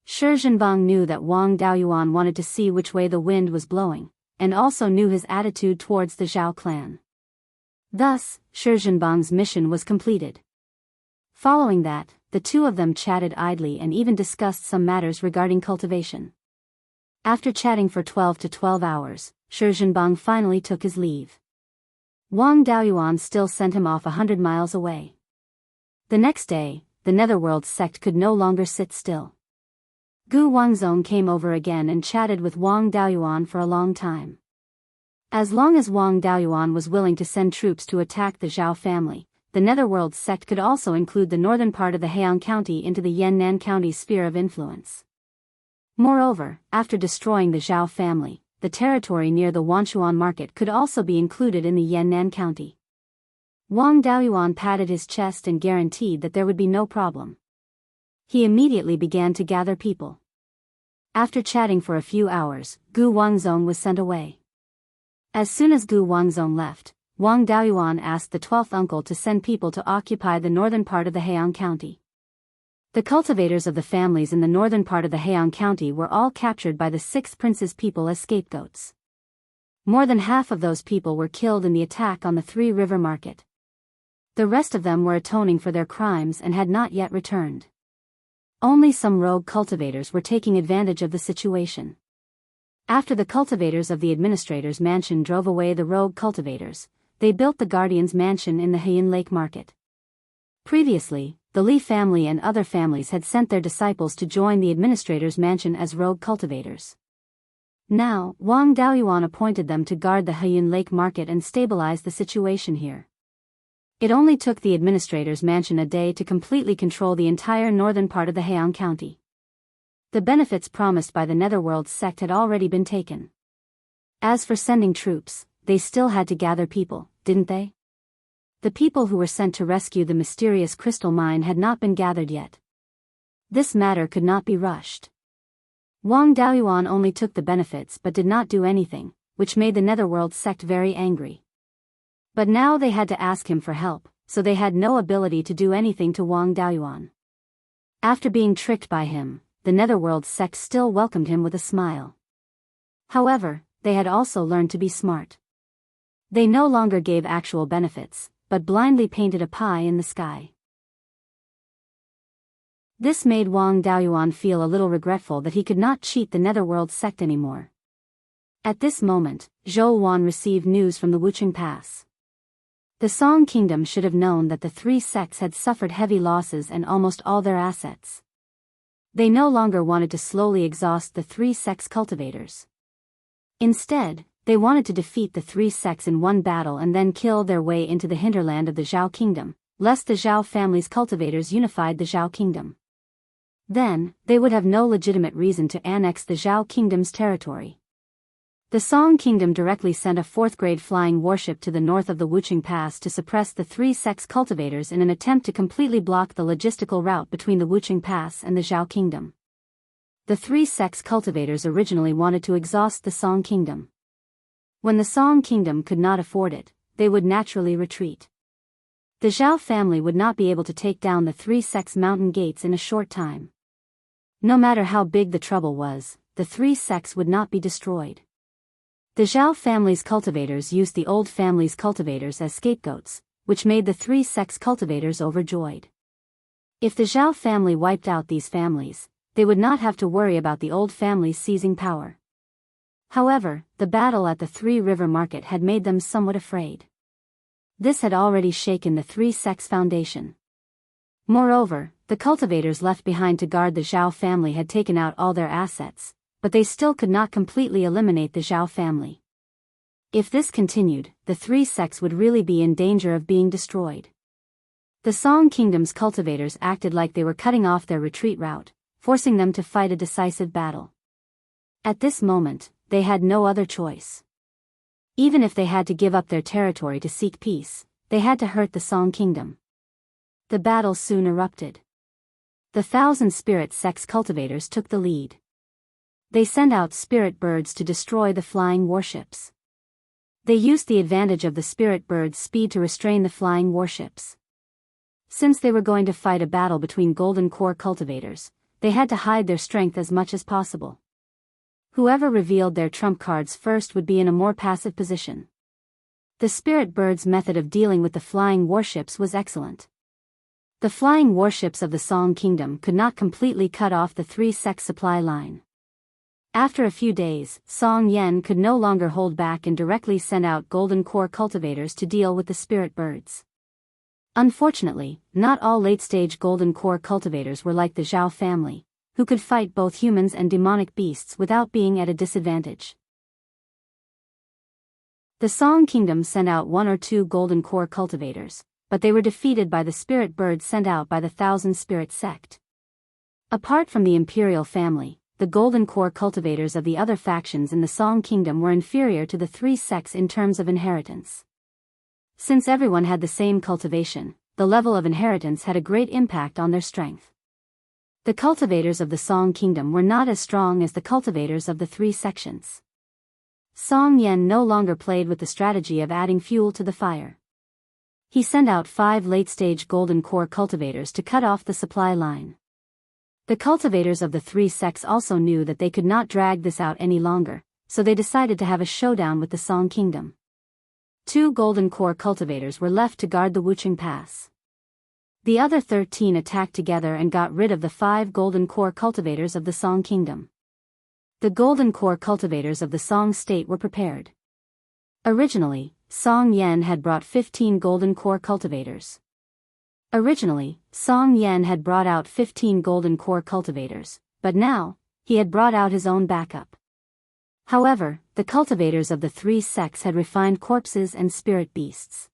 Shi Zhenbang knew that Wang Daoyuan wanted to see which way the wind was blowing, and also knew his attitude towards the Zhao clan. Thus, Shi Zhenbang's mission was completed. Following that, the two of them chatted idly and even discussed some matters regarding cultivation. After chatting for 12 hours, Shi Zhenbang finally took his leave. Wang Daoyuan still sent him off 100 miles away. The next day, the Netherworld sect could no longer sit still. Gu Wangzong came over again and chatted with Wang Daoyuan for a long time. As long as Wang Daoyuan was willing to send troops to attack the Zhao family, the Netherworld sect could also include the northern part of the Heian County into the Yannan County's sphere of influence. Moreover, after destroying the Zhao family, the territory near the Wanchuan Market could also be included in the Yannan County. Wang Daoyuan patted his chest and guaranteed that there would be no problem. He immediately began to gather people. After chatting for a few hours, Gu Wangzong was sent away. As soon as Gu Wangzong left, Wang Daoyuan asked the 12th uncle to send people to occupy the northern part of the Heian County. The cultivators of the families in the northern part of the Heian County were all captured by the 6th prince's people as scapegoats. More than half of those people were killed in the attack on the 3 River Market. The rest of them were atoning for their crimes and had not yet returned. Only some rogue cultivators were taking advantage of the situation. After the cultivators of the administrator's mansion drove away the rogue cultivators, they built the Guardian's mansion in the Heian Lake Market. Previously, the Li family and other families had sent their disciples to join the administrator's mansion as rogue cultivators. Now, Wang Daoyuan appointed them to guard the Heian Lake Market and stabilize the situation here. It only took the administrator's mansion a day to completely control the entire northern part of the Heian County. The benefits promised by the Netherworld sect had already been taken. As for sending troops, they still had to gather people, didn't they? The people who were sent to rescue the mysterious crystal mine had not been gathered yet. This matter could not be rushed. Wang Daoyuan only took the benefits but did not do anything, which made the Netherworld sect very angry. But now they had to ask him for help, so they had no ability to do anything to Wang Daoyuan. After being tricked by him, the Netherworld sect still welcomed him with a smile. However, they had also learned to be smart. They no longer gave actual benefits, but blindly painted a pie in the sky. This made Wang Daoyuan feel a little regretful that he could not cheat the Netherworld sect anymore. At this moment, Zhou Wan received news from the Wucheng Pass. The Song Kingdom should have known that the three sects had suffered heavy losses and almost all their assets. They no longer wanted to slowly exhaust the three sects' cultivators. Instead, they wanted to defeat the three sects in one battle and then kill their way into the hinterland of the Zhao Kingdom, lest the Zhao family's cultivators unified the Zhao Kingdom. Then, they would have no legitimate reason to annex the Zhao Kingdom's territory. The Song Kingdom directly sent a fourth-grade flying warship to the north of the Wuxia Pass to suppress the three sects' cultivators in an attempt to completely block the logistical route between the Wuxia Pass and the Zhao Kingdom. The three sects' cultivators originally wanted to exhaust the Song Kingdom. When the Song Kingdom could not afford it, they would naturally retreat. The Zhao family would not be able to take down the three sects' mountain gates in a short time. No matter how big the trouble was, the three sects would not be destroyed. The Zhao family's cultivators used the old family's cultivators as scapegoats, which made the three sects' cultivators overjoyed. If the Zhao family wiped out these families, they would not have to worry about the old families seizing power. However, the battle at the Three River Market had made them somewhat afraid. This had already shaken the three sects' foundation. Moreover, the cultivators left behind to guard the Zhao family had taken out all their assets, but they still could not completely eliminate the Zhao family. If this continued, the three sects would really be in danger of being destroyed. The Song Kingdom's cultivators acted like they were cutting off their retreat route, forcing them to fight a decisive battle. At this moment, they had no other choice. Even if they had to give up their territory to seek peace, they had to hurt the Song Kingdom. The battle soon erupted. The Thousand Spirit Sects cultivators took the lead. They sent out spirit birds to destroy the flying warships. They used the advantage of the spirit birds' speed to restrain the flying warships. Since they were going to fight a battle between golden core cultivators, they had to hide their strength as much as possible. Whoever revealed their trump cards first would be in a more passive position. The spirit birds' method of dealing with the flying warships was excellent. The flying warships of the Song Kingdom could not completely cut off the three sects' supply line. After a few days, Song Yen could no longer hold back and directly sent out golden core cultivators to deal with the spirit birds. Unfortunately, not all late-stage golden core cultivators were like the Zhao family, who could fight both humans and demonic beasts without being at a disadvantage. The Song Kingdom sent out one or two golden core cultivators, but they were defeated by the spirit birds sent out by the Thousand Spirit Sect. Apart from the imperial family, the golden core cultivators of the other factions in the Song Kingdom were inferior to the three sects in terms of inheritance. Since everyone had the same cultivation, the level of inheritance had a great impact on their strength. The cultivators of the Song Kingdom were not as strong as the cultivators of the three sections. Song Yen no longer played with the strategy of adding fuel to the fire. He sent out 5 late-stage golden core cultivators to cut off the supply line. The cultivators of the three sects also knew that they could not drag this out any longer, so they decided to have a showdown with the Song Kingdom. 2 golden core cultivators were left to guard the Wuxia Pass. The other 13 attacked together and got rid of the 5 golden core cultivators of the Song Kingdom. The golden core cultivators of the Song state were prepared. Originally, Song Yen had brought 15 golden core cultivators. Originally, Song Yen had brought out 15 golden core cultivators, but now, he had brought out his own backup. However, the cultivators of the three sects had refined corpses and spirit beasts.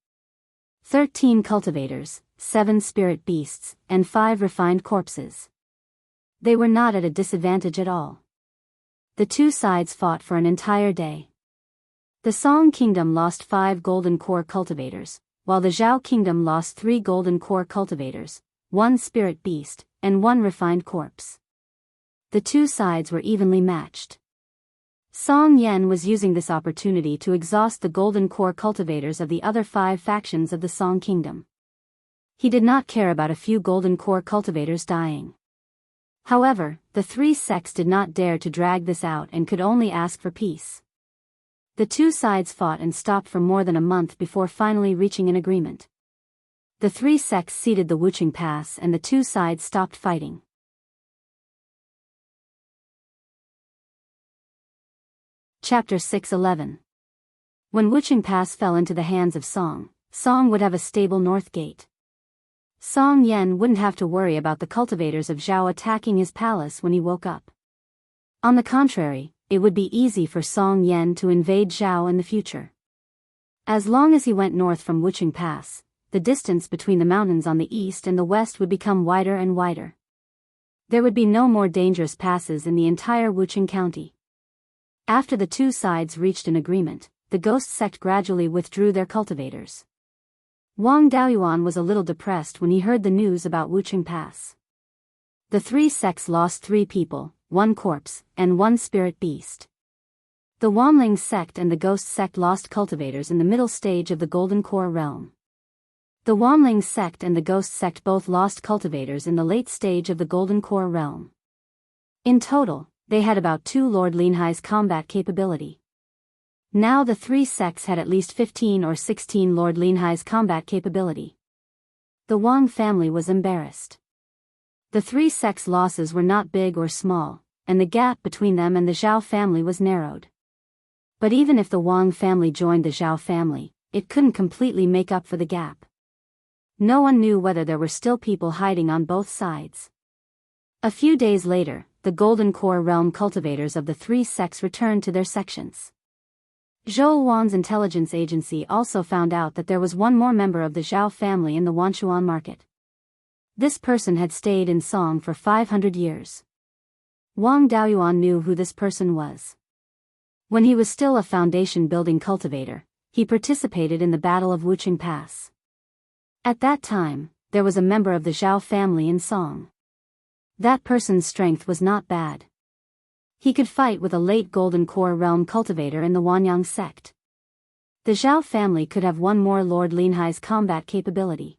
13 cultivators, 7 spirit beasts, and 5 refined corpses. They were not at a disadvantage at all. The two sides fought for an entire day. The Song Kingdom lost 5 golden core cultivators, while the Zhao Kingdom lost 3 golden core cultivators, 1 spirit beast, and 1 refined corpse. The two sides were evenly matched. Song Yen was using this opportunity to exhaust the golden core cultivators of the other 5 factions of the Song Kingdom. He did not care about a few golden core cultivators dying. However, the three sects did not dare to drag this out and could only ask for peace. The two sides fought and stopped for more than a month before finally reaching an agreement. The three sects ceded the Wuxia Pass and the two sides stopped fighting. Chapter 6:11. When Wuxia Pass fell into the hands of Song Song would have a stable north gate. Song Yan wouldn't have to worry about the cultivators of Zhao attacking his palace when he woke up. On the contrary, it would be easy for Song Yan to invade Zhao in the future. As long as he went north from Wuxia Pass, the distance between the mountains on the east and the west would become wider and wider. There would be no more dangerous passes in the entire Wuxia County. After the two sides reached an agreement, the ghost sect gradually withdrew their cultivators. Wang Daoyuan was a little depressed when he heard the news about Wuxia Pass. The three sects lost 3 people, 1 corpse, and 1 spirit beast. The Wanling sect and the ghost sect lost cultivators in the middle stage of the Golden Core realm. The Wanling sect and the ghost sect both lost cultivators in the late stage of the Golden Core realm. In total, they had about 2 Lord Linhai's combat capability. Now the 3 sects had at least 15 or 16 Lord Linhai's combat capability. The Wang family was embarrassed. The 3 sects' losses were not big or small, and the gap between them and the Zhao family was narrowed. But even if the Wang family joined the Zhao family, it couldn't completely make up for the gap. No one knew whether there were still people hiding on both sides. A few days later, the Golden Core realm cultivators of the 3 sects returned to their sections. Zhou Wan's intelligence agency also found out that there was one more member of the Zhao family in the Wanchuan market. This person had stayed in Song for 500 years. Wang Daoyuan knew who this person was. When he was still a foundation-building cultivator, he participated in the Battle of Wuxia Pass. At that time, there was a member of the Zhao family in Song. That person's strength was not bad. He could fight with a late Golden Core realm cultivator in the Wanyang sect. The Zhao family could have one more Lord Linhai's combat capability.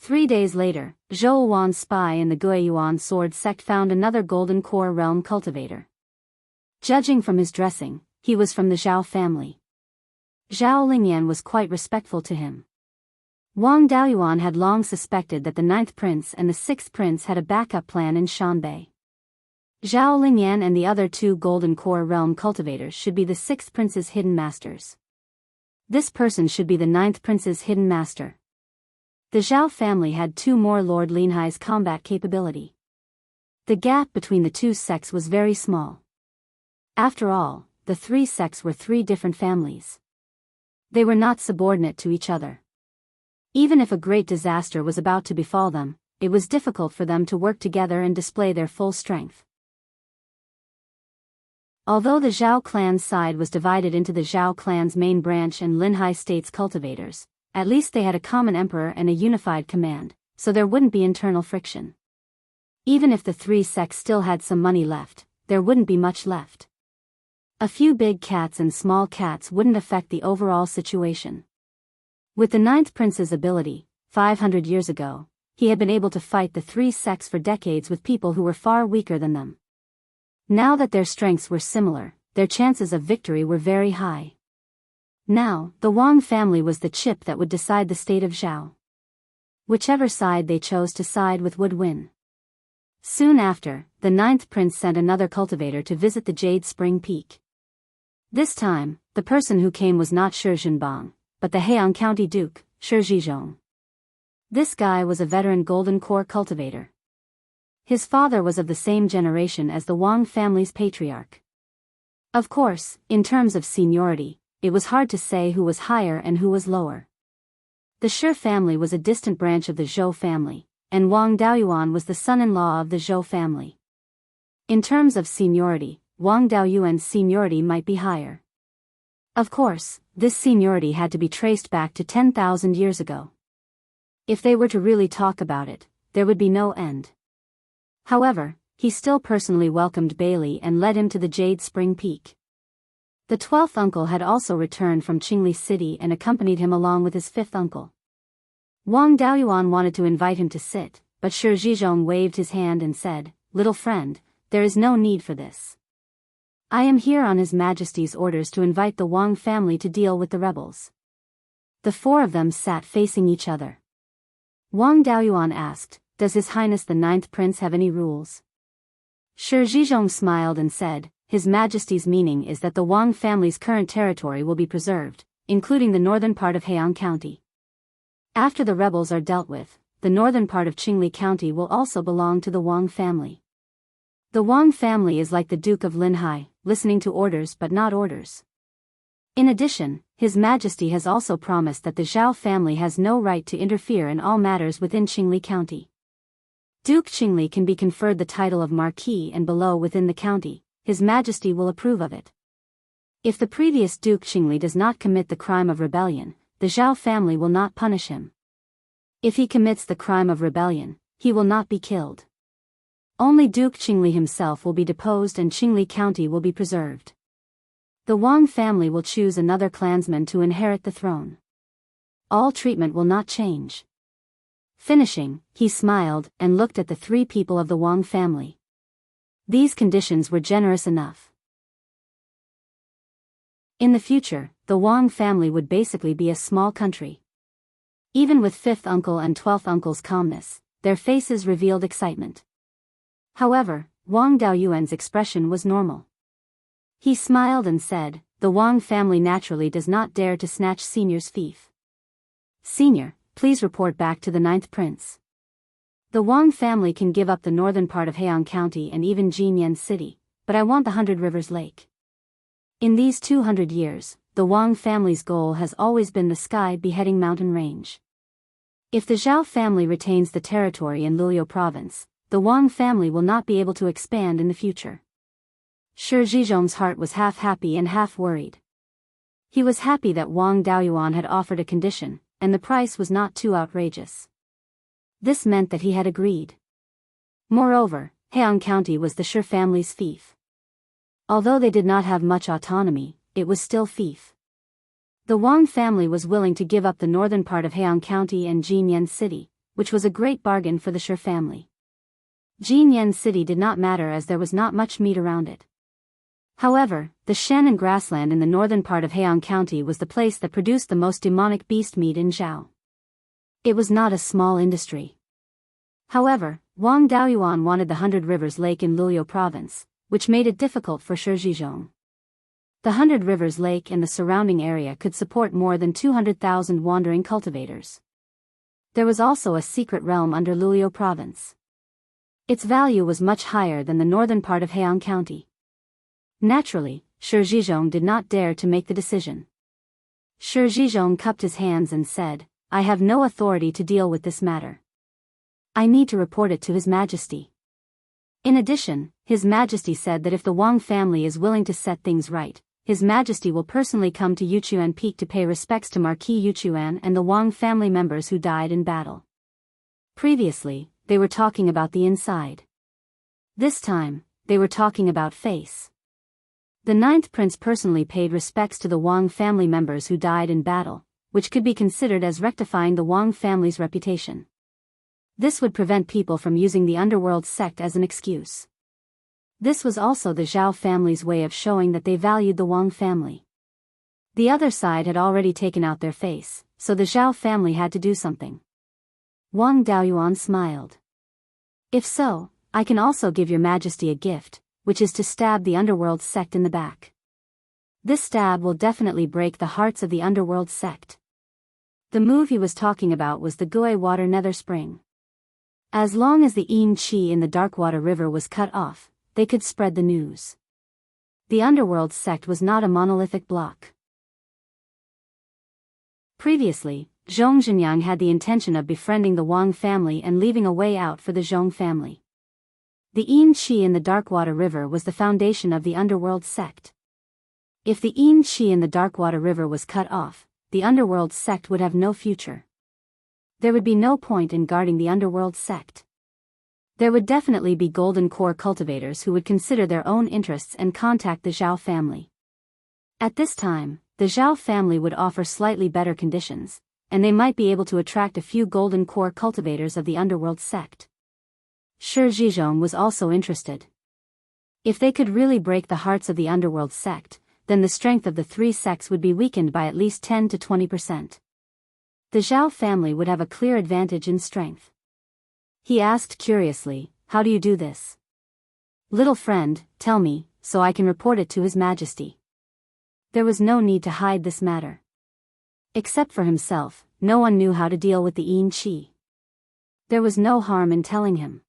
3 days later, Zhou Wan's spy in the Beiyuan sword sect found another Golden Core realm cultivator. Judging from his dressing, he was from the Zhao family. Zhao Lingyan was quite respectful to him. Wang Daoyuan had long suspected that the 9th prince and the 6th prince had a backup plan in Shanbei. Zhao Lingyan and the other 2 Golden Core realm cultivators should be the 6th prince's hidden masters. This person should be the 9th prince's hidden master. The Zhao family had 2 more Lord Linhai's combat capability. The gap between the 2 sects was very small. After all, the 3 sects were 3 different families. They were not subordinate to each other. Even if a great disaster was about to befall them, it was difficult for them to work together and display their full strength. Although the Zhao clan's side was divided into the Zhao clan's main branch and Linhai state's cultivators, at least they had a common emperor and a unified command, so there wouldn't be internal friction. Even if the 3 sects still had some money left, there wouldn't be much left. A few big cats and small cats wouldn't affect the overall situation. With the 9th prince's ability, 500 years ago, he had been able to fight the 3 sects for decades with people who were far weaker than them. Now that their strengths were similar, their chances of victory were very high. Now, the Wang family was the chip that would decide the state of Zhao. Whichever side they chose to side with would win. Soon after, the 9th prince sent another cultivator to visit the Jade Spring Peak. This time, the person who came was not Shi Zhenbang, but the Heian County Duke, Shi Zhizhong. This guy was a veteran Golden Core cultivator. His father was of the same generation as the Wang family's patriarch. Of course, in terms of seniority, it was hard to say who was higher and who was lower. The Shi family was a distant branch of the Zhou family, and Wang Daoyuan was the son-in-law of the Zhou family. In terms of seniority, Wang Daoyuan's seniority might be higher. Of course, this seniority had to be traced back to 10,000 years ago. If they were to really talk about it, there would be no end. However, he still personally welcomed Bailey and led him to the Jade Spring Peak. The 12th uncle had also returned from Qingli City and accompanied him along with his 5th uncle. Wang Daoyuan wanted to invite him to sit, but Shi Zhizhong waved his hand and said, "Little friend, there is no need for this. I am here on His Majesty's orders to invite the Wang family to deal with the rebels." The 4 of them sat facing each other. Wang Daoyuan asked, "Does His Highness the 9th Prince have any rules?" Shi Zhizhong smiled and said, "His Majesty's meaning is that the Wang family's current territory will be preserved, including the northern part of Heian County. After the rebels are dealt with, the northern part of Qingli County will also belong to the Wang family. The Wang family is like the Duke of Linhai, listening to orders but not orders. In addition, His Majesty has also promised that the Zhao family has no right to interfere in all matters within Qingli County. Duke Qingli can be conferred the title of Marquis and below within the county. His Majesty will approve of it. If the previous Duke Qingli does not commit the crime of rebellion, the Zhao family will not punish him. If he commits the crime of rebellion, he will not be killed. Only Duke Qingli himself will be deposed and Qingli County will be preserved. The Wang family will choose another clansman to inherit the throne. All treatment will not change. Finishing, he smiled and looked at the three people of the Wang family. These conditions were generous enough. In the future, the Wang family would basically be a small country. Even with fifth uncle and 12th uncle's calmness, their faces revealed excitement. However, Wang Daoyuan's expression was normal. He smiled and said, "The Wang family naturally does not dare to snatch Senior's fief. Senior, please report back to the 9th prince. The Wang family can give up the northern part of Heian County and even Jinyan City, but I want the 100 Rivers Lake." In these 200 years, the Wang family's goal has always been the sky-beheading mountain range. If the Zhao family retains the territory in Luliu province, the Wang family will not be able to expand in the future. Shi Zhizhong's heart was half happy and half worried. He was happy that Wang Daoyuan had offered a condition, and the price was not too outrageous. This meant that he had agreed. Moreover, Heian County was the Shi family's fief. Although they did not have much autonomy, it was still fief. The Wang family was willing to give up the northern part of Heian County and Jinyan City, which was a great bargain for the Shi family. Jinyan City did not matter as there was not much meat around it. However, the Shannon grassland in the northern part of Heian County was the place that produced the most demonic beast meat in Zhao. It was not a small industry. However, Wang Daoyuan wanted the 100 Rivers Lake in Luliu province, which made it difficult for Shi Zhizhong. The 100 Rivers Lake and the surrounding area could support more than 200,000 wandering cultivators. There was also a secret realm under Luliu province. Its value was much higher than the northern part of Heian County. Naturally, Shi Zhizhong did not dare to make the decision. Shi Zhizhong cupped his hands and said, "I have no authority to deal with this matter. I need to report it to His Majesty." In addition, His Majesty said that if the Wang family is willing to set things right, His Majesty will personally come to Yuchuan Peak to pay respects to Marquis Yuchuan and the Wang family members who died in battle. Previously, they were talking about the inside. This time, they were talking about face. The 9th prince personally paid respects to the Wang family members who died in battle, which could be considered as rectifying the Wang family's reputation. This would prevent people from using the underworld sect as an excuse. This was also the Zhao family's way of showing that they valued the Wang family. The other side had already taken out their face, so the Zhao family had to do something. Wang Daoyuan smiled. "If so, I can also give your Majesty a gift, which is to stab the underworld sect in the back. This stab will definitely break the hearts of the underworld sect." The move he was talking about was the Gui Water Nether Spring. As long as the Yin Qi in the Darkwater River was cut off, they could spread the news. The underworld sect was not a monolithic block. Previously, Zhong Zhenyang had the intention of befriending the Wang family and leaving a way out for the Zhong family. The Yin Qi in the Darkwater River was the foundation of the underworld sect. If the Yin Qi in the Darkwater River was cut off, the underworld sect would have no future. There would be no point in guarding the underworld sect. There would definitely be golden core cultivators who would consider their own interests and contact the Zhao family. At this time, the Zhao family would offer slightly better conditions, and they might be able to attract a few golden core cultivators of the underworld sect. Shi Zhizhong was also interested. If they could really break the hearts of the underworld sect, then the strength of the three sects would be weakened by at least 10 to 20%. The Zhao family would have a clear advantage in strength. He asked curiously, "How do you do this?" "Little friend, tell me, so I can report it to His Majesty." There was no need to hide this matter. Except for himself, no one knew how to deal with the Yin Qi. There was no harm in telling him.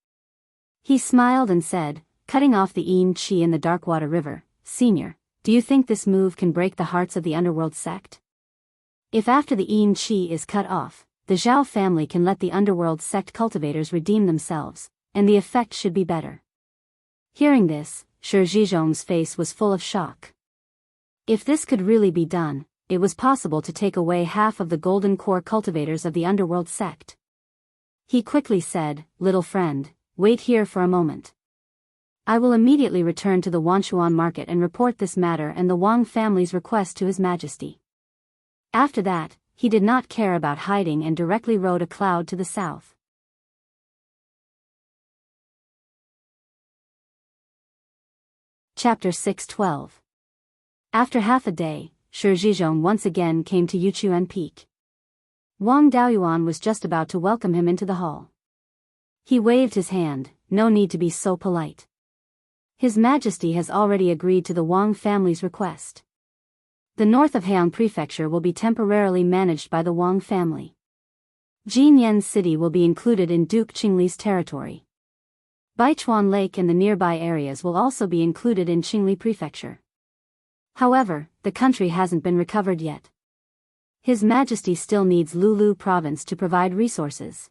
He smiled and said, cutting off the Yin Qi in the Darkwater River, "Senior, do you think this move can break the hearts of the underworld sect? If after the Yin Qi is cut off, the Zhao family can let the underworld sect cultivators redeem themselves, and the effect should be better." Hearing this, Shi Zhizhong's face was full of shock. If this could really be done, it was possible to take away half of the golden core cultivators of the underworld sect. He quickly said, "Little friend, wait here for a moment. I will immediately return to the Wanchuan market and report this matter and the Wang family's request to His Majesty." After that, he did not care about hiding and directly rode a cloud to the south. Chapter 6:12. After half a day, Shi Zhizhong once again came to Yuchuan Peak. Wang Daoyuan was just about to welcome him into the hall. He waved his hand, "No need to be so polite. His Majesty has already agreed to the Wang family's request. The north of Heian Prefecture will be temporarily managed by the Wang family. Jinyan City will be included in Duke Qingli's territory. Baichuan Lake and the nearby areas will also be included in Qingli Prefecture. However, the country hasn't been recovered yet. His Majesty still needs Lulu Province to provide resources.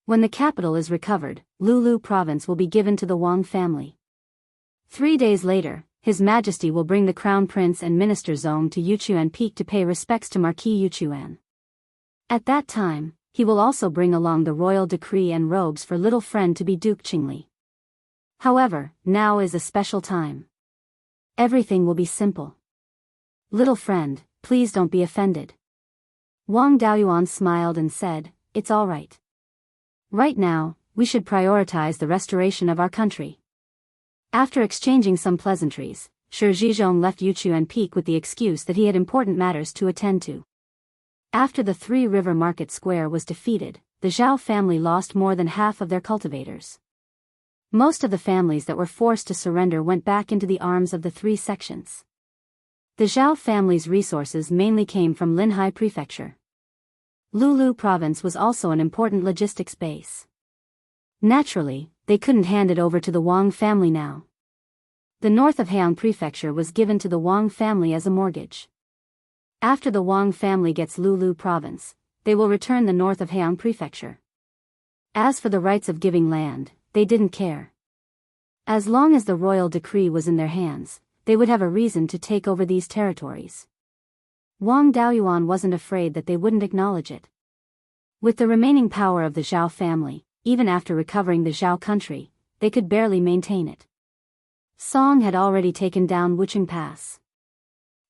When the capital is recovered, Lulu Province will be given to the Wang family. 3 days later, His Majesty will bring the Crown Prince and Minister Zong to Yuchuan Peak to pay respects to Marquis Yuchuan. At that time, he will also bring along the royal decree and robes for little friend to be Duke Qingli. However, now is a special time. Everything will be simple. Little friend, please don't be offended." Wang Daoyuan smiled and said, "It's all right. Right now, we should prioritize the restoration of our country." After exchanging some pleasantries, Shi Zhizhong left Yuchuan Peak with the excuse that he had important matters to attend to. After the Three River Market Square was defeated, the Zhao family lost more than half of their cultivators. Most of the families that were forced to surrender went back into the arms of the three sections. The Zhao family's resources mainly came from Linhai Prefecture. Lulu Province was also an important logistics base. Naturally, they couldn't hand it over to the Wang family now. The north of Heian Prefecture was given to the Wang family as a mortgage. After the Wang family gets Lulu Province, they will return the north of Heian Prefecture. As for the rights of giving land, they didn't care. As long as the royal decree was in their hands, they would have a reason to take over these territories. Wang Daoyuan wasn't afraid that they wouldn't acknowledge it. With the remaining power of the Zhao family, even after recovering the Zhao country, they could barely maintain it. Song had already taken down Wucheng Pass.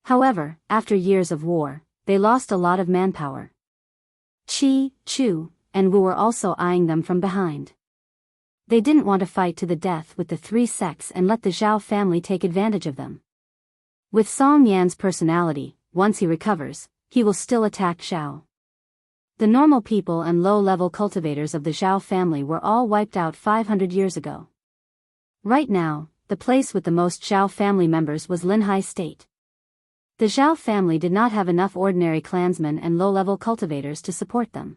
However, after years of war, they lost a lot of manpower. Qi, Chu, and Wu were also eyeing them from behind. They didn't want to fight to the death with the three sects and let the Zhao family take advantage of them. With Song Yan's personality, once he recovers, he will still attack Zhao. The normal people and low-level cultivators of the Zhao family were all wiped out 500 years ago. Right now, the place with the most Zhao family members was Linhai State. The Zhao family did not have enough ordinary clansmen and low-level cultivators to support them.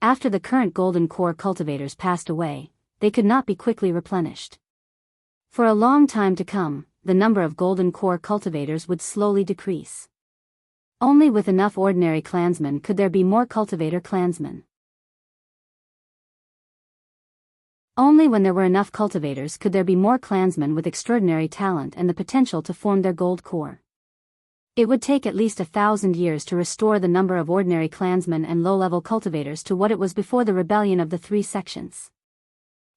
After the current golden core cultivators passed away, they could not be quickly replenished. For a long time to come, the number of golden core cultivators would slowly decrease. Only with enough ordinary clansmen could there be more cultivator clansmen. Only when there were enough cultivators could there be more clansmen with extraordinary talent and the potential to form their gold core. It would take at least 1,000 years to restore the number of ordinary clansmen and low-level cultivators to what it was before the rebellion of the three sections.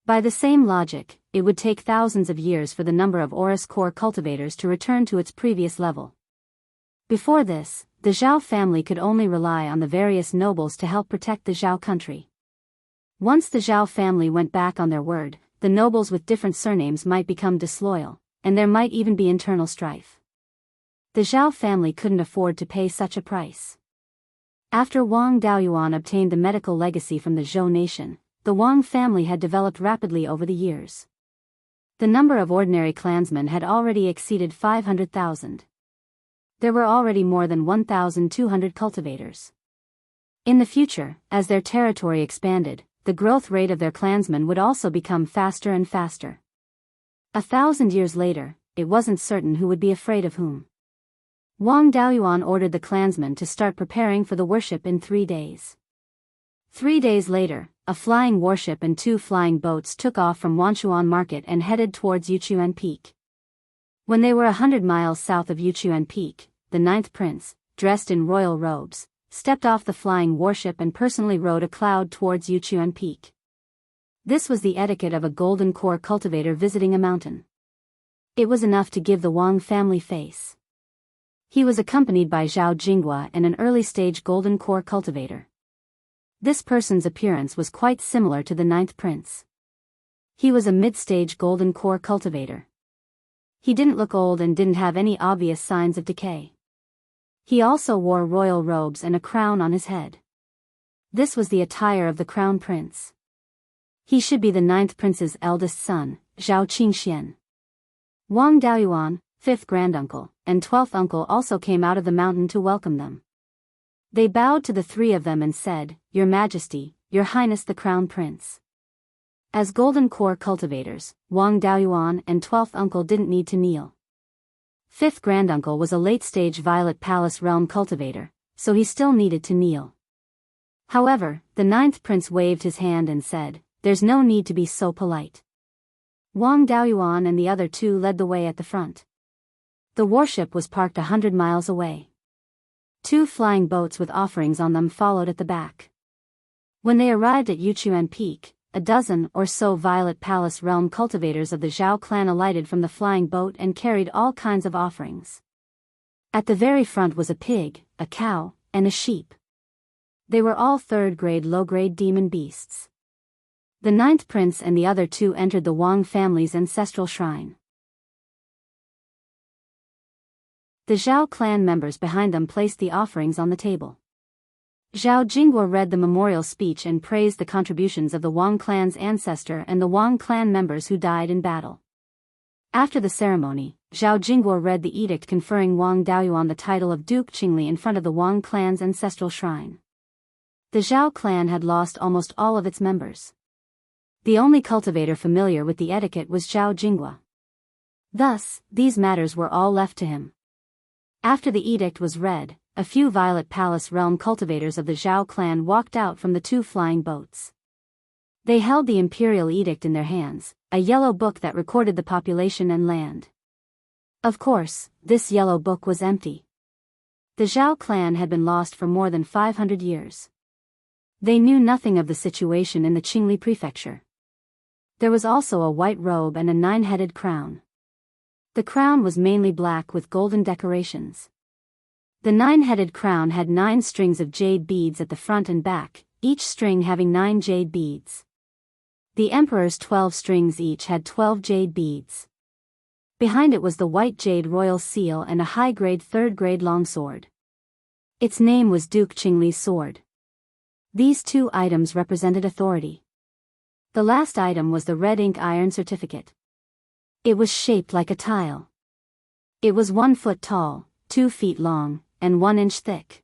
By the same logic, it would take thousands of years for the number of Oris core cultivators to return to its previous level. Before this, the Zhao family could only rely on the various nobles to help protect the Zhao country. Once the Zhao family went back on their word, the nobles with different surnames might become disloyal, and there might even be internal strife. The Zhao family couldn't afford to pay such a price. After Wang Daoyuan obtained the medical legacy from the Zhou nation, the Wang family had developed rapidly over the years. The number of ordinary clansmen had already exceeded 500,000. There were already more than 1,200 cultivators. In the future, as their territory expanded, the growth rate of their clansmen would also become faster and faster. 1,000 years later, it wasn't certain who would be afraid of whom. Wang Daoyuan ordered the clansmen to start preparing for the worship in 3 days. 3 days later, a flying warship and 2 flying boats took off from Wanshuan Market and headed towards Yuchuan Peak. When they were 100 miles south of Yuchuan Peak, the 9th prince, dressed in royal robes, stepped off the flying warship and personally rode a cloud towards Yuchuan Peak. This was the etiquette of a golden core cultivator visiting a mountain. It was enough to give the Wang family face. He was accompanied by Zhao Jinghua and an early-stage golden core cultivator. This person's appearance was quite similar to the 9th prince. He was a mid-stage golden core cultivator. He didn't look old and didn't have any obvious signs of decay. He also wore royal robes and a crown on his head. This was the attire of the crown prince. He should be the 9th prince's eldest son, Zhao Qingxian. Wang Daoyuan, 5th granduncle, and 12th uncle also came out of the mountain to welcome them. They bowed to the 3 of them and said, "Your Majesty, Your Highness the Crown Prince." As golden core cultivators, Wang Daoyuan and 12th uncle didn't need to kneel. 5th granduncle was a late-stage Violet Palace realm cultivator, so he still needed to kneel. However, the 9th prince waved his hand and said, "There's no need to be so polite." Wang Daoyuan and the other 2 led the way at the front. The warship was parked 100 miles away. 2 flying boats with offerings on them followed at the back. When they arrived at Yuchuan Peak, a dozen or so Violet Palace realm cultivators of the Zhao clan alighted from the flying boat and carried all kinds of offerings. At the very front was a pig, a cow, and a sheep. They were all 3rd-grade low-grade demon beasts. The 9th prince and the other 2 entered the Wang family's ancestral shrine. The Zhao clan members behind them placed the offerings on the table. Zhao Jinghua read the memorial speech and praised the contributions of the Wang clan's ancestor and the Wang clan members who died in battle. After the ceremony, Zhao Jinghua read the edict conferring Wang Daoyuan the title of Duke Qingli in front of the Wang clan's ancestral shrine. The Zhao clan had lost almost all of its members. The only cultivator familiar with the etiquette was Zhao Jinghua. Thus, these matters were all left to him. After the edict was read, a few Violet Palace realm cultivators of the Zhao clan walked out from the 2 flying boats. They held the imperial edict in their hands, a yellow book that recorded the population and land. Of course, this yellow book was empty. The Zhao clan had been lost for more than 500 years. They knew nothing of the situation in the Qingli prefecture. There was also a white robe and a 9-headed crown. The crown was mainly black with golden decorations. The 9-headed crown had 9 strings of jade beads at the front and back, each string having 9 jade beads. The emperor's 12 strings each had 12 jade beads. Behind it was the white jade royal seal and a high-grade 3rd-grade longsword. Its name was Duke Qingli's sword. These 2 items represented authority. The last item was the red ink iron certificate. It was shaped like a tile. It was 1 foot tall, 2 feet long, and 1 inch thick.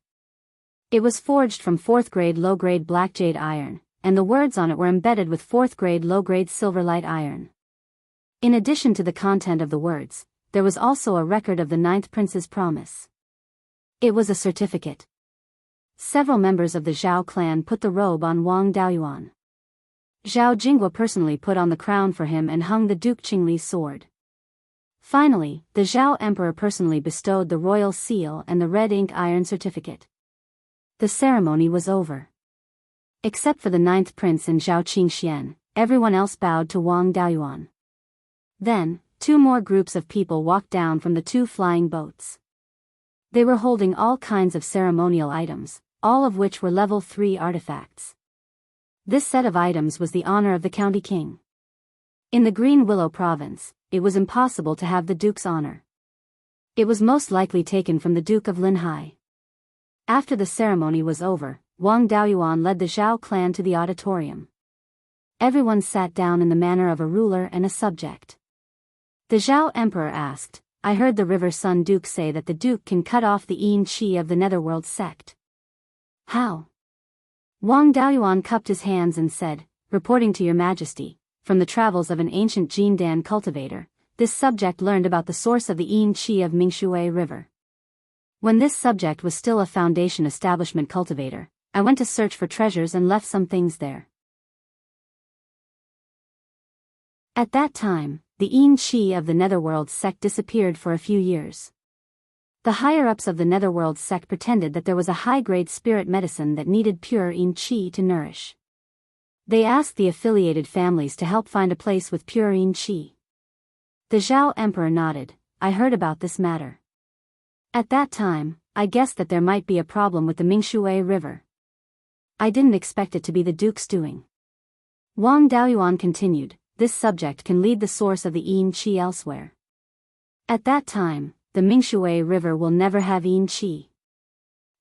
It was forged from 4th-grade low-grade black jade iron, and the words on it were embedded with 4th-grade low-grade silver light iron. In addition to the content of the words, there was also a record of the 9th prince's promise. It was a certificate. Several members of the Zhao clan put the robe on Wang Daoyuan. Zhao Jinghua personally put on the crown for him and hung the Duke Qingli's sword. Finally, the Zhao emperor personally bestowed the royal seal and the red ink iron certificate. The ceremony was over. Except for the 9th prince and Zhao Qingxian, everyone else bowed to Wang Daoyuan. Then, 2 more groups of people walked down from the 2 flying boats. They were holding all kinds of ceremonial items, all of which were level 3 artifacts. This set of items was the honor of the county king. In the Green Willow province, it was impossible to have the duke's honor. It was most likely taken from the Duke of Linhai. After the ceremony was over, Wang Daoyuan led the Zhao clan to the auditorium. Everyone sat down in the manner of a ruler and a subject. The Zhao emperor asked, "I heard the River Sun Duke say that the duke can cut off the Yin Qi of the Netherworld sect. How?" Wang Daoyuan cupped his hands and said, reporting to your majesty, from the travels of an ancient Jindan cultivator, this subject learned about the source of the Yin Qi of Mingshui River. When this subject was still a foundation establishment cultivator, I went to search for treasures and left some things there. At that time, the Yin Qi of the Netherworld sect disappeared for a few years. The higher-ups of the Netherworld sect pretended that there was a high-grade spirit medicine that needed pure Yin Qi to nourish. They asked the affiliated families to help find a place with pure Yin Qi. The Zhao Emperor nodded. I heard about this matter. At that time, I guessed that there might be a problem with the Mingshui River. I didn't expect it to be the Duke's doing. Wang Daoyuan continued, this subject can lead the source of the Yin Qi elsewhere. At that time, the Mingshui River will never have Yin Qi.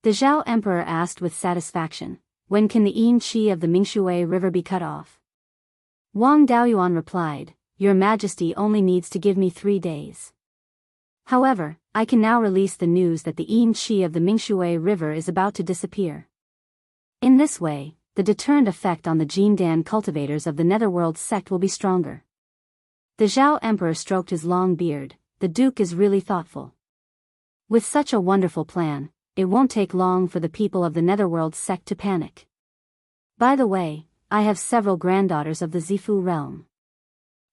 The Zhao Emperor asked with satisfaction, when can the Yin Qi of the Mingshui River be cut off? Wang Daoyuan replied, Your Majesty only needs to give me 3 days. However, I can now release the news that the Yin Qi of the Mingshui River is about to disappear. In this way, the deterrent effect on the Jindan cultivators of the Netherworld sect will be stronger. The Zhao Emperor stroked his long beard. The Duke is really thoughtful. With such a wonderful plan, it won't take long for the people of the Netherworld sect to panic. By the way, I have several granddaughters of the Zifu realm.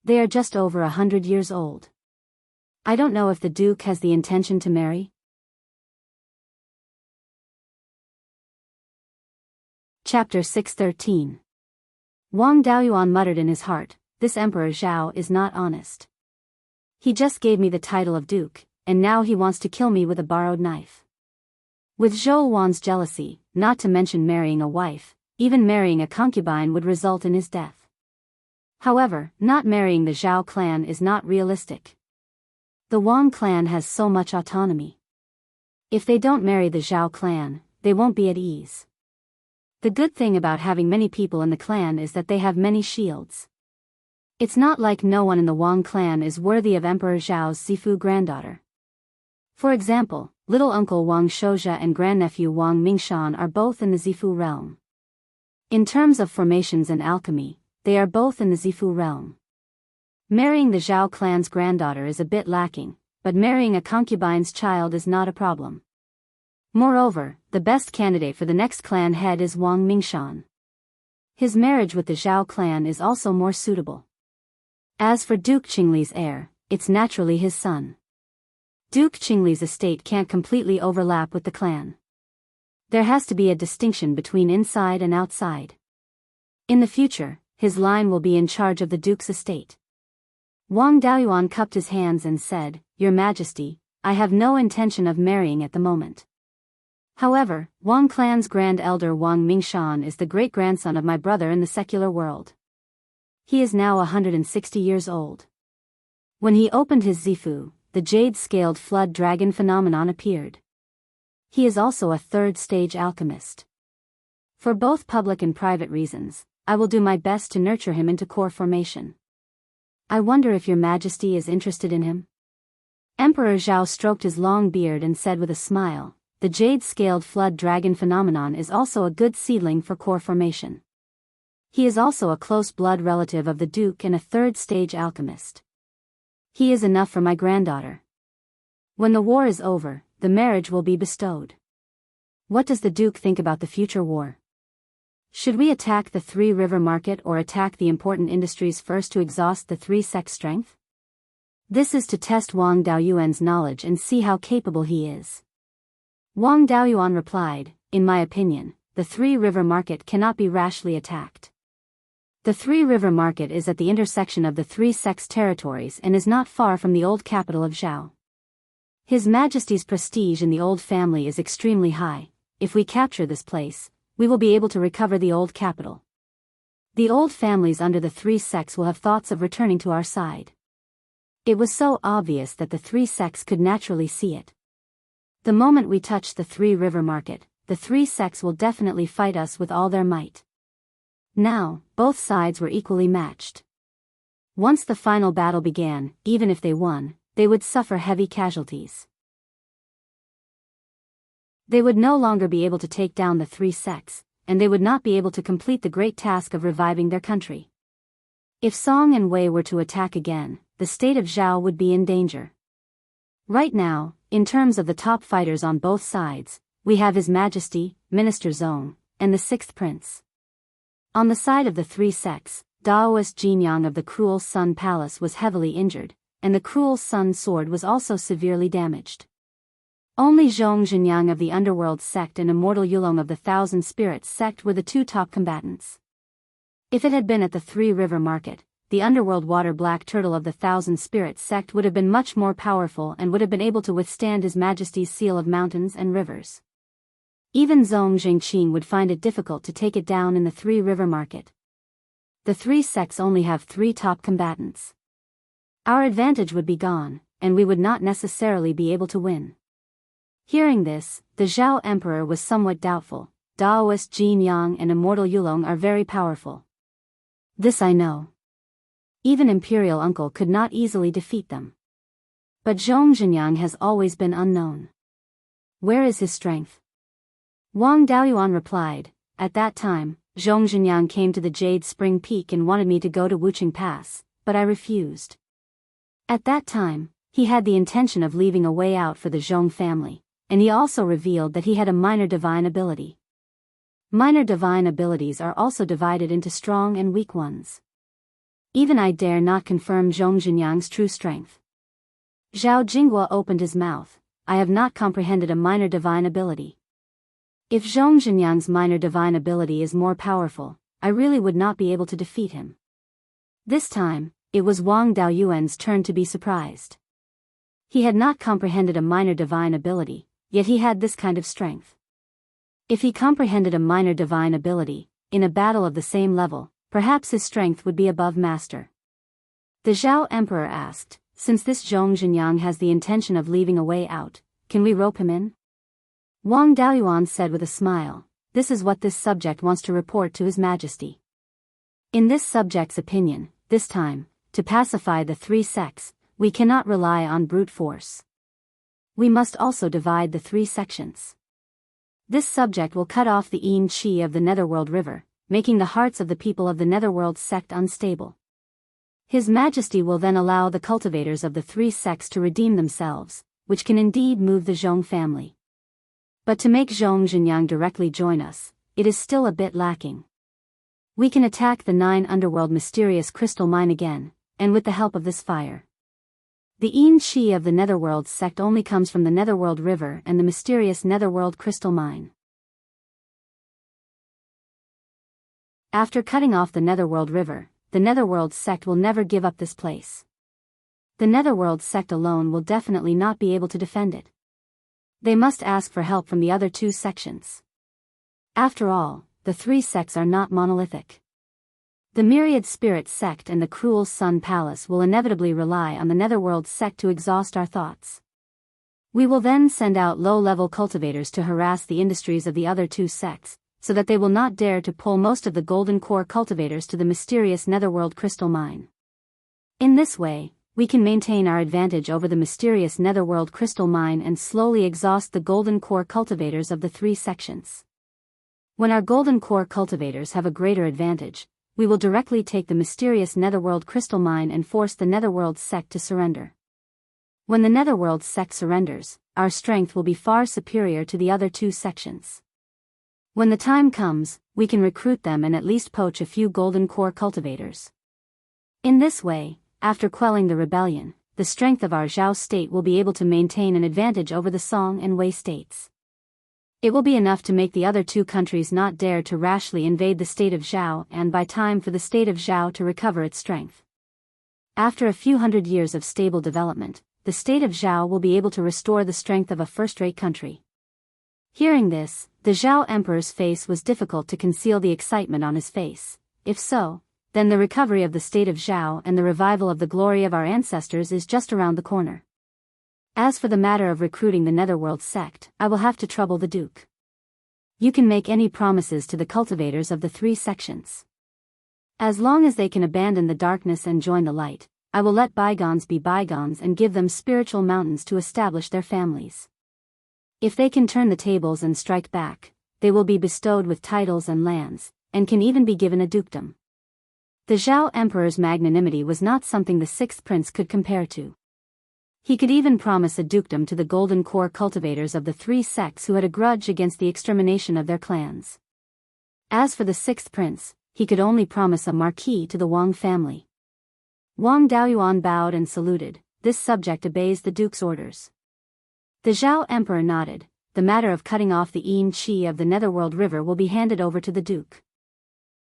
They are just over 100 years old. I don't know if the Duke has the intention to marry. Chapter 613. Wang Daoyuan muttered in his heart, this Emperor Zhao is not honest. He just gave me the title of Duke, and now he wants to kill me with a borrowed knife. With Zhou Wan's jealousy, not to mention marrying a wife, even marrying a concubine would result in his death. However, not marrying the Zhao clan is not realistic. The Wang clan has so much autonomy. If they don't marry the Zhao clan, they won't be at ease. The good thing about having many people in the clan is that they have many shields. It's not like no one in the Wang clan is worthy of Emperor Zhao's Zifu granddaughter. For example, little uncle Wang Shouzhe and grandnephew Wang Mingshan are both in the Zifu realm. In terms of formations and alchemy, they are both in the Zifu realm. Marrying the Zhao clan's granddaughter is a bit lacking, but marrying a concubine's child is not a problem. Moreover, the best candidate for the next clan head is Wang Mingshan. His marriage with the Zhao clan is also more suitable. As for Duke Qingli's heir, it's naturally his son. Duke Qingli's estate can't completely overlap with the clan. There has to be a distinction between inside and outside. In the future, his line will be in charge of the Duke's estate. Wang Daoyuan cupped his hands and said, Your Majesty, I have no intention of marrying at the moment. However, Wang clan's grand elder Wang Mingshan is the great-grandson of my brother in the secular world. He is now 160 years old. When he opened his Zifu, the jade-scaled flood dragon phenomenon appeared. He is also a third-stage alchemist. For both public and private reasons, I will do my best to nurture him into core formation. I wonder if your Majesty is interested in him? Emperor Zhao stroked his long beard and said with a smile, the jade-scaled flood dragon phenomenon is also a good seedling for core formation. He is also a close blood relative of the Duke and a third-stage alchemist. He is enough for my granddaughter. When the war is over, the marriage will be bestowed. What does the Duke think about the future war? Should we attack the Three River Market or attack the important industries first to exhaust the three sects' strength? This is to test Wang Daoyuan's knowledge and see how capable he is. Wang Daoyuan replied, in my opinion, the Three River Market cannot be rashly attacked. The Three River Market is at the intersection of the three sects' territories and is not far from the old capital of Zhao. His Majesty's prestige in the old family is extremely high. If we capture this place, we will be able to recover the old capital. The old families under the three sects will have thoughts of returning to our side. It was so obvious that the three sects could naturally see it. The moment we touch the Three River Market, the three sects will definitely fight us with all their might. Now, both sides were equally matched. Once the final battle began, even if they won, they would suffer heavy casualties. They would no longer be able to take down the three sects, and they would not be able to complete the great task of reviving their country. If Song and Wei were to attack again, the state of Zhao would be in danger. Right now, in terms of the top fighters on both sides, we have His Majesty, Minister Zong, and the Sixth Prince. On the side of the three sects, Daoist Jinyang of the Cruel Sun Palace was heavily injured, and the Cruel Sun sword was also severely damaged. Only Zhong Zhenyang of the Underworld sect and Immortal Yulong of the Thousand Spirits sect were the two top combatants. If it had been at the Three River Market, the Underworld Water Black Turtle of the Thousand Spirits sect would have been much more powerful and would have been able to withstand His Majesty's seal of mountains and rivers. Even Zong Zhengqing would find it difficult to take it down in the Three River Market. The three sects only have three top combatants. Our advantage would be gone, and we would not necessarily be able to win. Hearing this, the Zhao Emperor was somewhat doubtful. Daoist Jin Yang and Immortal Yulong are very powerful. This I know. Even Imperial Uncle could not easily defeat them. But Zhong Zhenyang has always been unknown. Where is his strength? Wang Daoyuan replied, at that time, Zhong Zhenyang came to the Jade Spring Peak and wanted me to go to Wucheng Pass, but I refused. At that time, he had the intention of leaving a way out for the Zhong family, and he also revealed that he had a minor divine ability. Minor divine abilities are also divided into strong and weak ones. Even I dare not confirm Zhong Zhenyang's true strength. Zhao Jinghua opened his mouth. I have not comprehended a minor divine ability. If Zhong Zhenyang's minor divine ability is more powerful, I really would not be able to defeat him. This time, it was Wang Daoyuan's turn to be surprised. He had not comprehended a minor divine ability, yet he had this kind of strength. If he comprehended a minor divine ability, in a battle of the same level, perhaps his strength would be above master. The Zhao Emperor asked, since this Zhong Zhenyang has the intention of leaving a way out, can we rope him in? Wang Daoyuan said with a smile, this is what this subject wants to report to His Majesty. In this subject's opinion, this time, to pacify the three sects, we cannot rely on brute force. We must also divide the three sections. This subject will cut off the Yin Qi of the Netherworld River, making the hearts of the people of the Netherworld sect unstable. His Majesty will then allow the cultivators of the three sects to redeem themselves, which can indeed move the Zhong family. But to make Zhong Zhenyang directly join us, it is still a bit lacking. We can attack the 9 Underworld Mysterious Crystal Mine again, and with the help of this fire. The Yin Qi of the Netherworld sect only comes from the Netherworld River and the mysterious Netherworld Crystal Mine. After cutting off the Netherworld River, the Netherworld sect will never give up this place. The Netherworld sect alone will definitely not be able to defend it. They must ask for help from the other two sections. After all, the three sects are not monolithic. The Myriad Spirit sect and the Cruel Sun Palace will inevitably rely on the Netherworld sect to exhaust our thoughts. We will then send out low-level cultivators to harass the industries of the other two sects, so that they will not dare to pull most of the Golden Core cultivators to the mysterious Netherworld Crystal Mine. In this way, we can maintain our advantage over the mysterious Netherworld Crystal Mine and slowly exhaust the Golden Core cultivators of the three sections. When our Golden Core cultivators have a greater advantage, we will directly take the mysterious Netherworld Crystal Mine and force the Netherworld sect to surrender. When the Netherworld sect surrenders, our strength will be far superior to the other two sections. When the time comes, we can recruit them and at least poach a few Golden Core cultivators. In this way, after quelling the rebellion, the strength of our Zhao state will be able to maintain an advantage over the Song and Wei states. It will be enough to make the other two countries not dare to rashly invade the state of Zhao and buy time for the state of Zhao to recover its strength. After a few hundred years of stable development, the state of Zhao will be able to restore the strength of a first-rate country. Hearing this, the Zhao Emperor's face was difficult to conceal the excitement on his face. If so, then the recovery of the state of Zhao and the revival of the glory of our ancestors is just around the corner. As for the matter of recruiting the Netherworld sect, I will have to trouble the Duke. You can make any promises to the cultivators of the three sections. As long as they can abandon the darkness and join the light, I will let bygones be bygones and give them spiritual mountains to establish their families. If they can turn the tables and strike back, they will be bestowed with titles and lands, and can even be given a dukedom. The Zhao Emperor's magnanimity was not something the sixth prince could compare to. He could even promise a dukedom to the golden core cultivators of the three sects who had a grudge against the extermination of their clans. As for the sixth prince, he could only promise a marquis to the Wang family. Wang Daoyuan bowed and saluted. This subject obeys the duke's orders. The Zhao Emperor nodded. The matter of cutting off the Yin Qi of the Netherworld River will be handed over to the duke.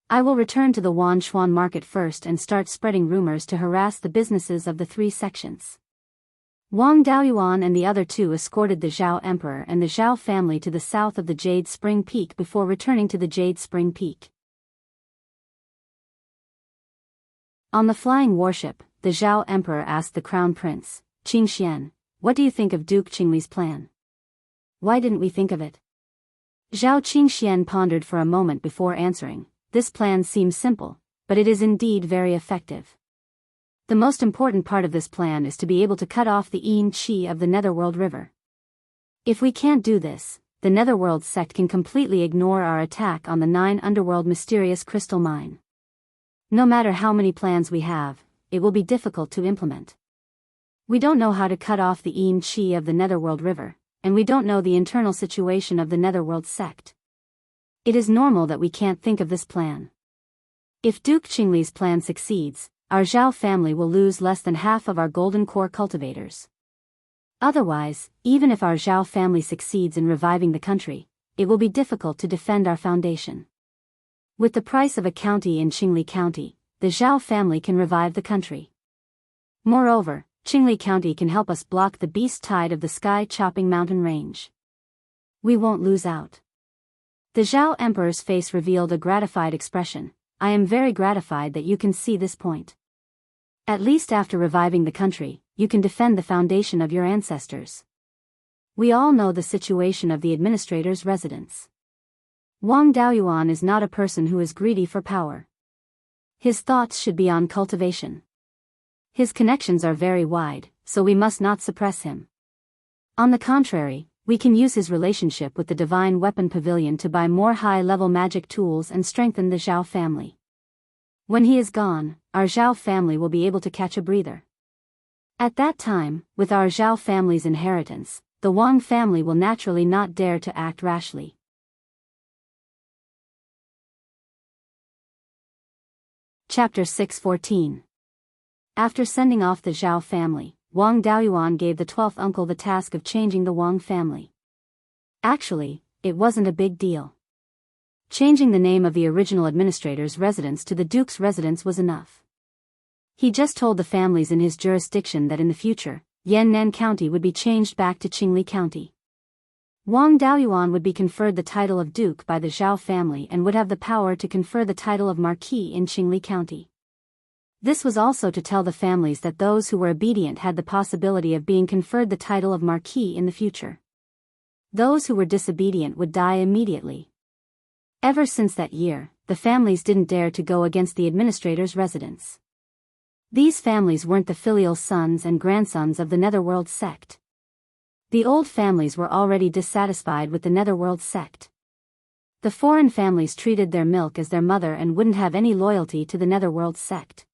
I will return to the Wanshuan market first and start spreading rumors to harass the businesses of the three sections. Wang Daoyuan and the other two escorted the Zhao Emperor and the Zhao family to the south of the Jade Spring Peak before returning to the Jade Spring Peak. On the flying warship, the Zhao Emperor asked the Crown Prince, Qingxian, what do you think of Duke Qingli's plan? Why didn't we think of it? Zhao Qingxian pondered for a moment before answering. This plan seems simple, but it is indeed very effective. The most important part of this plan is to be able to cut off the Yin Qi of the Netherworld River. If we can't do this, the Netherworld sect can completely ignore our attack on the 9 Underworld mysterious crystal mine. No matter how many plans we have, it will be difficult to implement. We don't know how to cut off the Yin Qi of the Netherworld River, and we don't know the internal situation of the Netherworld sect. It is normal that we can't think of this plan. If Duke Qingli's plan succeeds, our Zhao family will lose less than half of our golden core cultivators. Otherwise, even if our Zhao family succeeds in reviving the country, it will be difficult to defend our foundation. With the price of a county in Qingli County, the Zhao family can revive the country. Moreover, Qingli County can help us block the beast tide of the sky-chopping mountain range. We won't lose out. The Zhao Emperor's face revealed a gratified expression. I am very gratified that you can see this point. At least after reviving the country, you can defend the foundation of your ancestors. We all know the situation of the administrator's residence. Wang Daoyuan is not a person who is greedy for power. His thoughts should be on cultivation. His connections are very wide, so we must not suppress him. On the contrary, we can use his relationship with the Divine Weapon Pavilion to buy more high-level magic tools and strengthen the Zhao family. When he is gone, our Zhao family will be able to catch a breather. At that time, with our Zhao family's inheritance, the Wang family will naturally not dare to act rashly. Chapter 614. After sending off the Zhao family, Wang Daoyuan gave the 12th uncle the task of changing the Wang family. Actually, it wasn't a big deal. Changing the name of the original administrator's residence to the duke's residence was enough. He just told the families in his jurisdiction that in the future, Yannan County would be changed back to Qingli County. Wang Daoyuan would be conferred the title of duke by the Zhao family and would have the power to confer the title of marquis in Qingli County. This was also to tell the families that those who were obedient had the possibility of being conferred the title of marquis in the future. Those who were disobedient would die immediately. Ever since that year, the families didn't dare to go against the administrator's residence. These families weren't the filial sons and grandsons of the Netherworld sect. The old families were already dissatisfied with the Netherworld sect. The foreign families treated their milk as their mother and wouldn't have any loyalty to the Netherworld sect.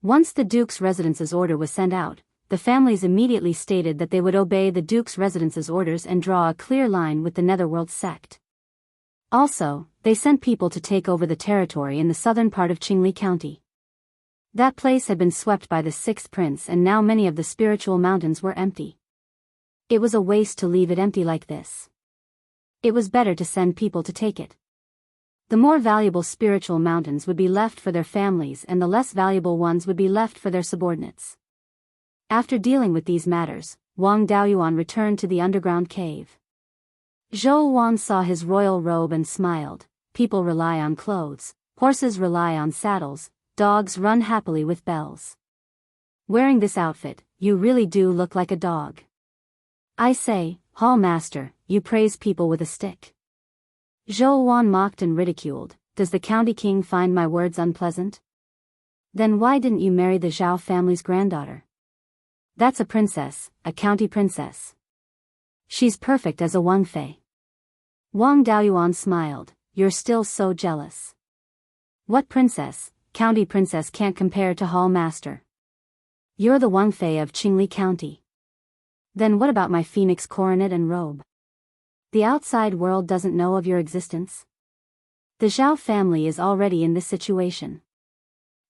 Once the Duke's Residence's order was sent out, the families immediately stated that they would obey the Duke's Residence's orders and draw a clear line with the Netherworld sect. Also, they sent people to take over the territory in the southern part of Qingli County. That place had been swept by the sixth prince and now many of the spiritual mountains were empty. It was a waste to leave it empty like this. It was better to send people to take it. The more valuable spiritual mountains would be left for their families and the less valuable ones would be left for their subordinates. After dealing with these matters, Wang Daoyuan returned to the underground cave. Zhou Wan saw his royal robe and smiled. People rely on clothes, horses rely on saddles, dogs run happily with bells. Wearing this outfit, you really do look like a dog. I say, Hall Master, you praise people with a stick. Zhou Wan mocked and ridiculed. Does the county king find my words unpleasant? Then why didn't you marry the Zhao family's granddaughter? That's a princess, a county princess. She's perfect as a Wangfei. Wang Daoyuan smiled. You're still so jealous. What princess, county princess can't compare to hall master? You're the Wang Fei of Qingli County. Then what about my phoenix coronet and robe? The outside world doesn't know of your existence? The Zhao family is already in this situation.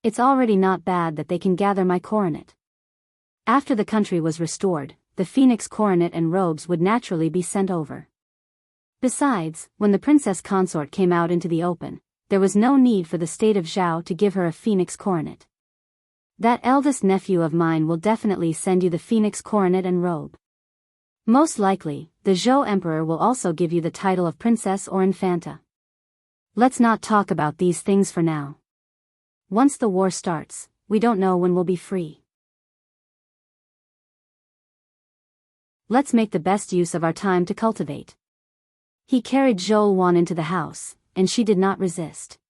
It's already not bad that they can gather my coronet. After the country was restored, the phoenix coronet and robes would naturally be sent over. Besides, when the princess consort came out into the open, there was no need for the state of Zhao to give her a phoenix coronet. That eldest nephew of mine will definitely send you the phoenix coronet and robe. Most likely, the Zhou emperor will also give you the title of princess or infanta. Let's not talk about these things for now. Once the war starts, we don't know when we'll be free. Let's make the best use of our time to cultivate. He carried Zhou Wan into the house, and she did not resist.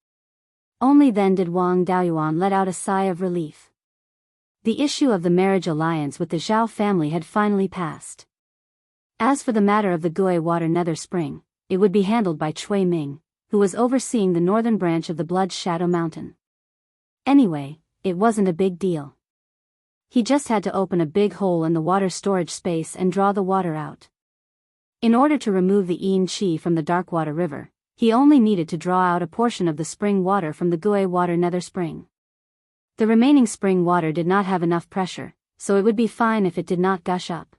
Only then did Wang Daoyuan let out a sigh of relief. The issue of the marriage alliance with the Zhao family had finally passed. As for the matter of the Gui Water Nether Spring, it would be handled by Cui Ming, who was overseeing the northern branch of the Blood Shadow Mountain. Anyway, it wasn't a big deal. He just had to open a big hole in the water storage space and draw the water out. In order to remove the Yin Qi from the Darkwater River, he only needed to draw out a portion of the spring water from the Gui Water Nether Spring. The remaining spring water did not have enough pressure, so it would be fine if it did not gush up.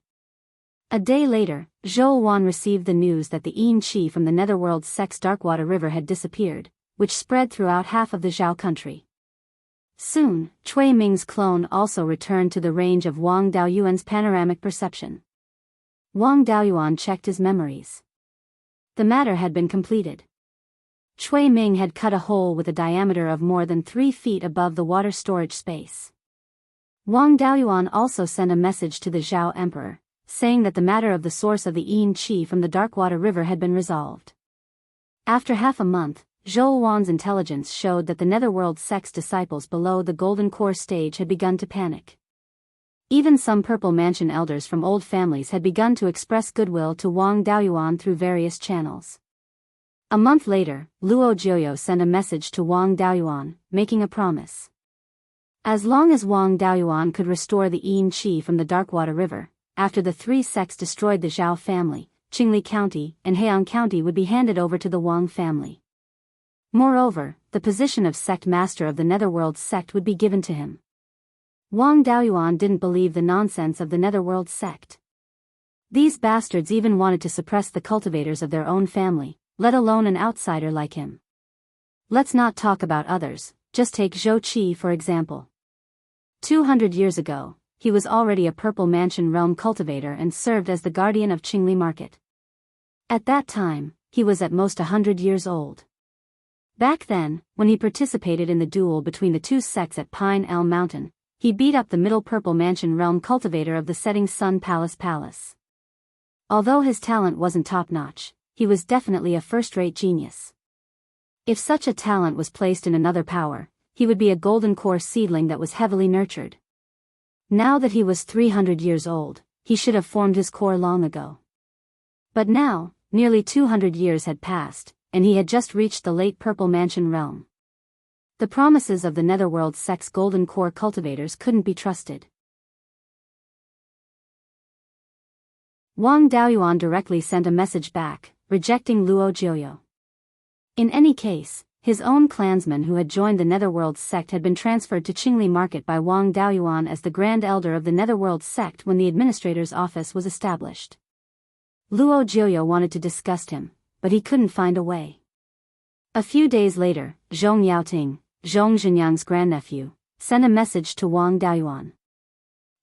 A day later, Zhou Wan received the news that the Yin Qi from the Netherworld Sect's Darkwater River had disappeared, which spread throughout half of the Zhao country. Soon, Cui Ming's clone also returned to the range of Wang Daoyuan's panoramic perception. Wang Daoyuan checked his memories. The matter had been completed. Cui Ming had cut a hole with a diameter of more than 3 feet above the water storage space. Wang Daoyuan also sent a message to the Zhao Emperor, saying that the matter of the source of the Yin Qi from the Darkwater River had been resolved. After half a month, Zhou Wan's intelligence showed that the Netherworld Sect's disciples below the Golden Core stage had begun to panic. Even some Purple Mansion elders from old families had begun to express goodwill to Wang Daoyuan through various channels. A month later, Luo Jiuyo sent a message to Wang Daoyuan, making a promise. As long as Wang Daoyuan could restore the Yin Qi from the Darkwater River, after the 3 sects destroyed the Zhao family, Qingli County and Heian County would be handed over to the Wang family. Moreover, the position of sect master of the Netherworld sect would be given to him. Wang Daoyuan didn't believe the nonsense of the Netherworld sect. These bastards even wanted to suppress the cultivators of their own family, let alone an outsider like him. Let's not talk about others, just take Zhou Qi for example. 200 years ago, he was already a Purple Mansion realm cultivator and served as the guardian of Qingli Market. At that time, he was at most 100 years old. Back then, when he participated in the duel between the 2 sects at Pine Elm Mountain, he beat up the middle Purple Mansion realm cultivator of the Setting Sun Palace. Although his talent wasn't top-notch, he was definitely a first-rate genius. If such a talent was placed in another power, he would be a Golden Core seedling that was heavily nurtured. Now that he was 300 years old, he should have formed his core long ago. But now, nearly 200 years had passed, and he had just reached the late Purple Mansion realm. The promises of the Netherworld Sect's Golden Core cultivators couldn't be trusted. Wang Daoyuan directly sent a message back, rejecting Luo Jiuyo. In any case, his own clansmen who had joined the Netherworld sect had been transferred to Qingli Market by Wang Daoyuan as the Grand Elder of the Netherworld sect when the administrator's office was established. Luo Jiuyo wanted to disgust him, but he couldn't find a way. A few days later, Zhong Yaoting, Zhong Zhenyang's grandnephew, sent a message to Wang Daoyuan.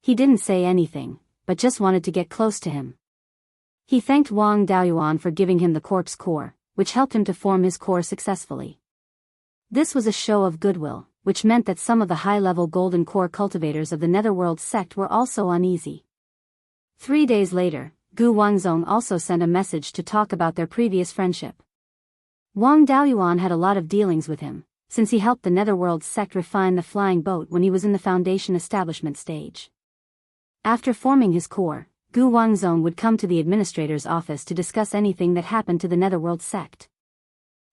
He didn't say anything, but just wanted to get close to him. He thanked Wang Daoyuan for giving him the corpse core, which helped him to form his core successfully. This was a show of goodwill, which meant that some of the high-level Golden Core cultivators of the Netherworld sect were also uneasy. 3 days later, Gu Wangzong also sent a message to talk about their previous friendship. Wang Daoyuan had a lot of dealings with him, since he helped the Netherworld sect refine the flying boat when he was in the Foundation establishment stage. After forming his core, Gu Wangzong would come to the administrator's office to discuss anything that happened to the Netherworld sect.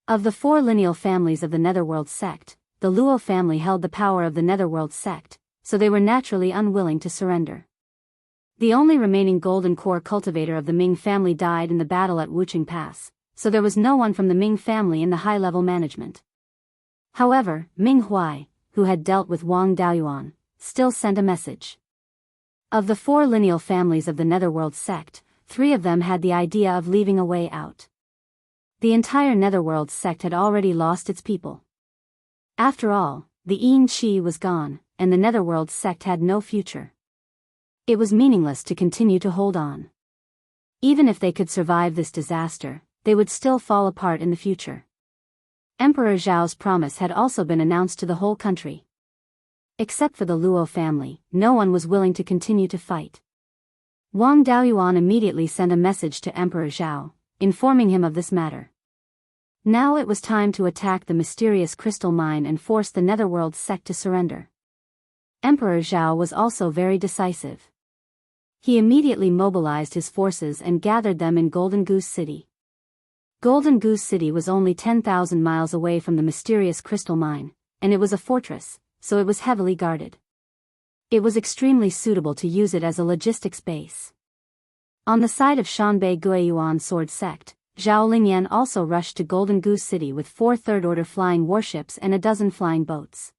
Of the 4 lineal families of the Netherworld sect, the Luo family held the power of the Netherworld sect, so they were naturally unwilling to surrender. The only remaining golden core cultivator of the Ming family died in the battle at Wuching Pass, so there was no one from the Ming family in the high-level management. However, Ming Huai, who had dealt with Wang Daoyuan, still sent a message. Of the 4 lineal families of the Netherworld sect, 3 of them had the idea of leaving a way out. The entire Netherworld sect had already lost its people. After all, the Yin Qi was gone, and the Netherworld sect had no future. It was meaningless to continue to hold on. Even if they could survive this disaster, they would still fall apart in the future. Emperor Zhao's promise had also been announced to the whole country. Except for the Luo family, no one was willing to continue to fight. Wang Daoyuan immediately sent a message to Emperor Zhao, informing him of this matter. Now it was time to attack the mysterious crystal mine and force the Netherworld sect to surrender. Emperor Zhao was also very decisive. He immediately mobilized his forces and gathered them in Golden Goose City. Golden Goose City was only 10,000 miles away from the mysterious crystal mine, and it was a fortress, so it was heavily guarded. It was extremely suitable to use it as a logistics base. On the side of Shanbei Guiyuan Sword Sect, Zhao Lingyan also rushed to Golden Goose City with 4 third-order flying warships and a dozen flying boats.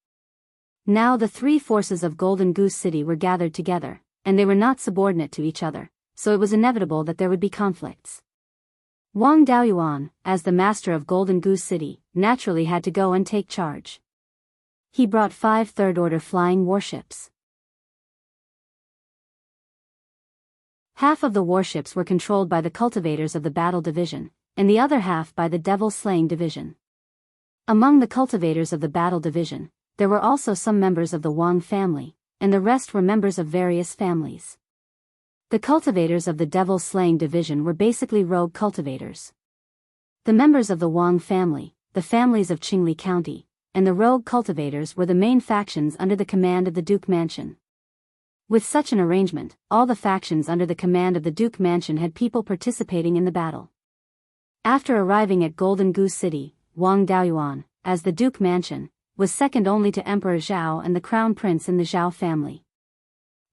Now the 3 forces of Golden Goose City were gathered together, and they were not subordinate to each other, so it was inevitable that there would be conflicts. Wang Daoyuan, as the master of Golden Goose City, naturally had to go and take charge. He brought 5 third-order flying warships. Half of the warships were controlled by the cultivators of the Battle Division, and the other half by the Devil-Slaying Division. Among the cultivators of the Battle Division, there were also some members of the Wang family, and the rest were members of various families. The cultivators of the Devil-Slaying Division were basically rogue cultivators. The members of the Wang family, the families of Qingli County, and the rogue cultivators were the main factions under the command of the Duke Mansion. With such an arrangement, all the factions under the command of the Duke Mansion had people participating in the battle. After arriving at Golden Goose City, Wang Daoyuan, as the Duke Mansion, was second only to Emperor Zhao and the Crown Prince in the Zhao family.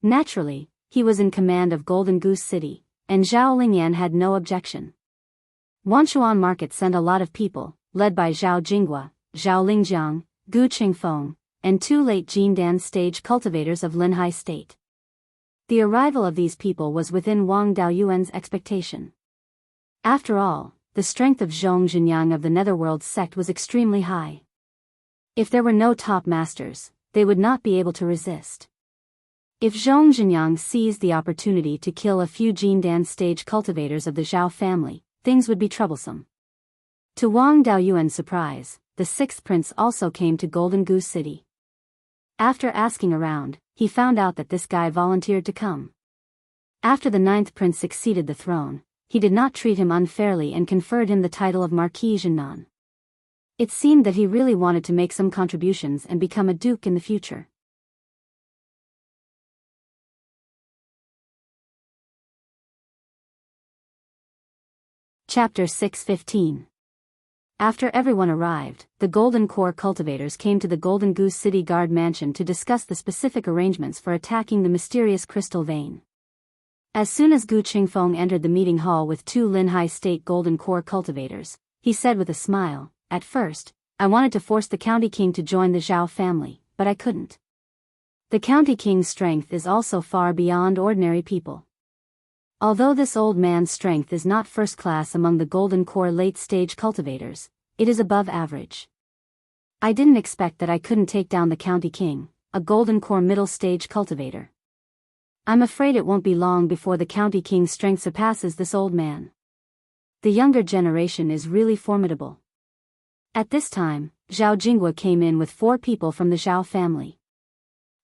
Naturally, he was in command of Golden Goose City, and Zhao Lingyan had no objection. Wanchuan Market sent a lot of people, led by Zhao Jinghua, Zhao Lingjiang, Gu Qingfeng, and 2 late Jindan stage cultivators of Linhai State. The arrival of these people was within Wang Daoyuan's expectation. After all, the strength of Zhong Zhenyang of the Netherworld sect was extremely high. If there were no top masters, they would not be able to resist. If Zhong Zhenyang seized the opportunity to kill a few Jindan stage cultivators of the Zhao family, things would be troublesome. To Wang Daoyuan's surprise, the 6th prince also came to Golden Goose City. After asking around, he found out that this guy volunteered to come. After the 9th prince succeeded the throne, he did not treat him unfairly and conferred him the title of Marquis Zhennan. It seemed that he really wanted to make some contributions and become a duke in the future. Chapter 6:15. After everyone arrived, the Golden Core cultivators came to the Golden Goose City Guard Mansion to discuss the specific arrangements for attacking the mysterious crystal vein. As soon as Gu Qingfeng entered the meeting hall with 2 Linhai State Golden Core cultivators, he said with a smile, "At first, I wanted to force the County King to join the Zhao family, but I couldn't. The County King's strength is also far beyond ordinary people. Although this old man's strength is not first class among the Golden Core late-stage cultivators, it is above average. I didn't expect that I couldn't take down the County King, a Golden Core middle-stage cultivator. I'm afraid it won't be long before the County King's strength surpasses this old man. The younger generation is really formidable." At this time, Zhao Jinghua came in with 4 people from the Zhao family.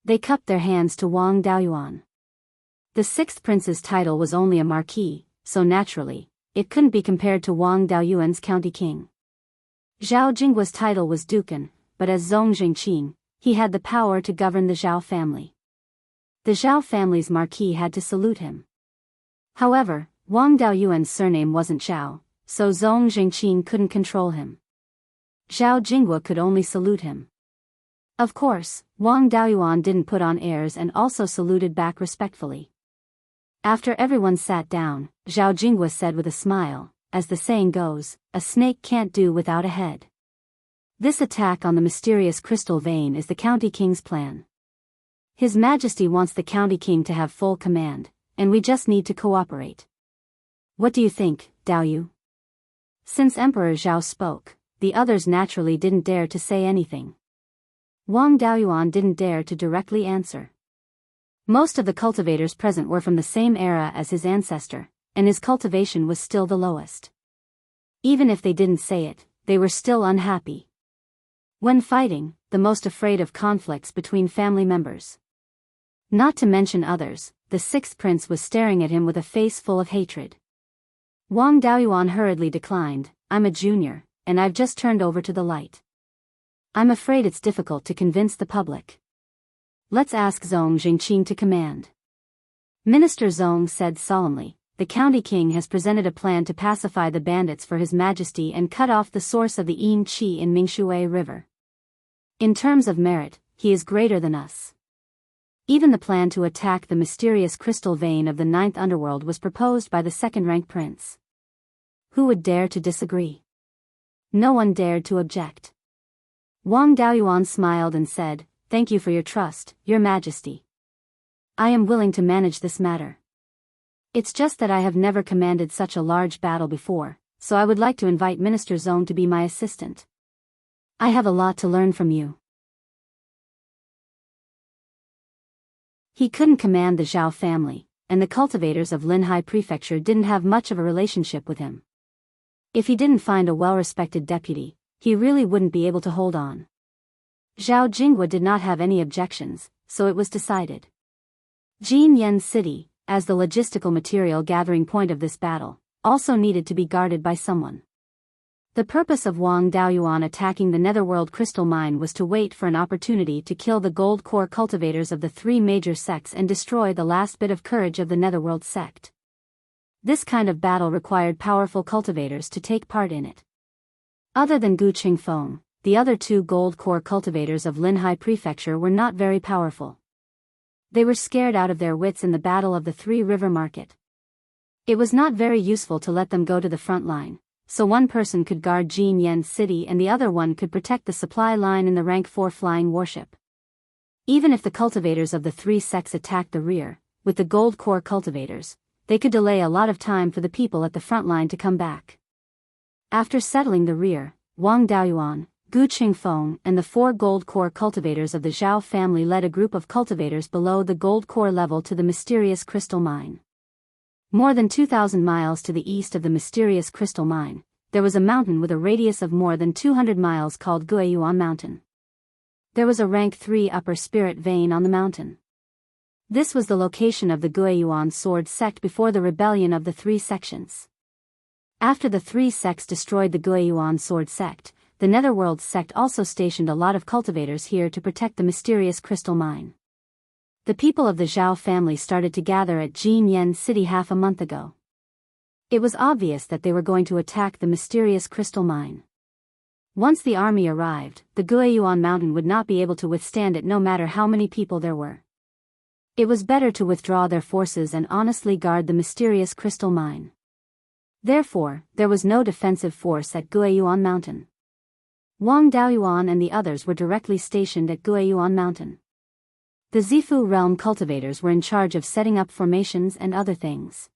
They cupped their hands to Wang Daoyuan. The 6th prince's title was only a marquis, so naturally, it couldn't be compared to Wang Daoyuan's County King. Zhao Jinghua's title was dukan, but as Zong Zhengqing, he had the power to govern the Zhao family. The Zhao family's marquis had to salute him. However, Wang Daoyuan's surname wasn't Zhao, so Zhong Jingqin couldn't control him. Zhao Jinghua could only salute him. Of course, Wang Daoyuan didn't put on airs and also saluted back respectfully. After everyone sat down, Zhao Jinghua said with a smile, as the saying goes, a snake can't do without a head. This attack on the mysterious crystal vein is the County King's plan. His Majesty wants the County King to have full command, and we just need to cooperate. What do you think, Daoyu? Since Emperor Zhao spoke, the others naturally didn't dare to say anything. Wang Daoyuan didn't dare to directly answer. Most of the cultivators present were from the same era as his ancestor, and his cultivation was still the lowest. Even if they didn't say it, they were still unhappy. When fighting, the most afraid of conflicts between family members. Not to mention others, the sixth prince was staring at him with a face full of hatred. Wang Daoyuan hurriedly declined, I'm a junior, and I've just turned over to the light. I'm afraid it's difficult to convince the public. Let's ask Zhong Jingqin to command. Minister Zhong said solemnly, the County King has presented a plan to pacify the bandits for His Majesty and cut off the source of the Yin Qi in Mingshui River. In terms of merit, he is greater than us. Even the plan to attack the mysterious crystal vein of the ninth underworld was proposed by the second-rank prince. Who would dare to disagree? No one dared to object. Wang Daoyuan smiled and said, thank you for your trust, Your Majesty. I am willing to manage this matter. It's just that I have never commanded such a large battle before, so I would like to invite Minister Zhong to be my assistant. I have a lot to learn from you. He couldn't command the Zhao family, and the cultivators of Linhai Prefecture didn't have much of a relationship with him. If he didn't find a well-respected deputy, he really wouldn't be able to hold on. Zhao Jinghua did not have any objections, so it was decided. Jinyan City, as the logistical material gathering point of this battle, also needed to be guarded by someone. The purpose of Wang Daoyuan attacking the Netherworld crystal mine was to wait for an opportunity to kill the gold core cultivators of the three major sects and destroy the last bit of courage of the Netherworld sect. This kind of battle required powerful cultivators to take part in it. Other than Gu Qingfeng, the other two gold core cultivators of Linhai Prefecture were not very powerful. They were scared out of their wits in the battle of the Three River Market. It was not very useful to let them go to the front line, so one person could guard Jinyan City and the other one could protect the supply line in the rank 4 flying warship. Even if the cultivators of the three sects attacked the rear, with the gold core cultivators, they could delay a lot of time for the people at the front line to come back. After settling the rear, Wang Daoyuan, Gu Qingfeng and the 4 gold core cultivators of the Zhao family led a group of cultivators below the gold core level to the mysterious crystal mine. More than 2,000 miles to the east of the mysterious crystal mine, there was a mountain with a radius of more than 200 miles called Guiyuan Mountain. There was a rank 3 upper spirit vein on the mountain. This was the location of the Guiyuan sword sect before the rebellion of the three sections. After the three sects destroyed the Guiyuan sword sect, the Netherworld sect also stationed a lot of cultivators here to protect the mysterious crystal mine. The people of the Zhao family started to gather at Jinyan City half a month ago. It was obvious that they were going to attack the mysterious crystal mine. Once the army arrived, the Guiyuan mountain would not be able to withstand it no matter how many people there were. It was better to withdraw their forces and honestly guard the mysterious crystal mine. Therefore, there was no defensive force at Guiyuan Mountain. Wang Daoyuan and the others were directly stationed at Guiyuan Mountain. The Zifu realm cultivators were in charge of setting up formations and other things.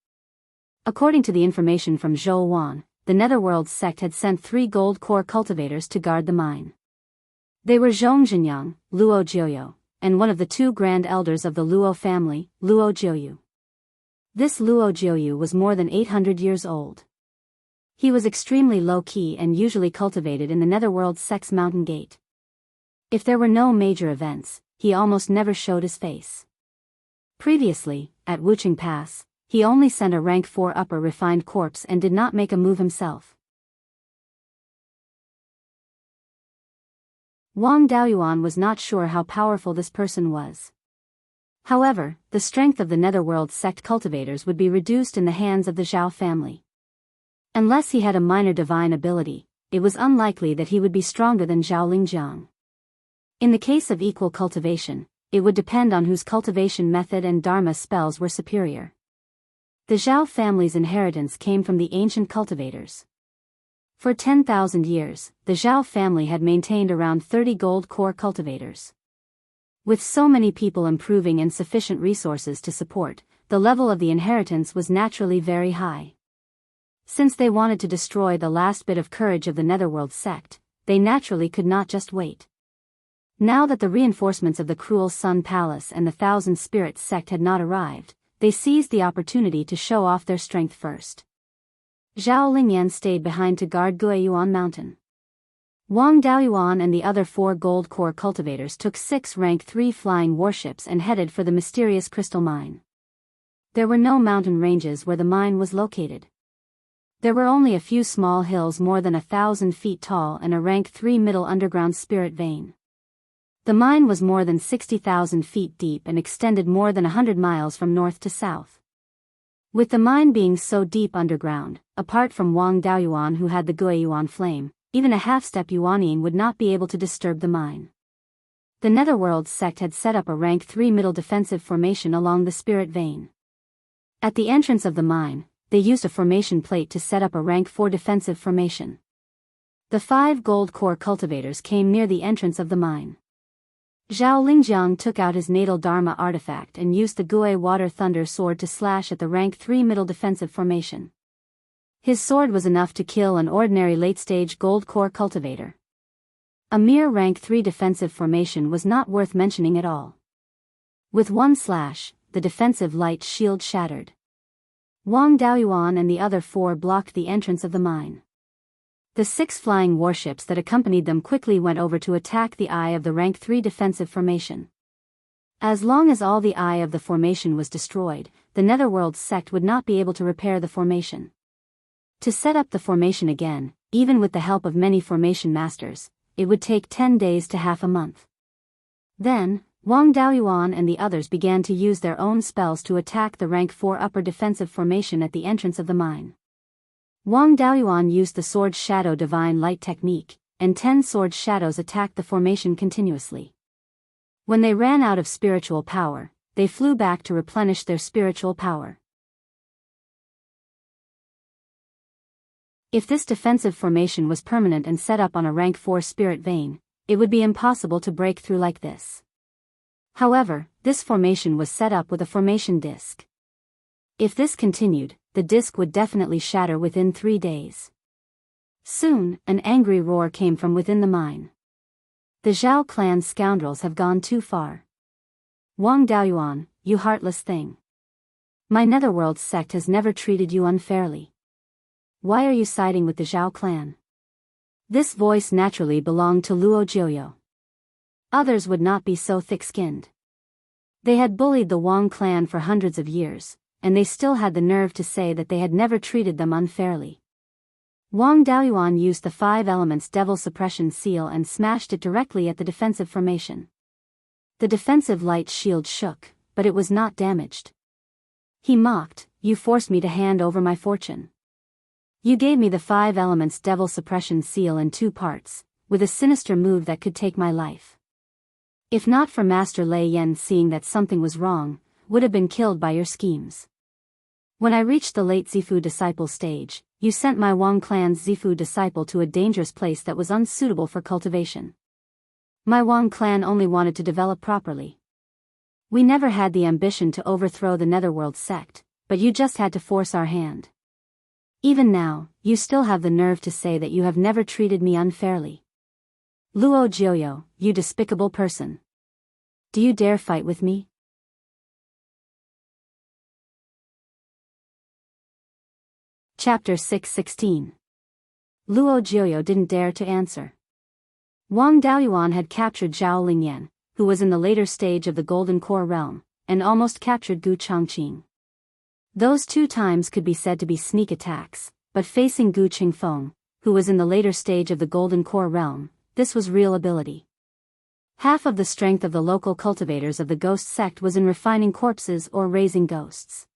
According to the information from Zhou Wan, the Netherworld sect had sent 3 gold core cultivators to guard the mine. They were Zhong Zhenyang, Luo Jiuyu, and one of the 2 grand elders of the Luo family, Luo Jiuyu. This Luo Jiuyu was more than 800 years old. He was extremely low-key and usually cultivated in the Netherworld sect's mountain gate. If there were no major events, he almost never showed his face. Previously, at Wuching Pass, he only sent a rank 4 upper refined corpse and did not make a move himself. Wang Daoyuan was not sure how powerful this person was. However, the strength of the Netherworld sect cultivators would be reduced in the hands of the Zhao family. Unless he had a minor divine ability, it was unlikely that he would be stronger than Zhao Lingjiang. In the case of equal cultivation, it would depend on whose cultivation method and dharma spells were superior. The Zhao family's inheritance came from the ancient cultivators. For 10,000 years, the Zhao family had maintained around 30 gold core cultivators. With so many people improving and sufficient resources to support, the level of the inheritance was naturally very high. Since they wanted to destroy the last bit of courage of the Netherworld sect, they naturally could not just wait. Now that the reinforcements of the Cruel Sun Palace and the Thousand Spirits sect had not arrived, they seized the opportunity to show off their strength first. Zhao Lingyan stayed behind to guard Beiyuan Mountain. Wang Daoyuan and the other 4 gold core cultivators took 6 rank 3 flying warships and headed for the mysterious crystal mine. There were no mountain ranges where the mine was located. There were only a few small hills more than 1,000 feet tall and a rank 3 middle underground spirit vein. The mine was more than 60,000 feet deep and extended more than 100 miles from north to south. With the mine being so deep underground, apart from Wang Daoyuan who had the Guiyuan flame, even a half-step Yuanying would not be able to disturb the mine. The Netherworld sect had set up a rank 3 middle defensive formation along the spirit vein. At the entrance of the mine, they used a formation plate to set up a rank 4 defensive formation. The 5 gold core cultivators came near the entrance of the mine. Zhao Lingjiang took out his natal dharma artifact and used the Gui Water Thunder sword to slash at the rank 3 middle defensive formation. His sword was enough to kill an ordinary late-stage gold core cultivator. A mere rank 3 defensive formation was not worth mentioning at all. With one slash, the defensive light shield shattered. Wang Daoyuan and the other 4 blocked the entrance of the mine. The 6 flying warships that accompanied them quickly went over to attack the eye of the rank 3 defensive formation. As long as all the eye of the formation was destroyed, the Netherworld sect would not be able to repair the formation. To set up the formation again, even with the help of many formation masters, it would take 10 days to half a month. Then, Wang Daoyuan and the others began to use their own spells to attack the rank 4 upper defensive formation at the entrance of the mine. Wang Daoyuan used the sword shadow divine light technique, and 10 sword shadows attacked the formation continuously. When they ran out of spiritual power, they flew back to replenish their spiritual power. If this defensive formation was permanent and set up on a rank 4 spirit vein, it would be impossible to break through like this. However, this formation was set up with a formation disc. If this continued, the disc would definitely shatter within 3 days. Soon, an angry roar came from within the mine. The Zhao clan scoundrels have gone too far. Wang Daoyuan, you heartless thing. My Netherworld sect has never treated you unfairly. Why are you siding with the Zhao clan? This voice naturally belonged to Luo Jiuyo. Others would not be so thick-skinned. They had bullied the Wang clan for hundreds of years, and they still had the nerve to say that they had never treated them unfairly. Wang Daoyuan used the 5 elements devil suppression seal and smashed it directly at the defensive formation. The defensive light shield shook, but it was not damaged. He mocked, "You forced me to hand over my fortune. You gave me the 5 elements devil suppression seal in 2 parts, with a sinister move that could take my life. If not for Master Lei Yan seeing that something was wrong, would have been killed by your schemes. When I reached the late Zifu disciple stage, you sent my Wang clan's Zifu disciple to a dangerous place that was unsuitable for cultivation. My Wang clan only wanted to develop properly. We never had the ambition to overthrow the Netherworld sect, but you just had to force our hand. Even now, you still have the nerve to say that you have never treated me unfairly. Luo Jiuyo, you despicable person. Do you dare fight with me?" Chapter 6:16. Luo Jiuyo didn't dare to answer. Wang Daoyuan had captured Zhao Lingyan, who was in the later stage of the Golden Core realm, and almost captured Gu Changqing. Those 2 times could be said to be sneak attacks, but facing Gu Qingfeng, who was in the later stage of the Golden Core realm, this was real ability. Half of the strength of the local cultivators of the ghost sect was in refining corpses or raising ghosts.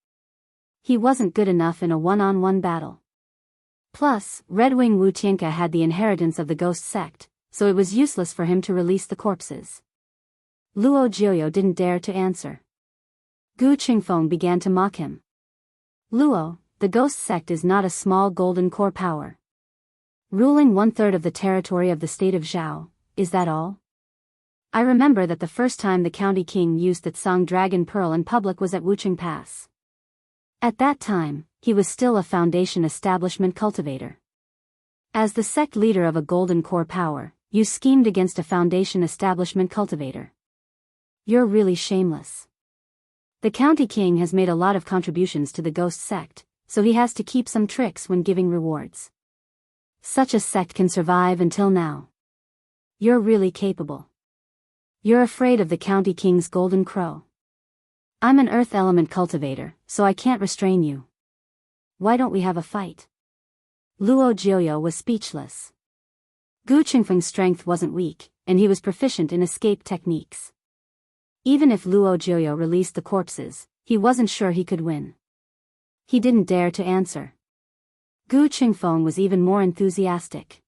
He wasn't good enough in a one-on-one battle. Plus, Red Wing Wu Tianka had the inheritance of the ghost sect, so it was useless for him to release the corpses. Luo Jiuyo didn't dare to answer. Gu Qingfeng began to mock him. Luo, the ghost sect is not a small golden core power. Ruling 1/3 of the territory of the state of Zhao, is that all? I remember that the first time the county king used the Tsang Dragon Pearl in public was at Wucheng Pass. At that time, he was still a foundation establishment cultivator. As the sect leader of a golden core power, you schemed against a foundation establishment cultivator. You're really shameless. The county king has made a lot of contributions to the ghost sect, so he has to keep some tricks when giving rewards. Such a sect can survive until now. You're really capable. You're afraid of the county king's golden crow. I'm an earth element cultivator, so I can't restrain you. Why don't we have a fight? Luo Jiuyo was speechless. Gu Qingfeng's strength wasn't weak, and he was proficient in escape techniques. Even if Luo Jiuyo released the corpses, he wasn't sure he could win. He didn't dare to answer. Gu Qingfeng was even more enthusiastic.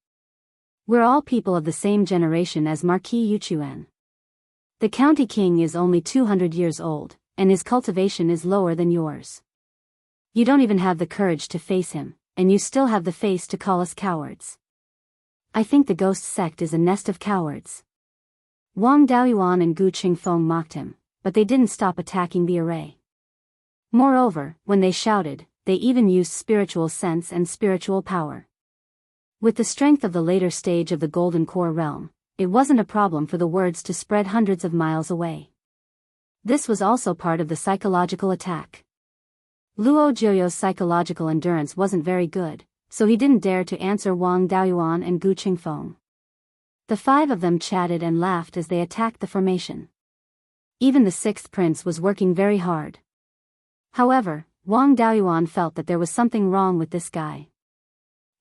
We're all people of the same generation as Marquis Yuchuan. The county king is only 200 years old, and his cultivation is lower than yours. You don't even have the courage to face him, and you still have the face to call us cowards. I think the ghost sect is a nest of cowards. Wang Daoyuan and Gu Qingfeng mocked him, but they didn't stop attacking the array. Moreover, when they shouted, they even used spiritual sense and spiritual power. With the strength of the later stage of the Golden Core realm, it wasn't a problem for the words to spread hundreds of miles away. This was also part of the psychological attack. Luo Jiuyo's psychological endurance wasn't very good, so he didn't dare to answer Wang Daoyuan and Gu Qingfeng. The five of them chatted and laughed as they attacked the formation. Even the sixth prince was working very hard. However, Wang Daoyuan felt that there was something wrong with this guy.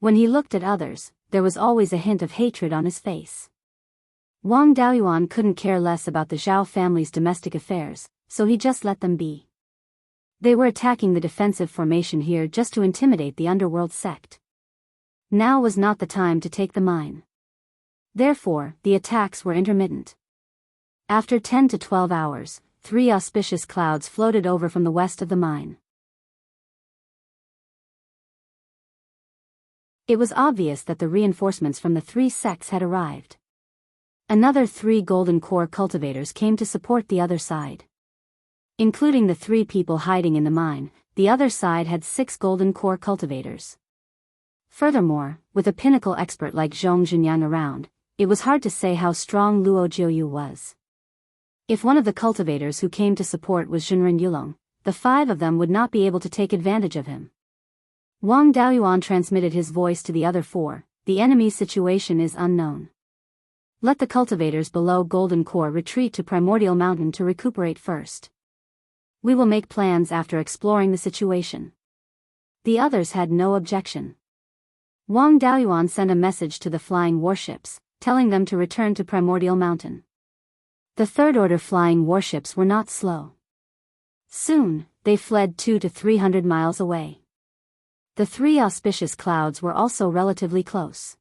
When he looked at others, there was always a hint of hatred on his face. Wang Daoyuan couldn't care less about the Zhao family's domestic affairs, so he just let them be. They were attacking the defensive formation here just to intimidate the underworld sect. Now was not the time to take the mine. Therefore, the attacks were intermittent. After 10 to 12 hours, 3 auspicious clouds floated over from the west of the mine. It was obvious that the reinforcements from the 3 sects had arrived. Another 3 golden core cultivators came to support the other side. Including the 3 people hiding in the mine, the other side had 6 golden core cultivators. Furthermore, with a pinnacle expert like Zhong Zhenyang around, it was hard to say how strong Luo Jiuyu was. If one of the cultivators who came to support was Zhenren Yulong, the 5 of them would not be able to take advantage of him. Wang Daoyuan transmitted his voice to the other 4, the enemy's situation is unknown. Let the cultivators below Golden Core retreat to Primordial Mountain to recuperate first. We will make plans after exploring the situation. The others had no objection. Wang Daoyuan sent a message to the flying warships, telling them to return to Primordial Mountain. The third-order flying warships were not slow. Soon, they fled 200 to 300 miles away. The 3 auspicious clouds were also relatively close.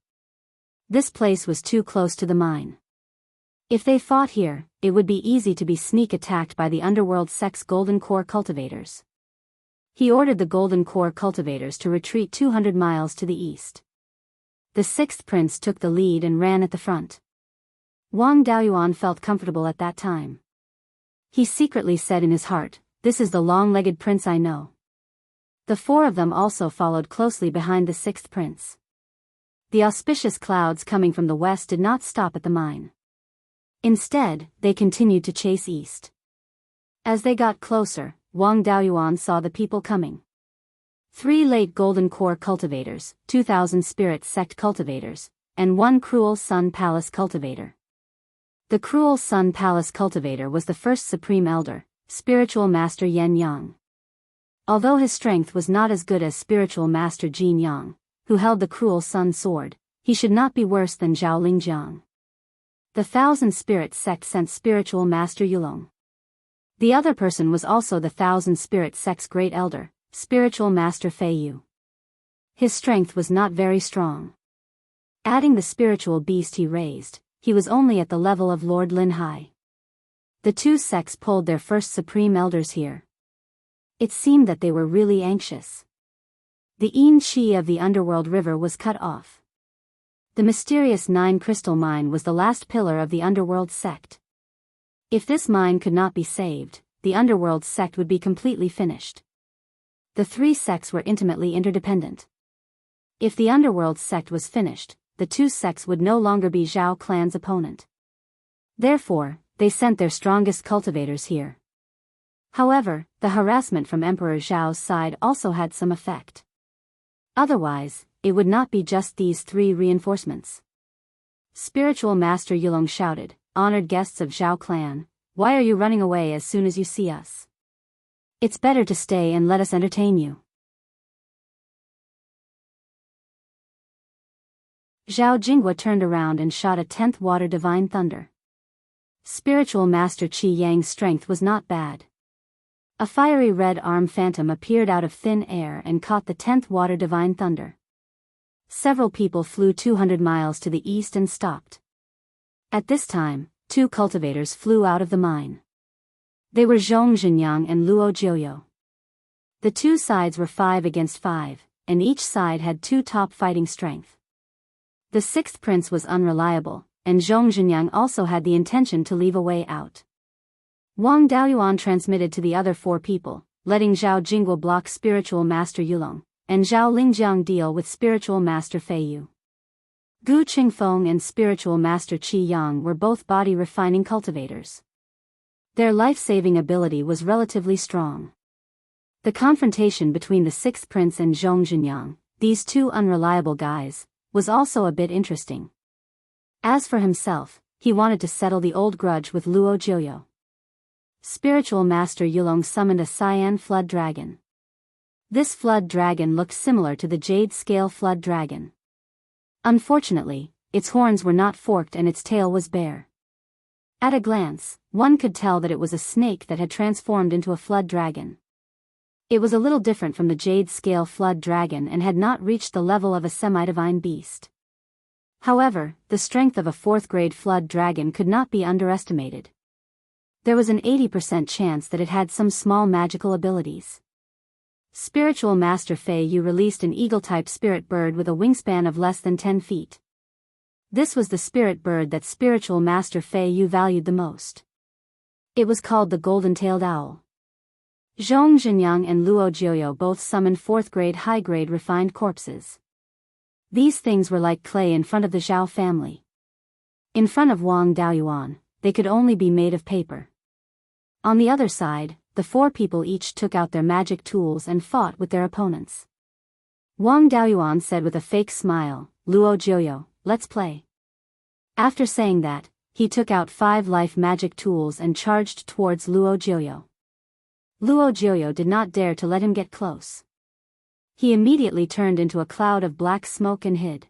This place was too close to the mine. If they fought here, it would be easy to be sneak attacked by the underworld sect's Golden Core cultivators. He ordered the Golden Core cultivators to retreat 200 miles to the east. The 6th prince took the lead and ran at the front. Wang Daoyuan felt comfortable at that time. He secretly said in his heart, "This is the long-legged prince I know." The 4 of them also followed closely behind the 6th prince. The auspicious clouds coming from the west did not stop at the mine. Instead, they continued to chase east. As they got closer, Wang Daoyuan saw the people coming. 3 late Golden Core cultivators, 2,000 Spirit Sect cultivators, and 1 Cruel Sun Palace cultivator. The Cruel Sun Palace cultivator was the first Supreme Elder, Spiritual Master Yen Yang. Although his strength was not as good as Spiritual Master Jin Yang, who held the Cruel Sun sword, he should not be worse than Zhao Lingjiang. The Thousand Spirit sect sent spiritual master Yulong. The other person was also the Thousand Spirit sect's great elder, spiritual master Fei Yu. His strength was not very strong. Adding the spiritual beast he raised, he was only at the level of Lord Lin Hai. The two sects pulled their first supreme elders here. It seemed that they were really anxious. The Yin Qi of the underworld river was cut off. The mysterious 9 crystal mine was the last pillar of the underworld sect. If this mine could not be saved, the underworld sect would be completely finished. The 3 sects were intimately interdependent. If the underworld sect was finished, the 2 sects would no longer be Zhao clan's opponent. Therefore, they sent their strongest cultivators here. However, the harassment from Emperor Zhao's side also had some effect. Otherwise, it would not be just these 3 reinforcements. Spiritual Master Yulong shouted, "Honored guests of Zhao clan, why are you running away as soon as you see us? It's better to stay and let us entertain you." Zhao Jinghua turned around and shot a 10th water divine thunder. Spiritual Master Qi Yang's strength was not bad. A fiery red arm phantom appeared out of thin air and caught the 10th water divine thunder. Several people flew 200 miles to the east and stopped. At this time, 2 cultivators flew out of the mine. They were Zhong Zhenyang and Luo Jiuyo. The 2 sides were 5 against 5, and each side had 2 top fighting strength. The 6th prince was unreliable, and Zhong Zhenyang also had the intention to leave a way out. Wang Daoyuan transmitted to the other 4 people, letting Zhao Jinghua block spiritual master Yulong, and Zhao Lingjiang deal with spiritual master Fei Yu. Gu Qingfeng and spiritual master Qi Yang were both body refining cultivators. Their life-saving ability was relatively strong. The confrontation between the 6th prince and Zhong Zhenyang, these 2 unreliable guys, was also a bit interesting. As for himself, he wanted to settle the old grudge with Luo Jiuyo. Spiritual Master Yulong summoned a cyan flood dragon. This flood dragon looked similar to the jade scale flood dragon. Unfortunately, its horns were not forked and its tail was bare. At a glance, one could tell that it was a snake that had transformed into a flood dragon. It was a little different from the jade scale flood dragon and had not reached the level of a semi-divine beast. However, the strength of a 4th grade flood dragon could not be underestimated. There was an 80% chance that it had some small magical abilities. Spiritual Master Fei Yu released an eagle-type spirit bird with a wingspan of less than 10 feet. This was the spirit bird that Spiritual Master Fei Yu valued the most. It was called the golden-tailed owl. Zhong Zhenyang and Luo Jiuyo both summoned 4th grade high-grade refined corpses. These things were like clay in front of the Zhao family. In front of Wang Daoyuan, they could only be made of paper. On the other side, the 4 people each took out their magic tools and fought with their opponents. Wang Daoyuan said with a fake smile, "Luo Jiuyo, let's play." After saying that, he took out 5 life magic tools and charged towards Luo Jiuyo. Luo Jiuyo did not dare to let him get close. He immediately turned into a cloud of black smoke and hid.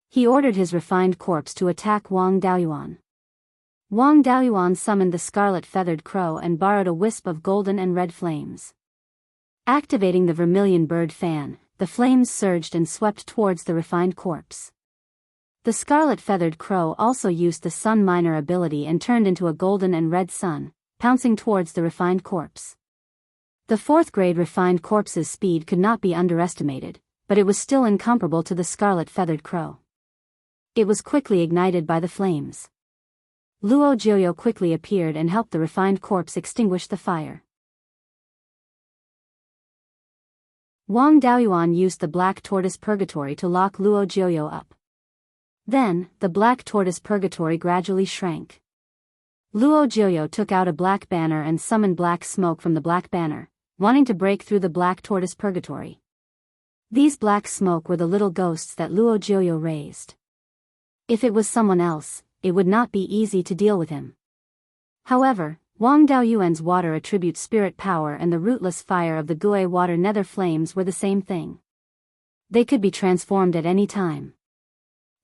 He ordered his refined corpse to attack Wang Daoyuan. Wang Daoyuan summoned the scarlet feathered crow and borrowed a wisp of golden and red flames. Activating the vermilion bird fan, the flames surged and swept towards the refined corpse. The scarlet feathered crow also used the sun miner ability and turned into a golden and red sun, pouncing towards the refined corpse. The 4th grade refined corpse's speed could not be underestimated, but it was still incomparable to the scarlet feathered crow. It was quickly ignited by the flames. Luo Jiuyo quickly appeared and helped the refined corpse extinguish the fire. Wang Daoyuan used the black tortoise purgatory to lock Luo Jiuyo up. Then, the black tortoise purgatory gradually shrank. Luo Jiuyo took out a black banner and summoned black smoke from the black banner, wanting to break through the black tortoise purgatory. These black smoke were the little ghosts that Luo Jiuyo raised. If it was someone else, it would not be easy to deal with him. However, Wang Daoyuan's water attribute spirit power and the rootless fire of the Gue water nether flames were the same thing. They could be transformed at any time.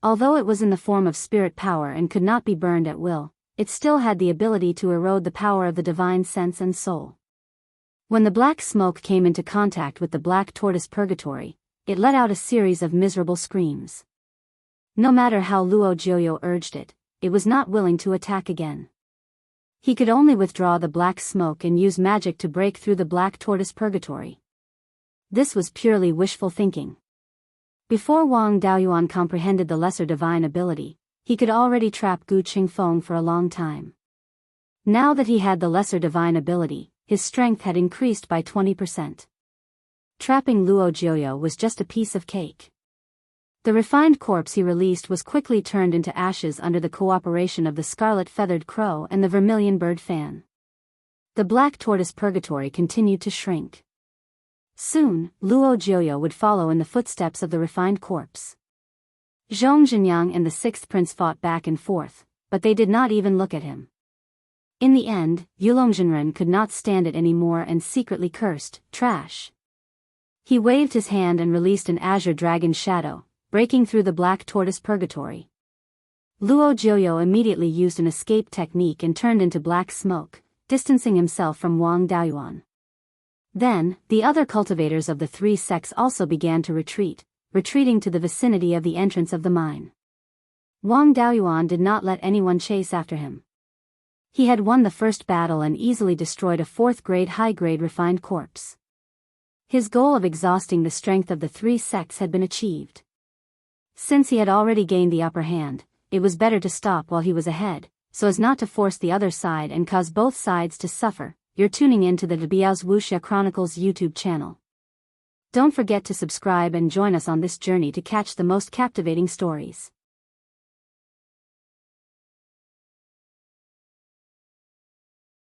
Although it was in the form of spirit power and could not be burned at will, it still had the ability to erode the power of the divine sense and soul. When the black smoke came into contact with the black tortoise purgatory, it let out a series of miserable screams. No matter how Luo Jiuyo urged it, it was not willing to attack again. He could only withdraw the black smoke and use magic to break through the black tortoise purgatory. This was purely wishful thinking. Before Wang Daoyuan comprehended the lesser divine ability, he could already trap Gu Qingfeng for a long time. Now that he had the lesser divine ability, his strength had increased by 20%. Trapping Luo Jiuyo was just a piece of cake. The refined corpse he released was quickly turned into ashes under the cooperation of the scarlet-feathered crow and the vermilion bird fan. The black tortoise purgatory continued to shrink. Soon, Luo Jiuyo would follow in the footsteps of the refined corpse. Zhong Zhenyang and the sixth prince fought back and forth, but they did not even look at him. In the end, Yulong Zhenren could not stand it anymore and secretly cursed, "Trash." He waved his hand and released an azure dragon shadow, breaking through the black tortoise purgatory. Luo Jiuyo immediately used an escape technique and turned into black smoke, distancing himself from Wang Daoyuan. Then, the other cultivators of the three sects also began to retreating to the vicinity of the entrance of the mine. Wang Daoyuan did not let anyone chase after him. He had won the first battle and easily destroyed a fourth-grade high-grade refined corpse. His goal of exhausting the strength of the three sects had been achieved. Since he had already gained the upper hand, it was better to stop while he was ahead, so as not to force the other side and cause both sides to suffer. You're tuning in to the Biyao's Wuxia Chronicles YouTube channel. Don't forget to subscribe and join us on this journey to catch the most captivating stories.